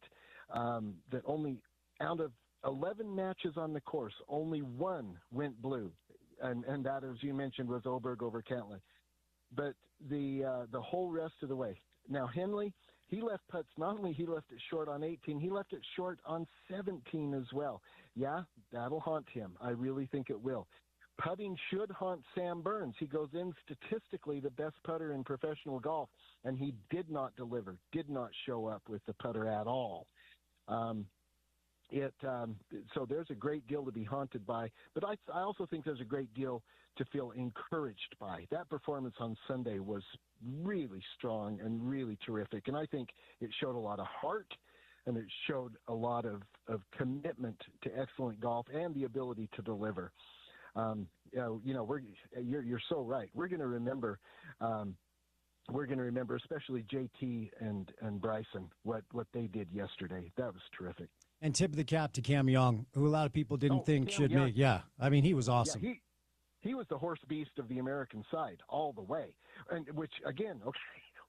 that only out of 11 matches on the course, only one went blue. And that, as you mentioned, was Oberg over Cantlay. But the whole rest of the way. Now, Henley, he left putts. Not only he left it short on 18, he left it short on 17 as well. Yeah, that'll haunt him. I really think it will. Putting should haunt Sam Burns. He goes in statistically the best putter in professional golf, and he did not deliver, did not show up with the putter at all. So there's a great deal to be haunted by, but I also think there's a great deal to feel encouraged by. That performance on Sunday was really strong and really terrific, and I think it showed a lot of heart, and it showed a lot of commitment to excellent golf and the ability to deliver. You're so right. We're going to remember, especially JT and Bryson, what they did yesterday. That was terrific. And tip of the cap to Cam Young, who a lot of people didn't think Cam should Young. make. Yeah, I mean, he was awesome. Yeah, he was the horse beast of the American side all the way. And which again, okay,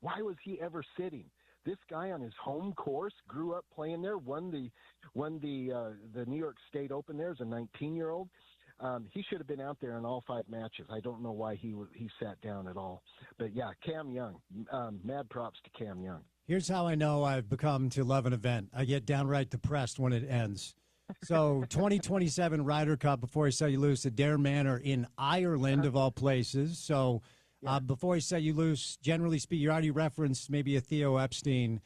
why was he ever sitting? This guy on his home course grew up playing there, won the New York State Open there as a 19-year-old. He should have been out there in all 5 matches. I don't know why he sat down at all. But yeah, Cam Young, mad props to Cam Young. Here's how I know I've become to love an event. I get downright depressed when it ends. So 2027 Ryder Cup, before I sell you loose, at Dare Manor in Ireland, of all places. So before I sell you loose, generally speaking, you already referenced maybe a Theo Epstein.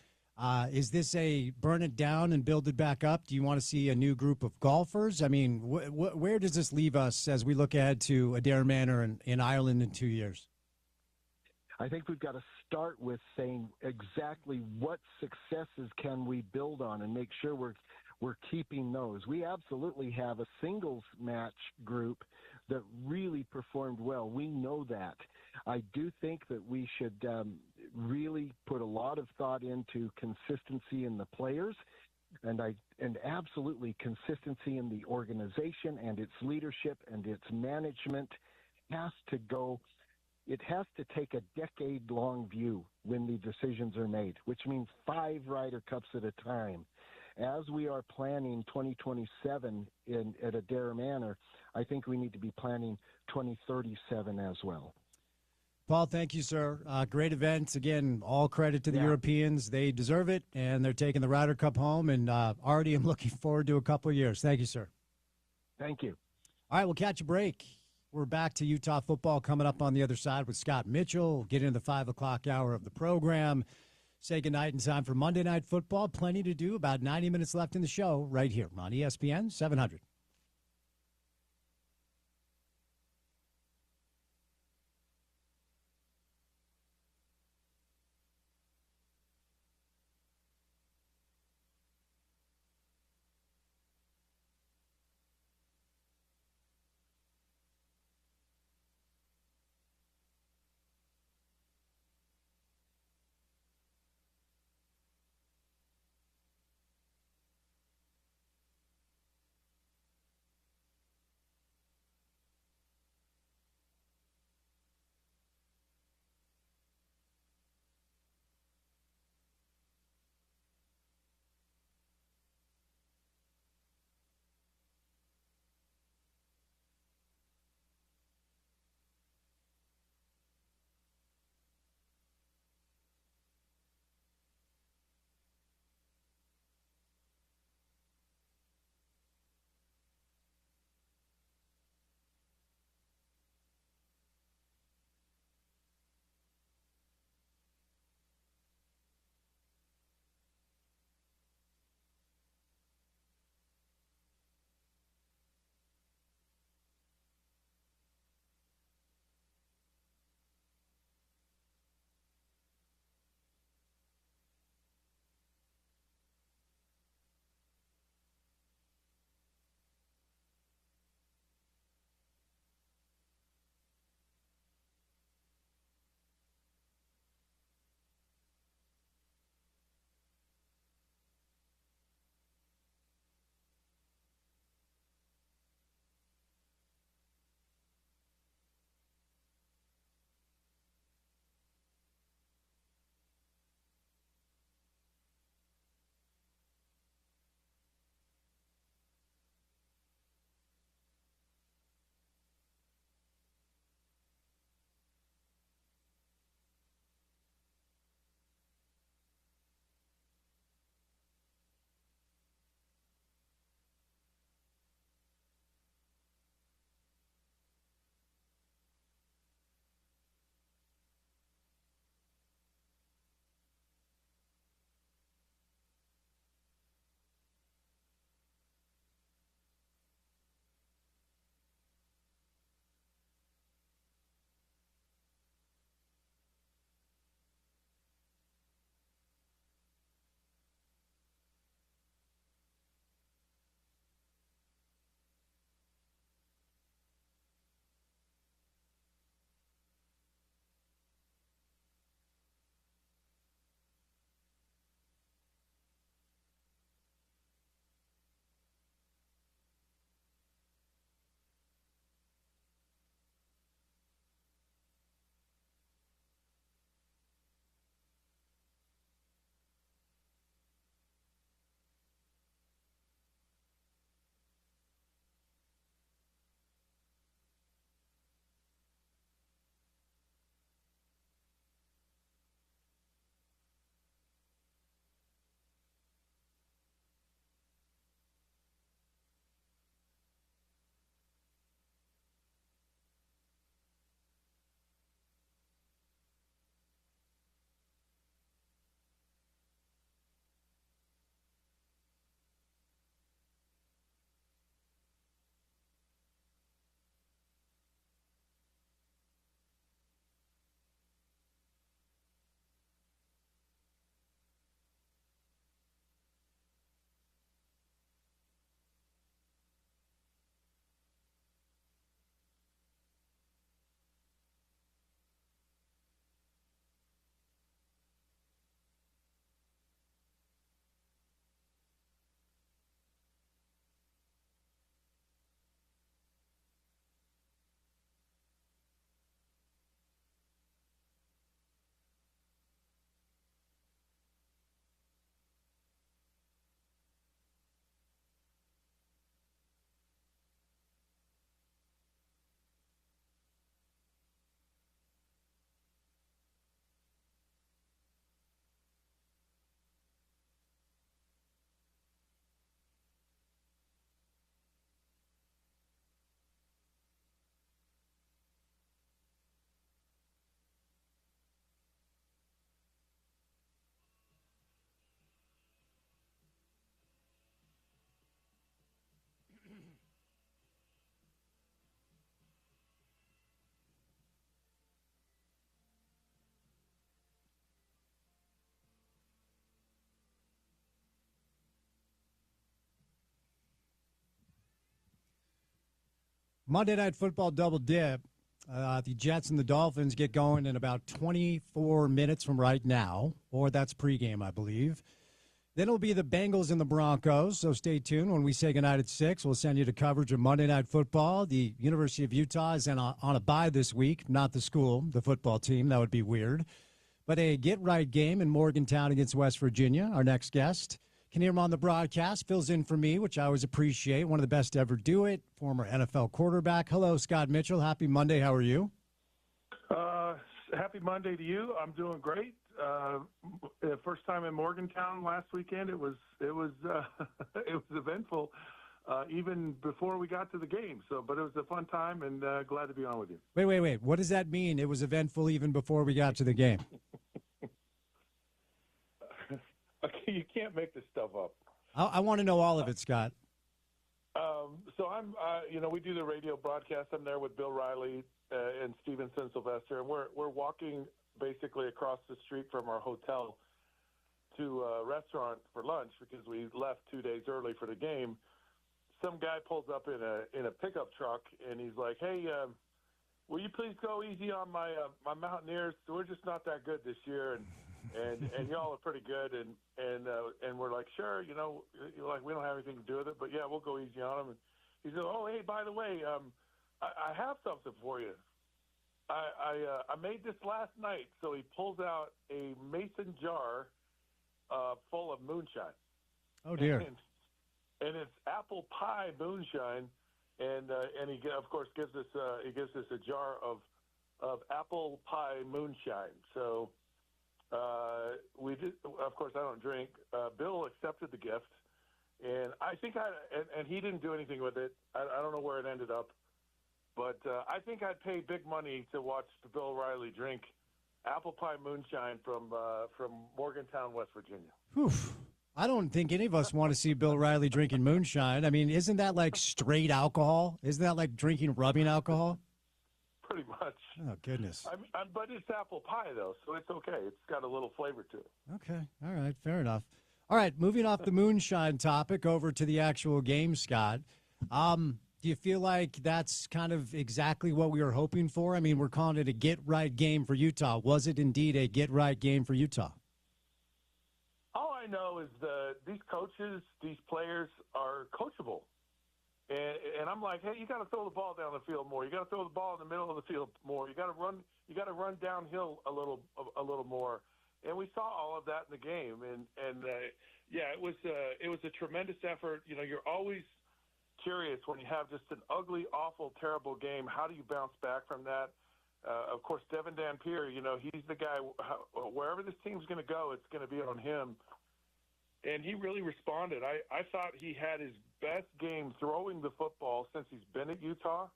Is this a burn it down and build it back up? Do you want to see a new group of golfers? I mean, where does this leave us as we look ahead to Adair Manor in Ireland in 2 years? I think we've got to start with saying exactly what successes can we build on and make sure we're keeping those. We absolutely have a singles match group that really performed well. We know that. I do think that we should really put a lot of thought into consistency in the players, and absolutely consistency in the organization and its leadership and its management has to go. It has to take a decade-long view when the decisions are made, which means 5 Ryder Cups at a time. As we are planning 2027 at Adair Manor, I think we need to be planning 2037 as well. Paul, thank you, sir. Great event. Again, all credit to the Europeans. They deserve it, and they're taking the Ryder Cup home, and already I'm looking forward to a couple of years. Thank you, sir. Thank you. All right, we'll catch a break. We're back to Utah football coming up on the other side with Scott Mitchell. We'll get into the 5 o'clock hour of the program. Say goodnight in time for Monday Night Football. Plenty to do. About 90 minutes left in the show right here on ESPN 700. Monday Night Football double dip. The Jets and the Dolphins get going in about 24 minutes from right now, or that's pregame, I believe. Then it'll be the Bengals and the Broncos, so stay tuned. When we say goodnight at 6, we'll send you to coverage of Monday Night Football. The University of Utah is on a bye this week, not the school, the football team. That would be weird. But a get-right game in Morgantown against West Virginia. Our next guest, can hear him on the broadcast, fills in for me, which I always appreciate. One of the best to ever do it, former NFL quarterback. Hello, Scott Mitchell. Happy Monday. How are you? Happy Monday to you. I'm doing great. First time in Morgantown last weekend. It was it was eventful, even before we got to the game. But it was a fun time, and glad to be on with you. Wait. What does that mean? It was eventful even before we got to the game. Okay, you can't make this stuff up. I want to know all of it, Scott. So I'm, we do the radio broadcast. I'm there with Bill Riley and Stevenson Sylvester, and we're walking basically across the street from our hotel to a restaurant for lunch because we left 2 days early for the game. Some guy pulls up in a pickup truck, and he's like, "Hey, will you please go easy on my Mountaineers? We're just not that good this year, and y'all are pretty good." And we're like, "Sure, like we don't have anything to do with it, but yeah, we'll go easy on them." And he said, "Oh, hey, by the way, I have something for you. I made this last night." So he pulls out a mason jar full of moonshine. Oh dear! And it's apple pie moonshine, and he of course gives us a jar of apple pie moonshine. So we did. Of course, I don't drink. Bill accepted the gift, and I think and he didn't do anything with it. I don't know where it ended up. But I think I'd pay big money to watch Bill Riley drink apple pie moonshine from Morgantown, West Virginia. Whew. I don't think any of us want to see Bill Riley drinking moonshine. I mean, isn't that like straight alcohol? Isn't that like drinking rubbing alcohol? Pretty much. Oh, goodness. But it's apple pie, though, so it's okay. It's got a little flavor to it. Okay. All right. Fair enough. All right. Moving off the moonshine topic over to the actual game, Scott. Do you feel like that's kind of exactly what we were hoping for? I mean, we're calling it a get-right game for Utah. Was it indeed a get-right game for Utah? All I know is these coaches, these players are coachable. And I'm like, hey, you got to throw the ball down the field more. You got to throw the ball in the middle of the field more. You got to run downhill a little more. And we saw all of that in the game. And it was a tremendous effort. You're always curious when you have just an ugly, awful, terrible game. How do you bounce back from that? Of course, Devin Dampier, he's the guy. Wherever this team's going to go, it's going to be on him. And he really responded. I thought he had his best game throwing the football since he's been at Utah.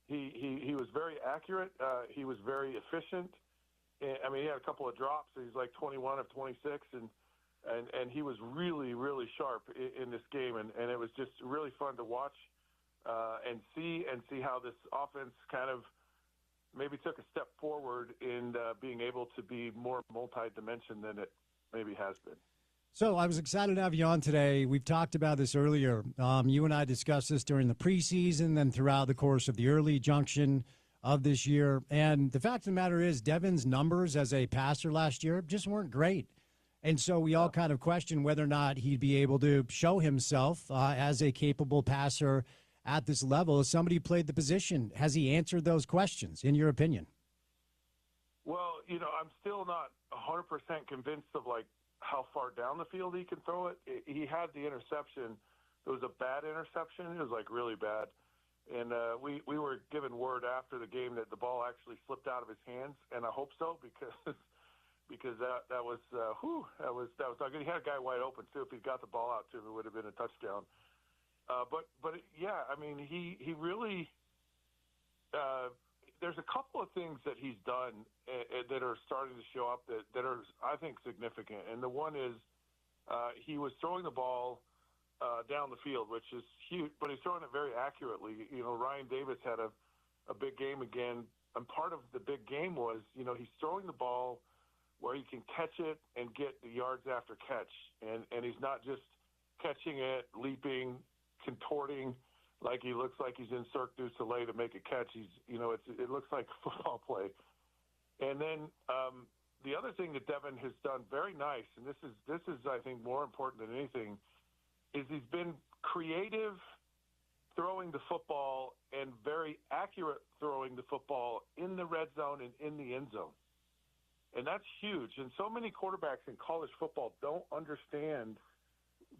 He was very accurate. He was very efficient. I mean, he had a couple of drops. He's like 21 of 26, and he was really, really sharp in this game. And it was just really fun to watch and see how this offense kind of maybe took a step forward in being able to be more multi-dimension than it maybe has been. So I was excited to have you on today. We've talked about this earlier. You and I discussed this during the preseason, then throughout the course of the early junction of this year. And the fact of the matter is, Devin's numbers as a passer last year just weren't great. And so we all kind of questioned whether or not he'd be able to show himself as a capable passer at this level. As somebody who played the position, has he answered those questions, in your opinion? Well, I'm still not 100% convinced of, how far down the field he can throw it. He had the interception. It was a bad interception. It was, really bad. And we were given word after the game that the ball actually slipped out of his hands, and I hope so because that was ugly. He had a guy wide open, too. If he got the ball out to him, it would have been a touchdown. But yeah, I mean, he really there's a couple of things that he's done that are starting to show up that are, I think, significant. And the one is he was throwing the ball down the field, which is huge, but he's throwing it very accurately. Ryan Davis had a big game again, and part of the big game was, he's throwing the ball where he can catch it and get the yards after catch, and he's not just catching it, leaping, contorting. like he looks like he's in Cirque du Soleil to make a catch. It looks like football play. And then the other thing that Devin has done very nice, and this is I think more important than anything, is he's been creative throwing the football and very accurate throwing the football in the red zone and in the end zone. And that's huge. And so many quarterbacks in college football don't understand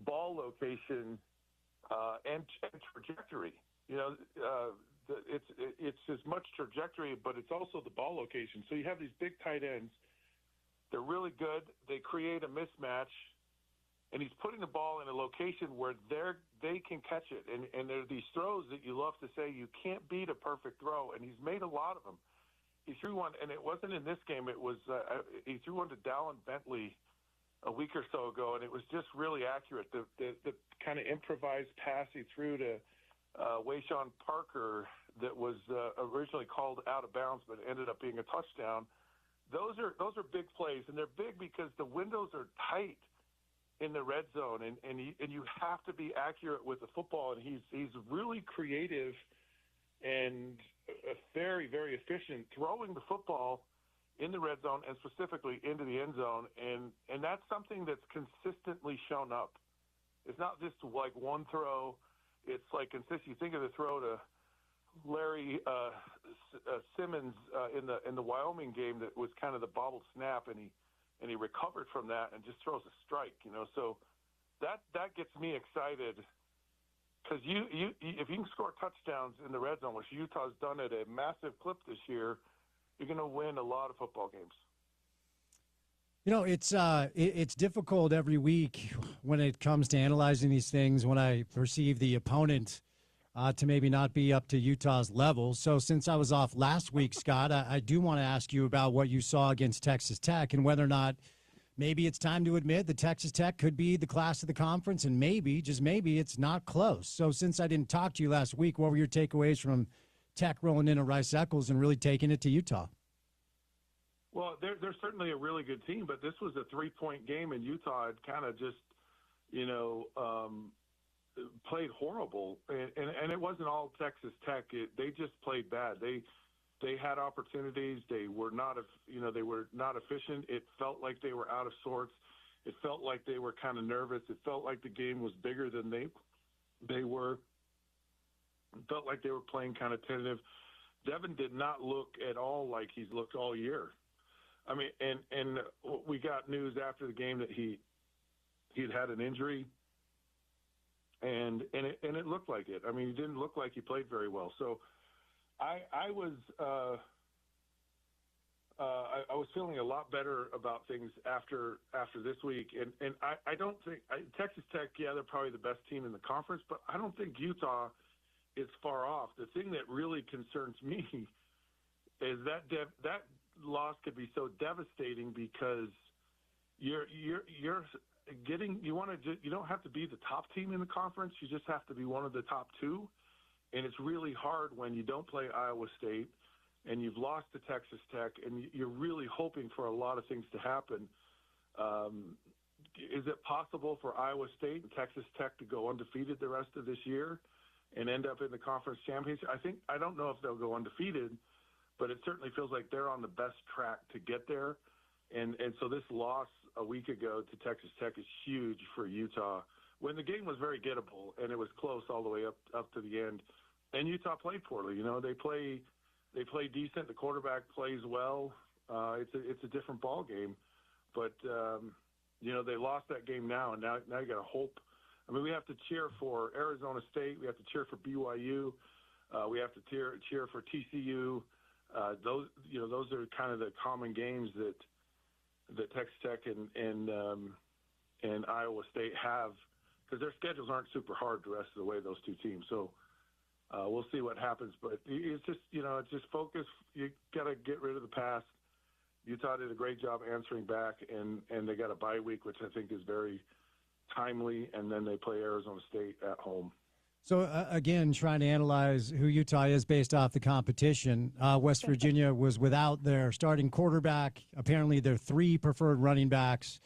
ball location and trajectory. It's as much trajectory, but it's also the ball location. So you have these big tight ends. They're really good. They create a mismatch, and he's putting the ball in a location where they can catch it. And there are these throws that you love to say you can't beat a perfect throw, and he's made a lot of them. He threw one, and it wasn't in this game. It was he threw one to Dallin Bentley a week or so ago, and it was just really accurate. The kind of improvised pass he threw to Wayshawn Parker that was originally called out of bounds but ended up being a touchdown. Those are big plays, and they're big because the windows are tight in the red zone, and you have to be accurate with the football. And he's really creative and very, very efficient throwing the football in the red zone and specifically into the end zone. And that's something that's consistently shown up. It's not just like one throw. It's like consistent. You think of the throw to Larry Simmons in the Wyoming game that was kind of the bobbled snap, and he recovered from that and just throws a strike. So that gets me excited. Because if you can score touchdowns in the red zone, which Utah's done at a massive clip this year, you're going to win a lot of football games. It's difficult every week when it comes to analyzing these things when I perceive the opponent to maybe not be up to Utah's level. So since I was off last week, Scott, I do want to ask you about what you saw against Texas Tech and whether or not maybe it's time to admit that Texas Tech could be the class of the conference, and maybe, just maybe, it's not close. So since I didn't talk to you last week, what were your takeaways from Tech rolling into Rice-Eccles and really taking it to Utah? Well, they're certainly a really good team, but this was a 3-point game, and Utah had kind of just, played horrible. And it wasn't all Texas Tech. They just played bad. They had opportunities. They were not efficient. It felt like they were out of sorts. It felt like they were kind of nervous. It felt like the game was bigger than they were. It felt like they were playing kind of tentative. Devin did not look at all like he's looked all year. I mean, and we got news after the game that he'd had an injury, and it looked like it. I mean, he didn't look like he played very well. So I was feeling a lot better about things after this week, and I don't think Texas Tech. Yeah, they're probably the best team in the conference, but I don't think Utah is far off. The thing that really concerns me is that loss could be so devastating because you don't have to be the top team in the conference. You just have to be one of the top two. And it's really hard when you don't play Iowa State and you've lost to Texas Tech and you're really hoping for a lot of things to happen. Is it possible for Iowa State and Texas Tech to go undefeated the rest of this year and end up in the conference championship? I don't know if they'll go undefeated, but it certainly feels like they're on the best track to get there. And so this loss a week ago to Texas Tech is huge for Utah when the game was very gettable and it was close all the way up to the end. And Utah played poorly. They play decent. The quarterback plays well. It's a different ball game, but they lost that game now, and now you got to hope. I mean, we have to cheer for Arizona State. We have to cheer for BYU. We have to cheer for TCU. Those are kind of the common games that Texas Tech and Iowa State have, because their schedules aren't super hard the rest of the way, those two teams. So we'll see what happens. But it's just focus. You got to get rid of the past. Utah did a great job answering back, and they got a bye week, which I think is very timely, and then they play Arizona State at home. So, again, trying to analyze who Utah is based off the competition, West Virginia was without their starting quarterback, apparently their 3 preferred running backs,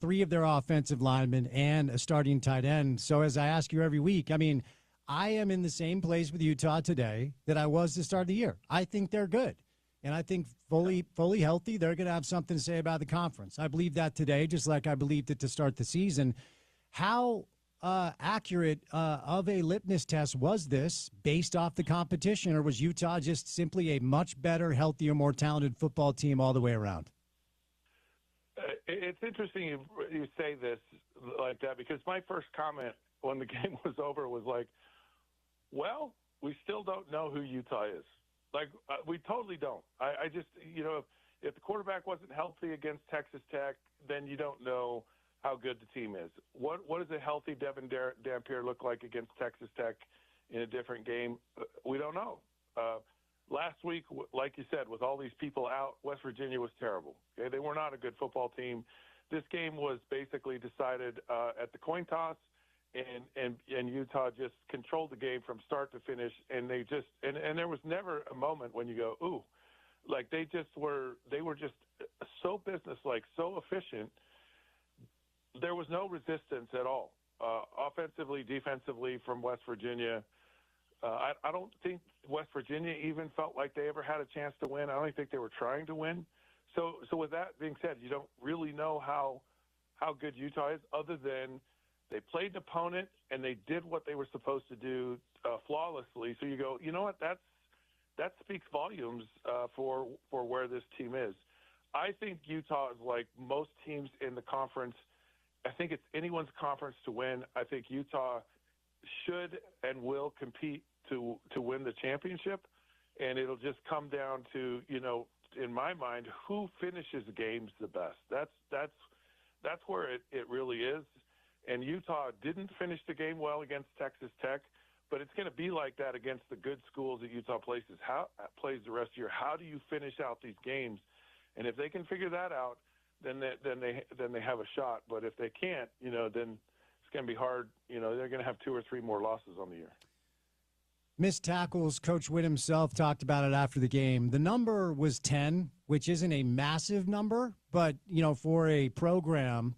3 of their offensive linemen, and a starting tight end. So as I ask you every week, I mean, I am in the same place with Utah today that I was to start the year. I think they're good. And I think fully healthy, they're going to have something to say about the conference. I believe that today, just like I believed it to start the season. How accurate of a litmus test was this based off the competition, or was Utah just simply a much better, healthier, more talented football team all the way around? It's interesting you say this like that, because my first comment when the game was over was like, well, we still don't know who Utah is. Like, we totally don't. I just, if the quarterback wasn't healthy against Texas Tech, then you don't know how good the team is. What does a healthy Devin Dampier look like against Texas Tech in a different game? We don't know. Last week, like you said, with all these people out, West Virginia was terrible. Okay? They were not a good football team. This game was basically decided at the coin toss, and Utah just controlled the game from start to finish. And they just and there was never a moment when you go, ooh, like they were just so businesslike, so efficient. There was no resistance at all, offensively, defensively, from West Virginia. I don't think West Virginia even felt like they ever had a chance to win. I don't think they were trying to win. So with that being said, you don't really know how good Utah is, other than they played an opponent and they did what they were supposed to do flawlessly. So you go, you know what? That speaks volumes for where this team is. I think Utah is like most teams in the conference. I think it's anyone's conference to win. I think Utah should and will compete to win the championship, and it'll just come down to, in my mind, who finishes games the best. That's where it really is. And Utah didn't finish the game well against Texas Tech, but it's going to be like that against the good schools that Utah plays the rest of the year. How do you finish out these games? And if they can figure that out, then they have a shot. But if they can't, then it's going to be hard. They're going to have 2 or 3 more losses on the year. Missed tackles, Coach Witt himself talked about it after the game. The number was 10, which isn't a massive number, but, for a program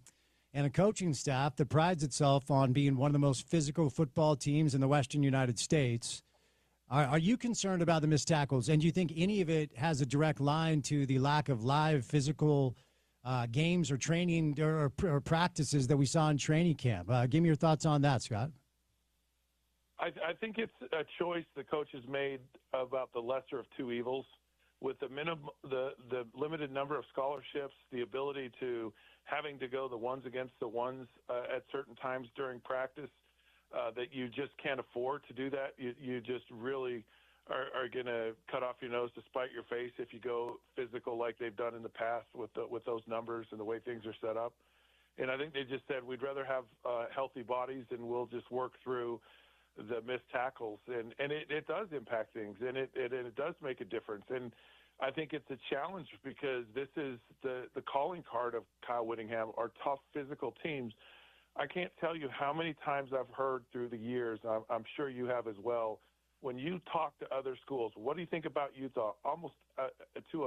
and a coaching staff that prides itself on being one of the most physical football teams in the Western United States, are you concerned about the missed tackles? And do you think any of it has a direct line to the lack of live physical games or training or practices that we saw in training camp? Give me your thoughts on that, Scott. I think it's a choice the coaches made about the lesser of two evils. With the limited number of scholarships, the ability to having to go the ones against the ones at certain times during practice, that you just can't afford to do that. You just really are going to cut off your nose to spite your face if you go physical like they've done in the past with those numbers and the way things are set up. And I think they just said, we'd rather have healthy bodies, and we'll just work through the missed tackles. And it does impact things, and it does make a difference. And I think it's a challenge, because this is the calling card of Kyle Whittingham, are tough physical teams. I can't tell you how many times I've heard through the years, I'm sure you have as well, when you talk to other schools, what do you think about Utah? Almost to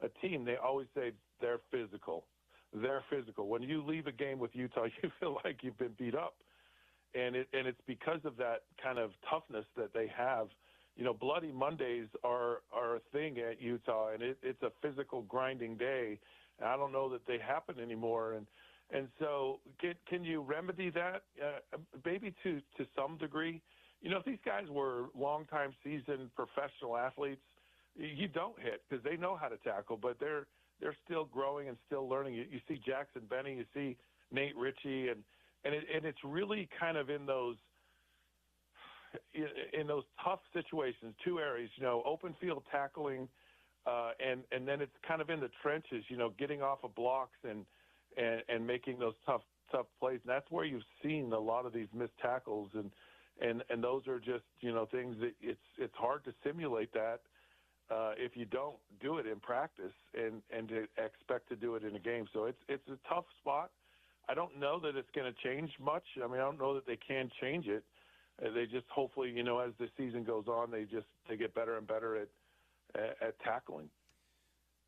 a team, they always say they're physical. They're physical. When you leave a game with Utah, you feel like you've been beat up. And it's because of that kind of toughness that they have. Bloody Mondays are a thing at Utah, and it's a physical grinding day. And I don't know that they happen anymore. And so can you remedy that? Maybe to some degree. If these guys were longtime seasoned professional athletes, you don't hit, because they know how to tackle, but they're still growing and still learning. You see Jackson Benny, you see Nate Ritchie, and it's really kind of in those tough situations, 2 areas, open field tackling, and then it's kind of in the trenches, getting off of blocks and making those tough plays. And that's where you've seen a lot of these missed tackles, and those are just, things that it's hard to simulate that if you don't do it in practice and to expect to do it in a game. So it's a tough spot. I don't know that it's going to change much. I mean, I don't know that they can change it. They just hopefully, as the season goes on, they get better and better at tackling.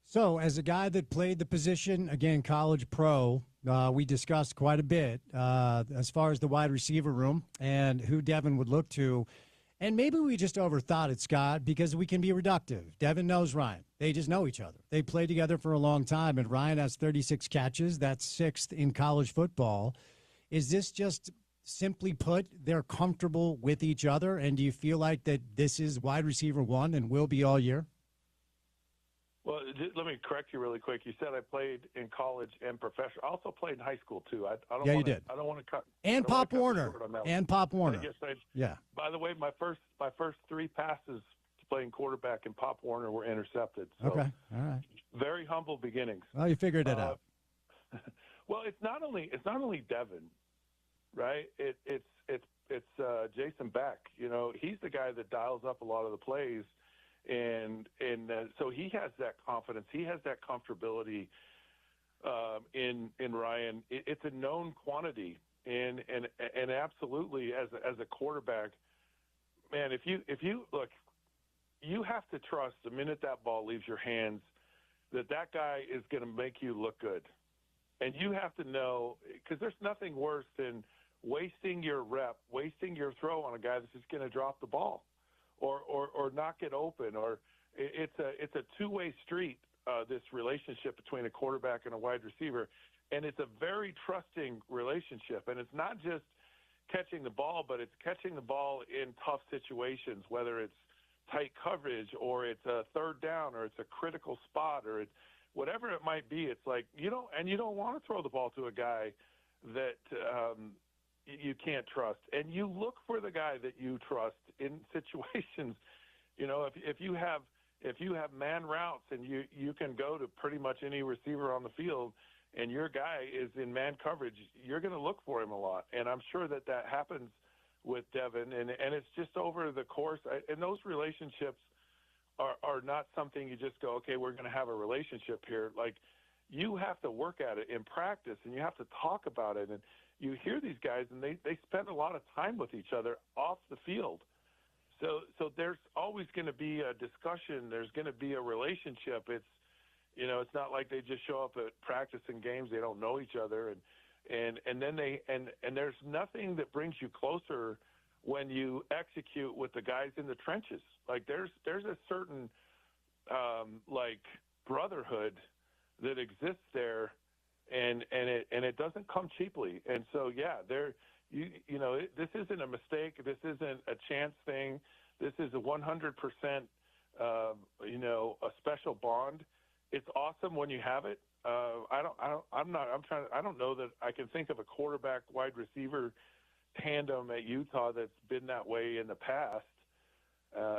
So, as a guy that played the position, again, college pro, we discussed quite a bit as far as the wide receiver room and who Devin would look to. And maybe we just overthought it, Scott, because we can be reductive. Devin knows Ryan. They just know each other. They played together for a long time, and Ryan has 36 catches. That's sixth in college football. Is this just simply put, they're comfortable with each other? And do you feel like that this is wide receiver one and will be all year? Well, let me correct you really quick. You said I played in college and professional. I also played in high school too. I don't Yeah, wanna, you did. I don't want to cut. And Pop Warner. And Pop Warner. Yeah. By the way, my first three passes playing quarterback in Pop Warner were intercepted. So Okay. All right. very humble beginnings. Well, you figured it out. Well, it's not only Devin, right? It's Jason Beck. You know, he's the guy that dials up a lot of the plays. And so he has that confidence. He has that comfortability in Ryan. It's a known quantity, and absolutely as a quarterback, man. If you look, you have to trust the minute that ball leaves your hands that guy is going to make you look good, and you have to know, because there's nothing worse than wasting your rep, wasting your throw on a guy that's just going to drop the ball. Or not get open, or it's a two-way street. This relationship between a quarterback and a wide receiver, and it's a very trusting relationship. And it's not just catching the ball, but it's catching the ball in tough situations, whether it's tight coverage or it's a third down or it's a critical spot or it's whatever it might be. It's like you don't want to throw the ball to a guy that you can't trust, and you look for the guy that you trust in situations. You know, if you have man routes and you can go to pretty much any receiver on the field, and your guy is in man coverage, you're going to look for him a lot. And I'm sure that happens with Devin, and it's just over the course. And those relationships are not something you just go, okay, we're going to have a relationship here. Like, you have to work at it in practice, and you have to talk about it. And you hear these guys, and they spend a lot of time with each other off the field. So there's always going to be a discussion. There's going to be a relationship. It's not like they just show up at practice and games. They don't know each other, and then there's nothing that brings you closer when you execute with the guys in the trenches. Like there's a certain like brotherhood that exists there. And it doesn't come cheaply. And so, yeah, this isn't a mistake. This isn't a chance thing. This is a 100%, a special bond. It's awesome when you have it. I don't know that I can think of a quarterback wide receiver tandem at Utah that's been that way in the past.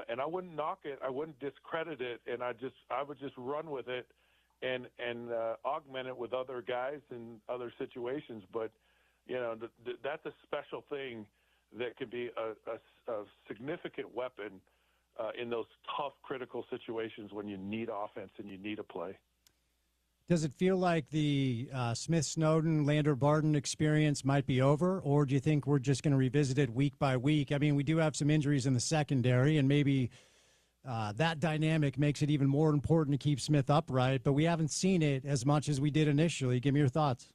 And I wouldn't knock it. I wouldn't discredit it. And I would just run with it. And augment it with other guys in other situations. But, that's a special thing that can be a significant weapon in those tough, critical situations when you need offense and you need a play. Does it feel like the Smith-Snowden, Lander-Barton experience might be over, or do you think we're just going to revisit it week by week? I mean, we do have some injuries in the secondary, and maybe that dynamic makes it even more important to keep Smith upright, but we haven't seen it as much as we did initially. Give me your thoughts.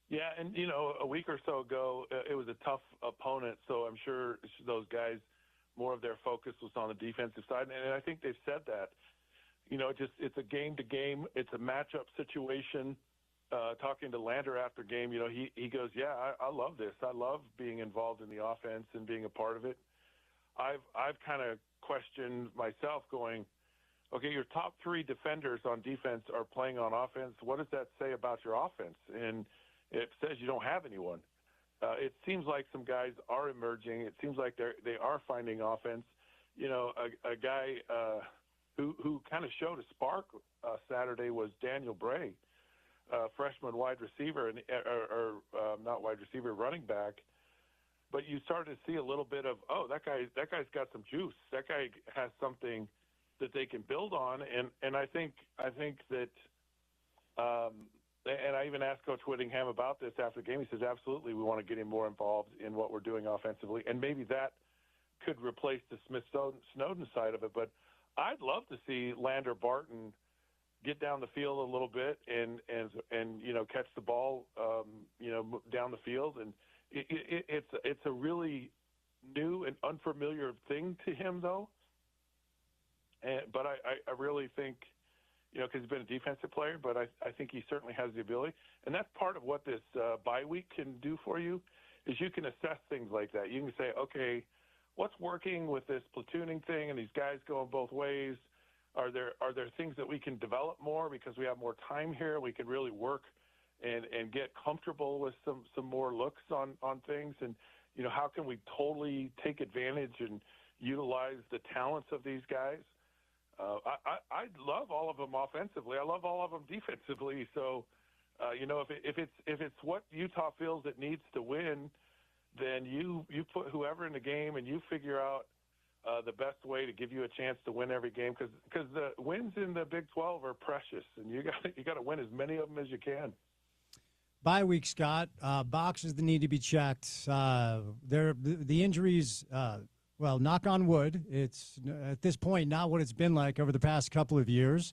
Yeah, and, a week or so ago, it was a tough opponent, so I'm sure those guys, more of their focus was on the defensive side, and I think they've said that. It's a game-to-game, it's a matchup situation. Talking to Lander after game, he goes, yeah, I love this. I love being involved in the offense and being a part of it. I've kind of questioned myself going, okay, your top three defenders on defense are playing on offense. What does that say about your offense? And it says you don't have anyone. It seems like some guys are emerging. It seems like they are finding offense. A guy who kind of showed a spark Saturday was Daniel Bray, freshman wide receiver, not wide receiver, running back. But you started to see a little bit of, that guy's got some juice. That guy has something that they can build on, and I think that, and I even asked Coach Whittingham about this after the game. He says, absolutely, we want to get him more involved in what we're doing offensively, and maybe that could replace the Smith-Snowden side of it. But I'd love to see Lander Barton get down the field a little bit and catch the ball down the field, and it's a really new and unfamiliar thing to him though. But I really think, because he's been a defensive player, but I think he certainly has the ability, and that's part of what this bye week can do for you, is you can assess things like that. You can say, okay, what's working with this platooning thing and these guys going both ways? Are there things that we can develop more because we have more time here? We can really work and get comfortable with some more looks on things, and how can we totally take advantage and utilize the talents of these guys? I love all of them offensively. I love all of them defensively. So, if it's what Utah feels it needs to win, then you put whoever in the game and you figure out the best way to give you a chance to win every game, because the wins in the Big 12 are precious, and you got to win as many of them as you can. Bye week, Scott. Boxes that need to be checked. The injuries. Well, knock on wood, it's at this point not what it's been like over the past couple of years.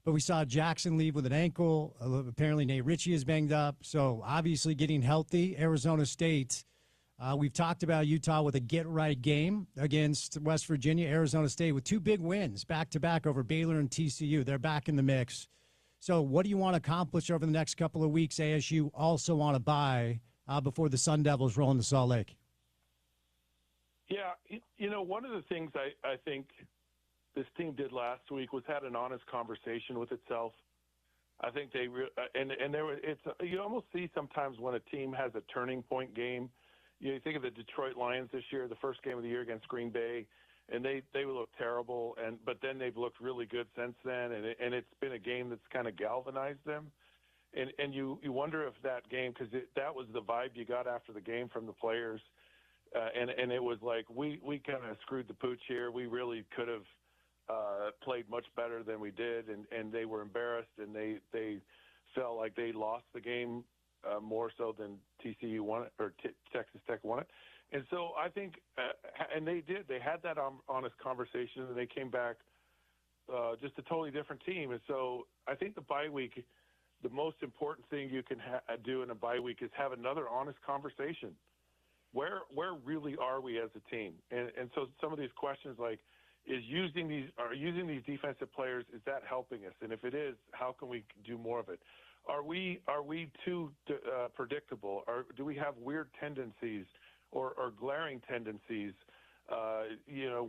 But we saw Jackson leave with an ankle. Apparently, Nate Ritchie is banged up. So, obviously, getting healthy. Arizona State, we've talked about Utah with a get-right game against West Virginia. Arizona State with two big wins back-to-back over Baylor and TCU. They're back in the mix. So, what do you want to accomplish over the next couple of weeks? ASU also want to bye before the Sun Devils roll into Salt Lake. Yeah, one of the things I think this team did last week was had an honest conversation with itself. I think they you almost see sometimes when a team has a turning point game. You think of the Detroit Lions this year, the first game of the year against Green Bay, and they look terrible, but then they've looked really good since then, and it's been a game that's kind of galvanized them. And you wonder if that game, because that was the vibe you got after the game from the players. And it was like, we kind of screwed the pooch here. We really could have played much better than we did, and they were embarrassed, and they felt like they lost the game more so than TCU won it, or Texas Tech won it. And so I think, and they did. They had that honest conversation, and they came back just a totally different team. And so I think the bye week, the most important thing you can do in a bye week is have another honest conversation. Where really are we as a team? And so some of these questions like, using these defensive players, is that helping us? And if it is, how can we do more of it? Are we too predictable? Or do we have weird tendencies or glaring tendencies?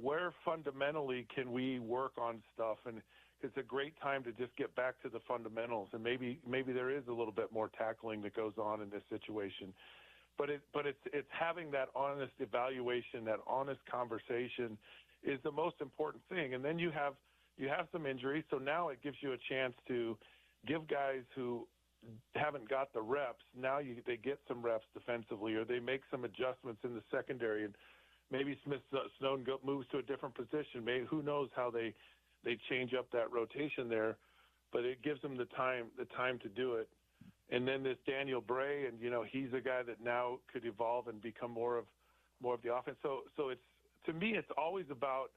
Where fundamentally can we work on stuff? And it's a great time to just get back to the fundamentals. And maybe there is a little bit more tackling that goes on in this situation. But it's having that honest evaluation, that honest conversation is the most important thing. And then you have some injuries, so now it gives you a chance to give guys who haven't got the reps, they get some reps defensively, or they make some adjustments in the secondary, and maybe Smith Snowden moves to a different position. Maybe who knows how they change up that rotation there, but it gives them the time to do it. And then this Daniel Bray, and he's a guy that now could evolve and become more of the offense. So it's, to me, it's always about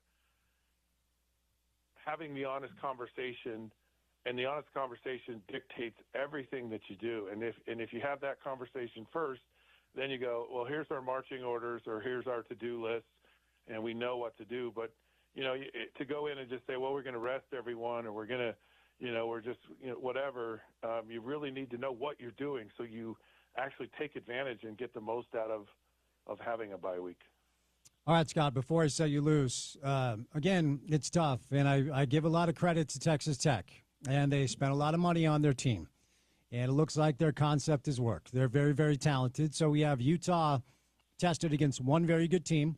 having the honest conversation, and the honest conversation dictates everything that you do. And if you have that conversation first, then you go, well, here's our marching orders, or here's our to-do list, and we know what to do. But to go in and just say, well, we're going to rest everyone, or we're going to we're just, whatever. You really need to know what you're doing so you actually take advantage and get the most out of having a bye week. All right, Scott, before I set you loose, again, it's tough, and I give a lot of credit to Texas Tech, and they spent a lot of money on their team, and it looks like their concept has worked. They're very, very talented. So we have Utah tested against one very good team,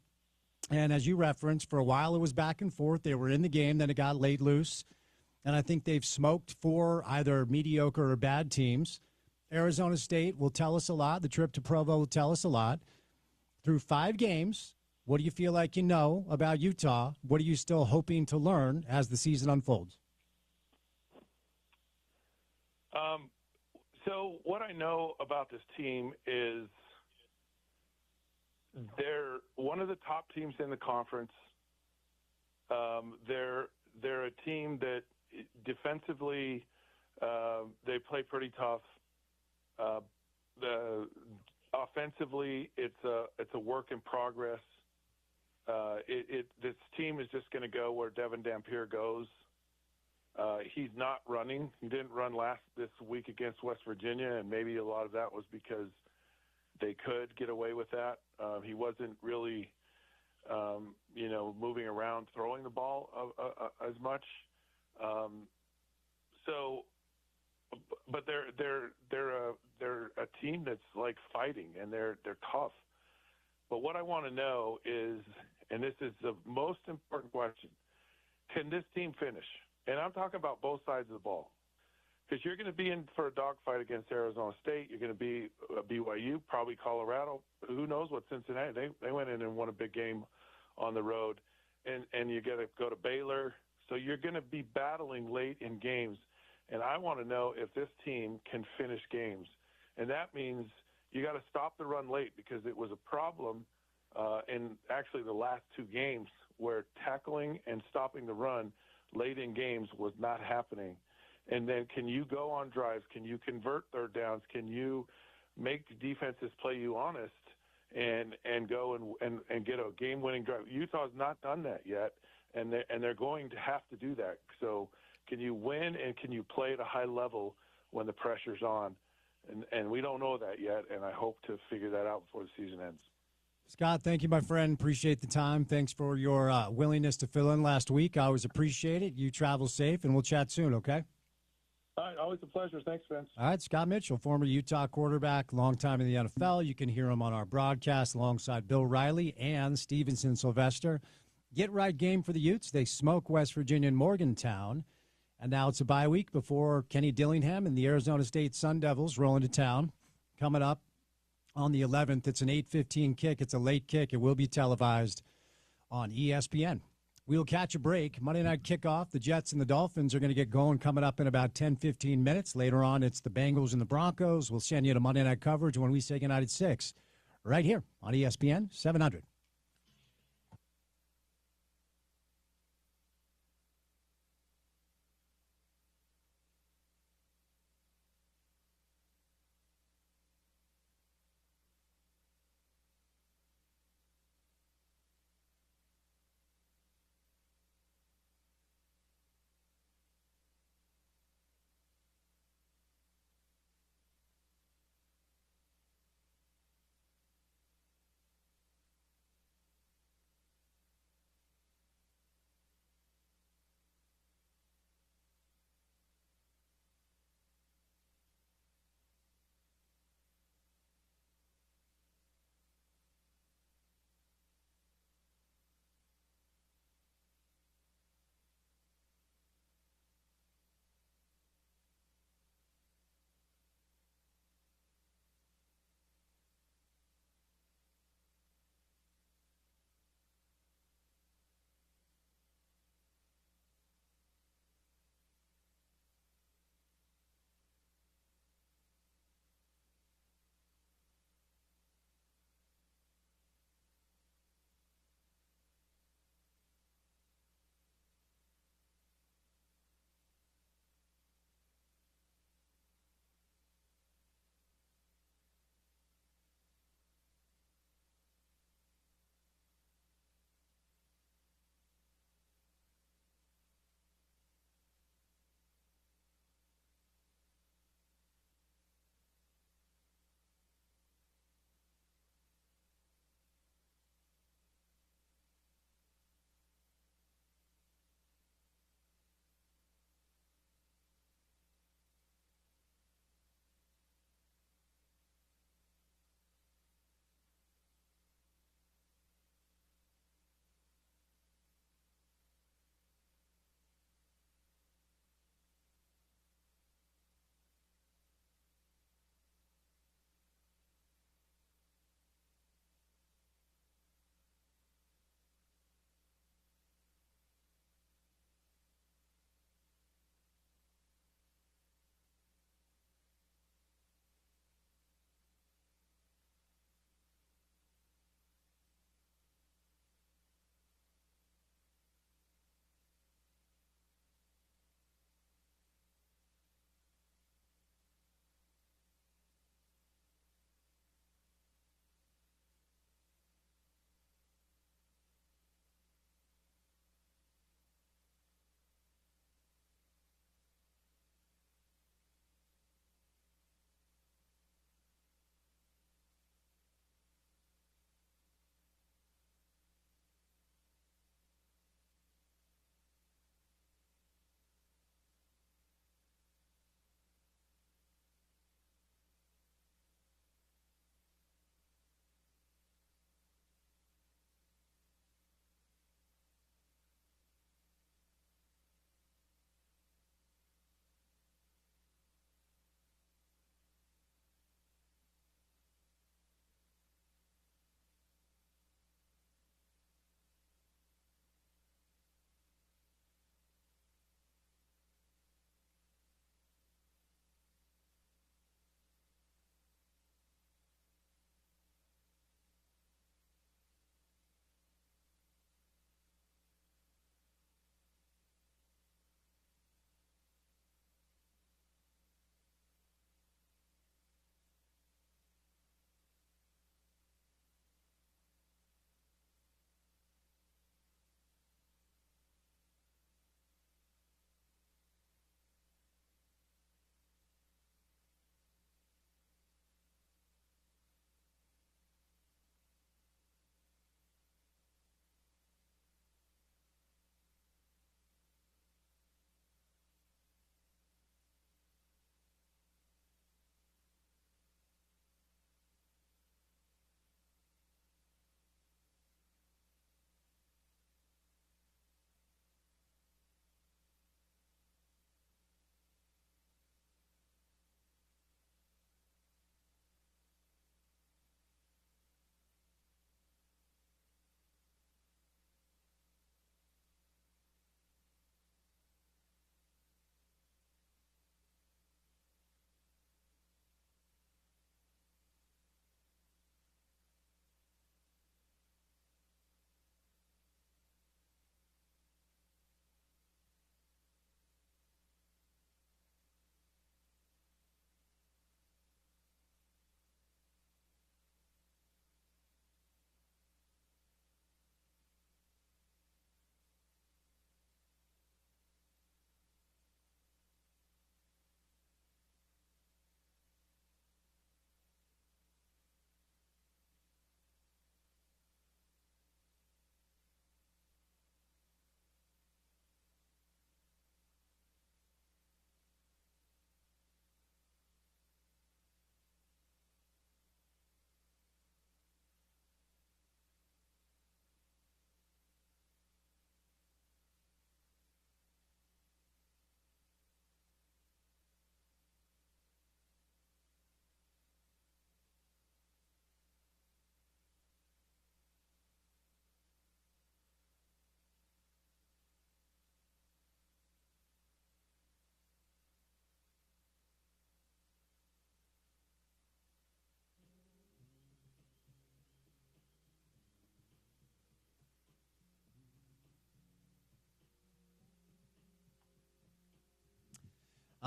and as you referenced, for a while it was back and forth. They were in the game, then it got laid loose. And I think they've smoked for either mediocre or bad teams. Arizona State will tell us a lot. The trip to Provo will tell us a lot. Through 5 games, what do you feel like you know about Utah? What are you still hoping to learn as the season unfolds? So what I know about this team is they're one of the top teams in the conference. they're a team that defensively they play pretty tough. Offensively, it's a work in progress. This team is just going to go where Devin Dampier goes. He's not running. He didn't run this week against West Virginia, and maybe a lot of that was because they could get away with that. He wasn't really, moving around, throwing the ball as much. But they're a team that's like fighting, and they're tough. But what I want to know is, and this is the most important question, can this team finish? And I'm talking about both sides of the ball. Because you're going to be in for a dogfight against Arizona State. You're going to be BYU, probably Colorado. Who knows what Cincinnati? They went in and won a big game on the road. And you got to go to Baylor. So you're going to be battling late in games. And I want to know if this team can finish games. And that means you got to stop the run late, because it was a problem in actually the last two games where tackling and stopping the run late in games was not happening. And then can you go on drives? Can you convert third downs? Can you make defenses play you honest and go and get a game-winning drive? Utah's not done that yet, and they're going to have to do that. So can you win, and can you play at a high level when the pressure's on? And we don't know that yet, and I hope to figure that out before the season ends. Scott, thank you, my friend. Appreciate the time. Thanks for your willingness to fill in last week. I always appreciate it. You travel safe, and we'll chat soon, okay? All right, always a pleasure. Thanks, Vince. All right, Scott Mitchell, former Utah quarterback, long time in the NFL. You can hear him on our broadcast alongside Bill Riley and Stevenson Sylvester. Get right game for the Utes. They smoke West Virginia and Morgantown. And now it's a bye week before Kenny Dillingham and the Arizona State Sun Devils roll into town. Coming up on the 11th, it's an 8:15 kick. It's a late kick. It will be televised on ESPN. We'll catch a break. Monday night kickoff. The Jets and the Dolphins are going to get going coming up in about 10, 15 minutes. Later on, it's the Bengals and the Broncos. We'll send you to Monday night coverage when we say goodnight at 6, right here on ESPN 700.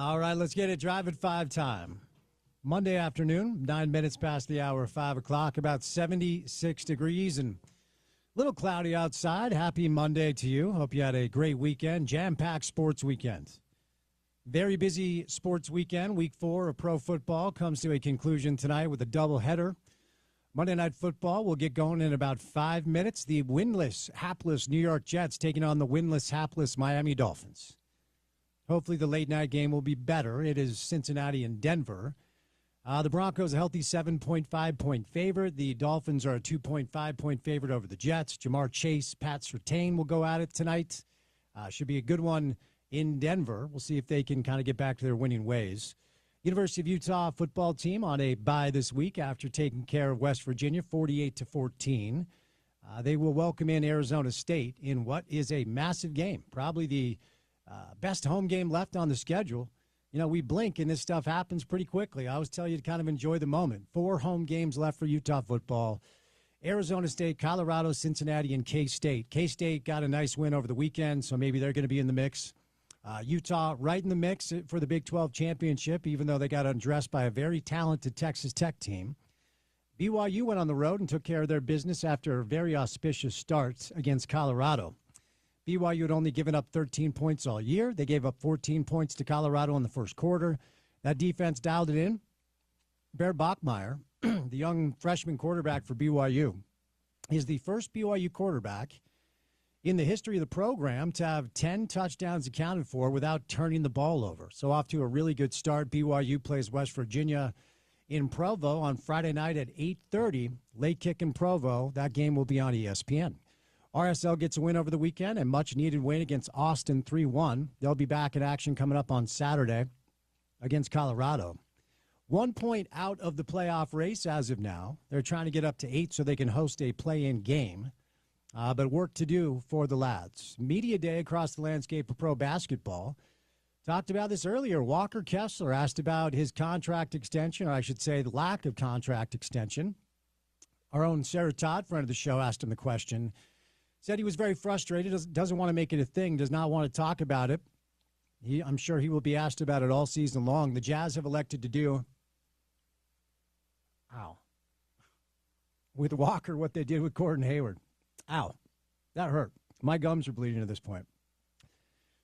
All right, let's get it. Drive at 5 time. Monday afternoon, 9 minutes past the hour of 5 o'clock, about 76 degrees and a little cloudy outside. Happy Monday to you. Hope you had a great weekend. Jam-packed sports weekend. Very busy sports weekend. Week 4 of pro football comes to a conclusion tonight with a doubleheader. Monday Night Football will get going in about 5 minutes. The winless, hapless New York Jets taking on the winless, hapless Miami Dolphins. Hopefully the late-night game will be better. It is Cincinnati and Denver. The Broncos a healthy 7.5-point favorite. The Dolphins are a 2.5-point favorite over the Jets. Jamar Chase, Pat Surtain will go at it tonight. Should be a good one in Denver. We'll see if they can kind of get back to their winning ways. University of Utah football team on a bye this week after taking care of West Virginia 48-14. They will welcome in Arizona State in what is a massive game, probably the best home game left on the schedule. You know, we blink and this stuff happens pretty quickly. I always tell you to kind of enjoy the moment. 4 home games left for Utah football. Arizona State, Colorado, Cincinnati, and K-State. K-State got a nice win over the weekend, so maybe they're going to be in the mix. Utah right in the mix for the Big 12 championship, even though they got undressed by a very talented Texas Tech team. BYU went on the road and took care of their business after a very auspicious start against Colorado. BYU had only given up 13 points all year. They gave up 14 points to Colorado in the first quarter. That defense dialed it in. Bear Bachmeier, the young freshman quarterback for BYU, is the first BYU quarterback in the history of the program to have 10 touchdowns accounted for without turning the ball over. So off to a really good start. BYU plays West Virginia in Provo on Friday night at 8:30. Late kick in Provo. That game will be on ESPN. RSL gets a win over the weekend, a much-needed win against Austin 3-1. They'll be back in action coming up on Saturday against Colorado. 1 point out of the playoff race as of now. They're trying to get up to 8 so they can host a play-in game. But work to do for the lads. Media day across the landscape of pro basketball. Talked about this earlier. Walker Kessler asked about his contract extension, or I should say the lack of contract extension. Our own Sarah Todd, friend of the show, asked him the question. Said he was very frustrated, doesn't want to make it a thing, does not want to talk about it. I'm sure he will be asked about it all season long. The Jazz have elected to do with Walker what they did with Gordon Hayward. Ow, that hurt. My gums are bleeding at this point.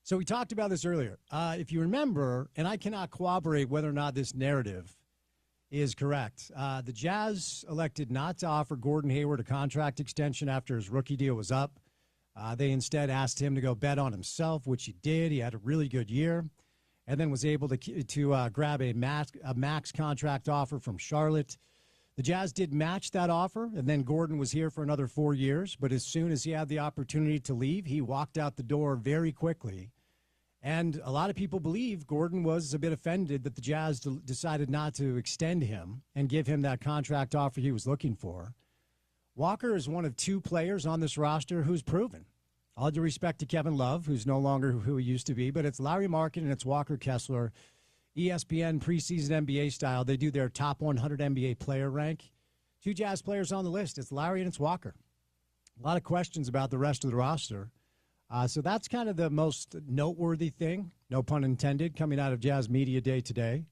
So we talked about this earlier. If you remember, and I cannot corroborate whether or not this narrative is correct, the Jazz elected not to offer Gordon Hayward a contract extension after his rookie deal was up. They instead asked him to go bet on himself, which he did. He had a really good year and then was able to grab a max contract offer from Charlotte. The Jazz did match that offer, and then Gordon was here for another 4 years. But as soon as he had the opportunity to leave, he walked out the door very quickly. And a lot of people believe Gordon was a bit offended that the Jazz decided not to extend him and give him that contract offer he was looking for. Walker is one of 2 players on this roster who's proven. All due respect to Kevin Love, who's no longer who he used to be, but it's Larry Markin and it's Walker Kessler. ESPN preseason NBA style, they do their top 100 NBA player rank. 2 Jazz players on the list. It's Larry and it's Walker. A lot of questions about the rest of the roster. So that's kind of the most noteworthy thing, no pun intended, coming out of Jazz Media Day today.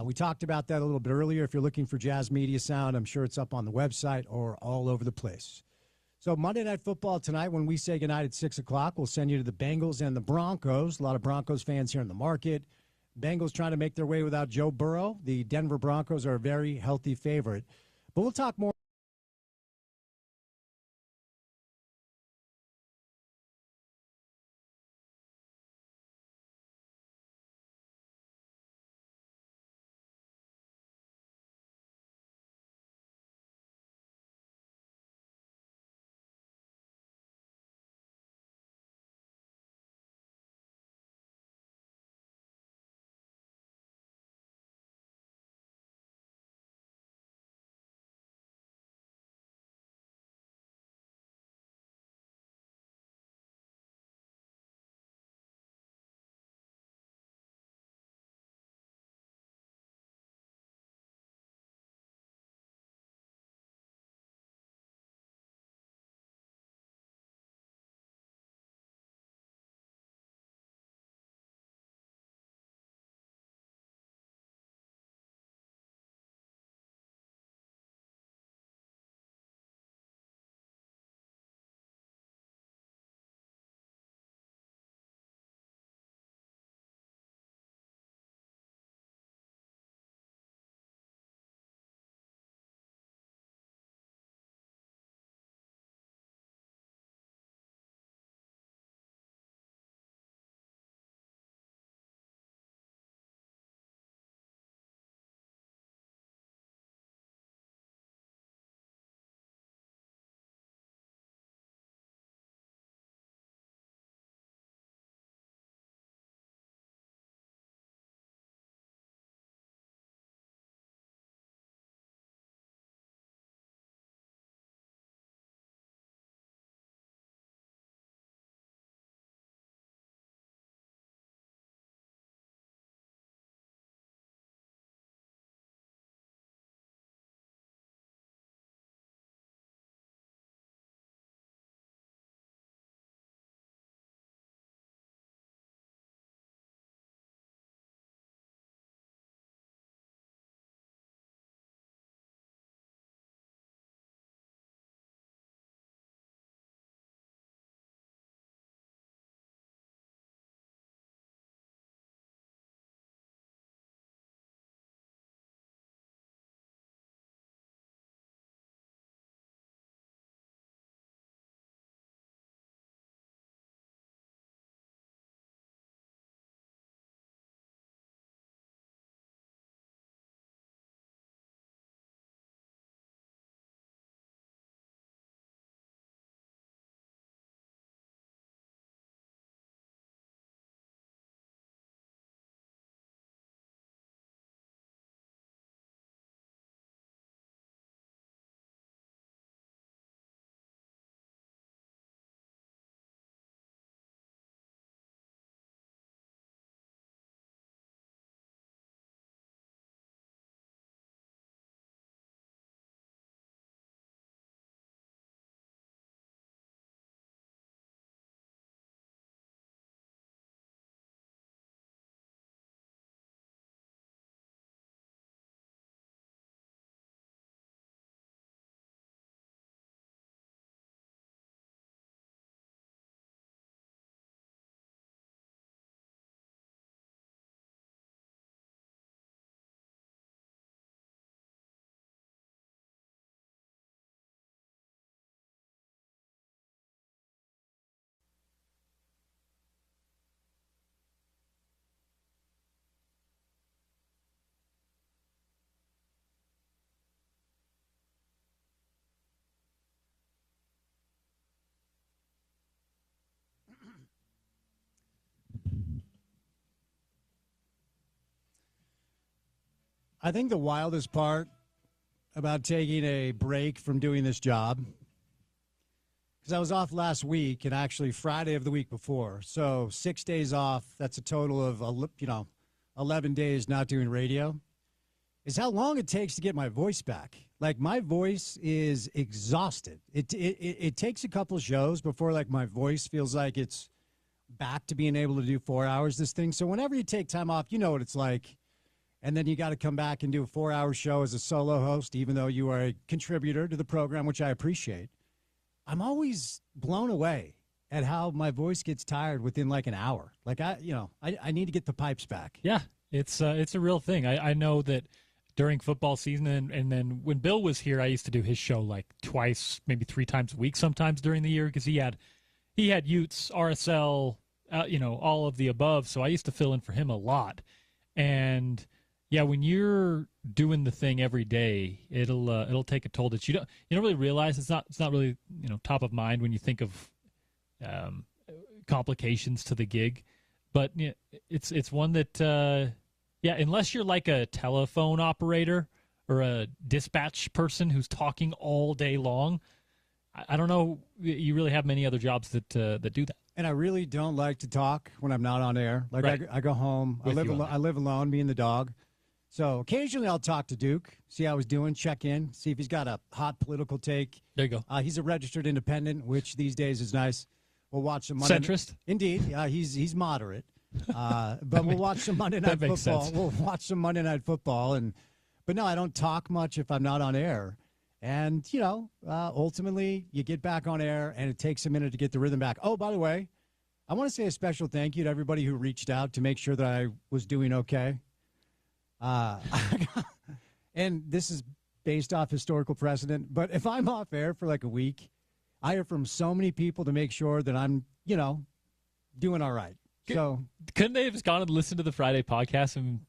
We talked about that a little bit earlier. If you're looking for Jazz Media Sound, I'm sure it's up on the website or all over the place. So Monday Night Football tonight, when we say goodnight at 6 o'clock, we'll send you to the Bengals and the Broncos. A lot of Broncos fans here in the market. Bengals trying to make their way without Joe Burrow. The Denver Broncos are a very healthy favorite. But we'll talk more. I think the wildest part about taking a break from doing this job, because I was off last week and actually Friday of the week before. So 6 days off, that's a total of, 11 days not doing radio, is how long it takes to get my voice back. Like, my voice is exhausted. It takes a couple shows before, like, my voice feels like it's back to being able to do 4 hours this thing. So whenever you take time off, you know what it's like. And then you got to come back and do a 4-hour show as a solo host, even though you are a contributor to the program, which I appreciate. I'm always blown away at how my voice gets tired within like an hour. Like, I need to get the pipes back. Yeah, it's a real thing. I know that during football season, and then when Bill was here, I used to do his show like twice, maybe 3 times a week sometimes during the year, because he had Utes, RSL, all of the above. So I used to fill in for him a lot. And yeah, when you're doing the thing every day, it'll take a toll that you don't really realize. It's not really top of mind when you think of complications to the gig, but it's one that unless you're like a telephone operator or a dispatch person who's talking all day long, I don't know you really have many other jobs that do that. And I really don't like to talk when I'm not on air. Like, right. I go home. I live alone, me and the dog. So occasionally I'll talk to Duke, see how he's doing, check in, see if he's got a hot political take. There you go. He's a registered independent, which these days is nice. We'll watch some Monday. Centrist? Indeed. He's moderate. But we'll watch some Monday Night Football. Sense. We'll watch some Monday Night Football. But no, I don't talk much if I'm not on air. And, ultimately you get back on air and it takes a minute to get the rhythm back. Oh, by the way, I want to say a special thank you to everybody who reached out to make sure that I was doing okay. And this is based off historical precedent, but if I'm off air for like a week, I hear from so many people to make sure that I'm, doing all right. So couldn't they have just gone and listened to the Friday podcast? And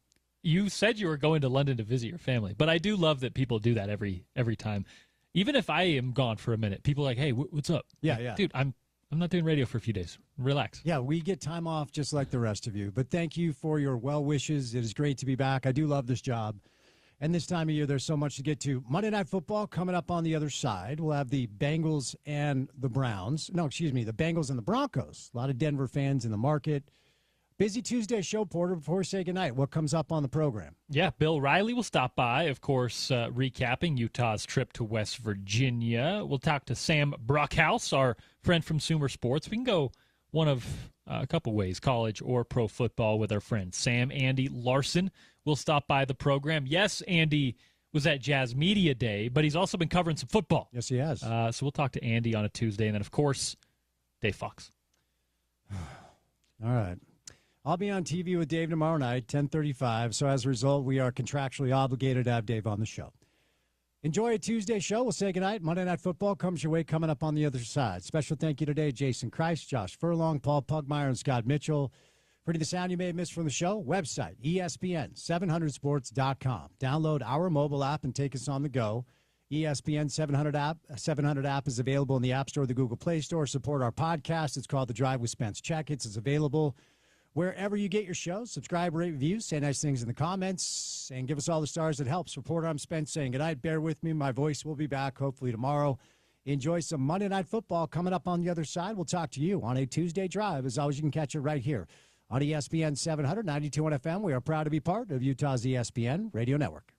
you said you were going to London to visit your family, but I do love that people do that every time. Even if I am gone for a minute, people are like, hey, what's up? Yeah, like, yeah. Dude, I'm not doing radio for a few days. Relax. Yeah, we get time off just like the rest of you. But thank you for your well wishes. It is great to be back. I do love this job. And this time of year, there's so much to get to. Monday Night Football coming up on the other side. We'll have the Bengals and the Browns. No, excuse me, the Bengals and the Broncos. A lot of Denver fans in the market. Busy Tuesday show, Porter, before we say goodnight. What comes up on the program? Yeah, Bill Riley will stop by, of course, recapping Utah's trip to West Virginia. We'll talk to Sam Brockhouse, our friend from Sumer Sports. We can go one of a couple ways, college or pro football, with our friend Sam. Andy Larson will stop by the program. Yes, Andy was at Jazz Media Day, but he's also been covering some football. Yes, he has. So we'll talk to Andy on a Tuesday. And then, of course, Dave Fox. All right. I'll be on TV with Dave tomorrow night, 10:35. So as a result, we are contractually obligated to have Dave on the show. Enjoy a Tuesday show. We'll say goodnight. Monday Night Football comes your way coming up on the other side. Special thank you today, Jason Christ, Josh Furlong, Paul Pugmire, and Scott Mitchell. For the sound you may have missed from the show, website, ESPN700sports.com. Download our mobile app and take us on the go. ESPN 700 app is available in the App Store or the Google Play Store. Support our podcast. It's called The Drive with Spence Checketts. It's available wherever you get your shows. Subscribe, rate, review, say nice things in the comments, and give us all the stars. It helps. Reporter, I'm Spence saying goodnight. Bear with me. My voice will be back hopefully tomorrow. Enjoy some Monday Night Football coming up on the other side. We'll talk to you on a Tuesday drive. As always, you can catch it right here on ESPN 700, 92 FM. We are proud to be part of Utah's ESPN Radio Network.